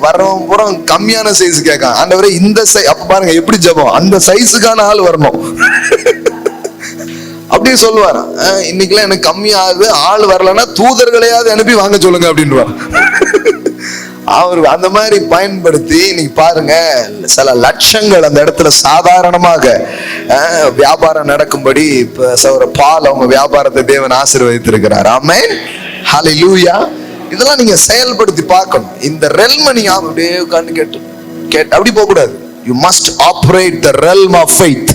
வர்றவன் பூரா கம்மியான சைஸ் கேட்கான். ஆண்டவரே, இந்த அப்ப பாருங்க எப்படி ஜெபம், அந்த சைஸுக்கான ஆள் வரணும். அப்படியே சொல்லுவாரா, இன்னைக்குலாம் எனக்கு கம்மியாகுது, ஆள் வரலன்னா தூதர்களையாவது அனுப்பி வாங்க சொல்லுங்க அப்படின்வார். அவர் அந்த மாதிரி பயன்படுத்தி இன்னைக்கு பாருங்க, சில லட்சங்கள் அந்த இடத்துல சாதாரணமாக வியாபாரம் நடக்கும்படி பால் அவங்க வியாபாரத்தை தேவன் ஆசீர்வதித்திருக்கிறார். ஆமென், ஹல்லேலூயா. இதெல்லாம் நீங்க செயல்படுத்தி பார்க்கணும். இந்த ரெல்ம நீங்க அப்படியே உட்கார்ந்து கேட்டு அப்படி போக கூடாது. You must operate the realm of faith.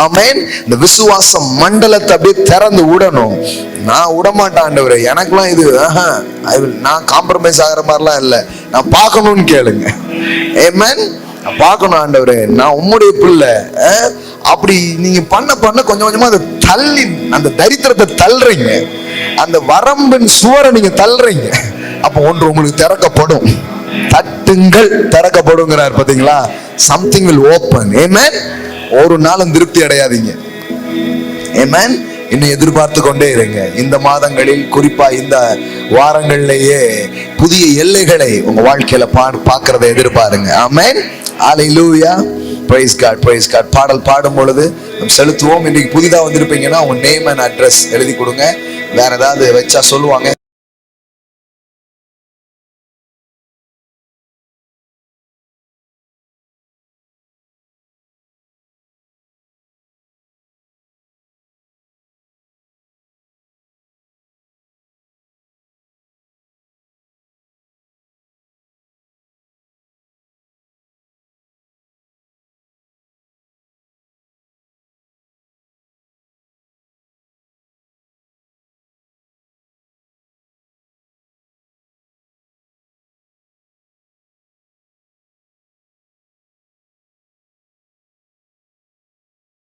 Amen. இந்த விசுவாச மண்டலத்தை அப்படியே திறந்து விடணும். நான் விடமாட்டேன் ஆண்டவரே, எனக்குலாம் இது நான் காம்ப்ரமைஸ் ஆகிற மாதிரிலாம் இல்லை, நான் பார்க்கணும்னு கேளுங்க. ஆமென். பார்க்கணும் ஆண்டவரே, நான் உம்முடைய பிள்ளை. அப்படி நீங்க பண்ண கொஞ்சம் கொஞ்சமா அதை தள்ளி, அந்த தரித்திரத்தை தள்ளுறீங்க, அந்த வரம்பின் சுவரை நீங்க தள்ளுறீங்க. அப்ப ஒன்று உங்களுக்கு திறக்கப்படும். தட்டுங்கள், திறக்கப்படுங்கிறார். பாத்தீங்களா? Something will open. ஆமென். ஒரு நாளும் திருப்தி அடையாதீங்க. ஆமென். இன்னும் எதிர்பார்த்து கொண்டே இருங்க. இந்த மாதங்களில், குறிப்பா இந்த வாரங்கள்லயே புதிய எல்லைகளை உங்க வாழ்க்கையில பார்க்கறத எதிர்பாருங்க. Amen, hallelujah. Praise God, praise God. பாடல் பாடும் பொழுது நம்ம செலுத்துவோம். இன்னைக்கு புதிதா வந்திருப்பீங்கன்னா உங்க நேம் அண்ட் அட்ரஸ் எழுதி கொடுங்க. வேற ஏதாவது வச்சா சொல்லுவாங்க.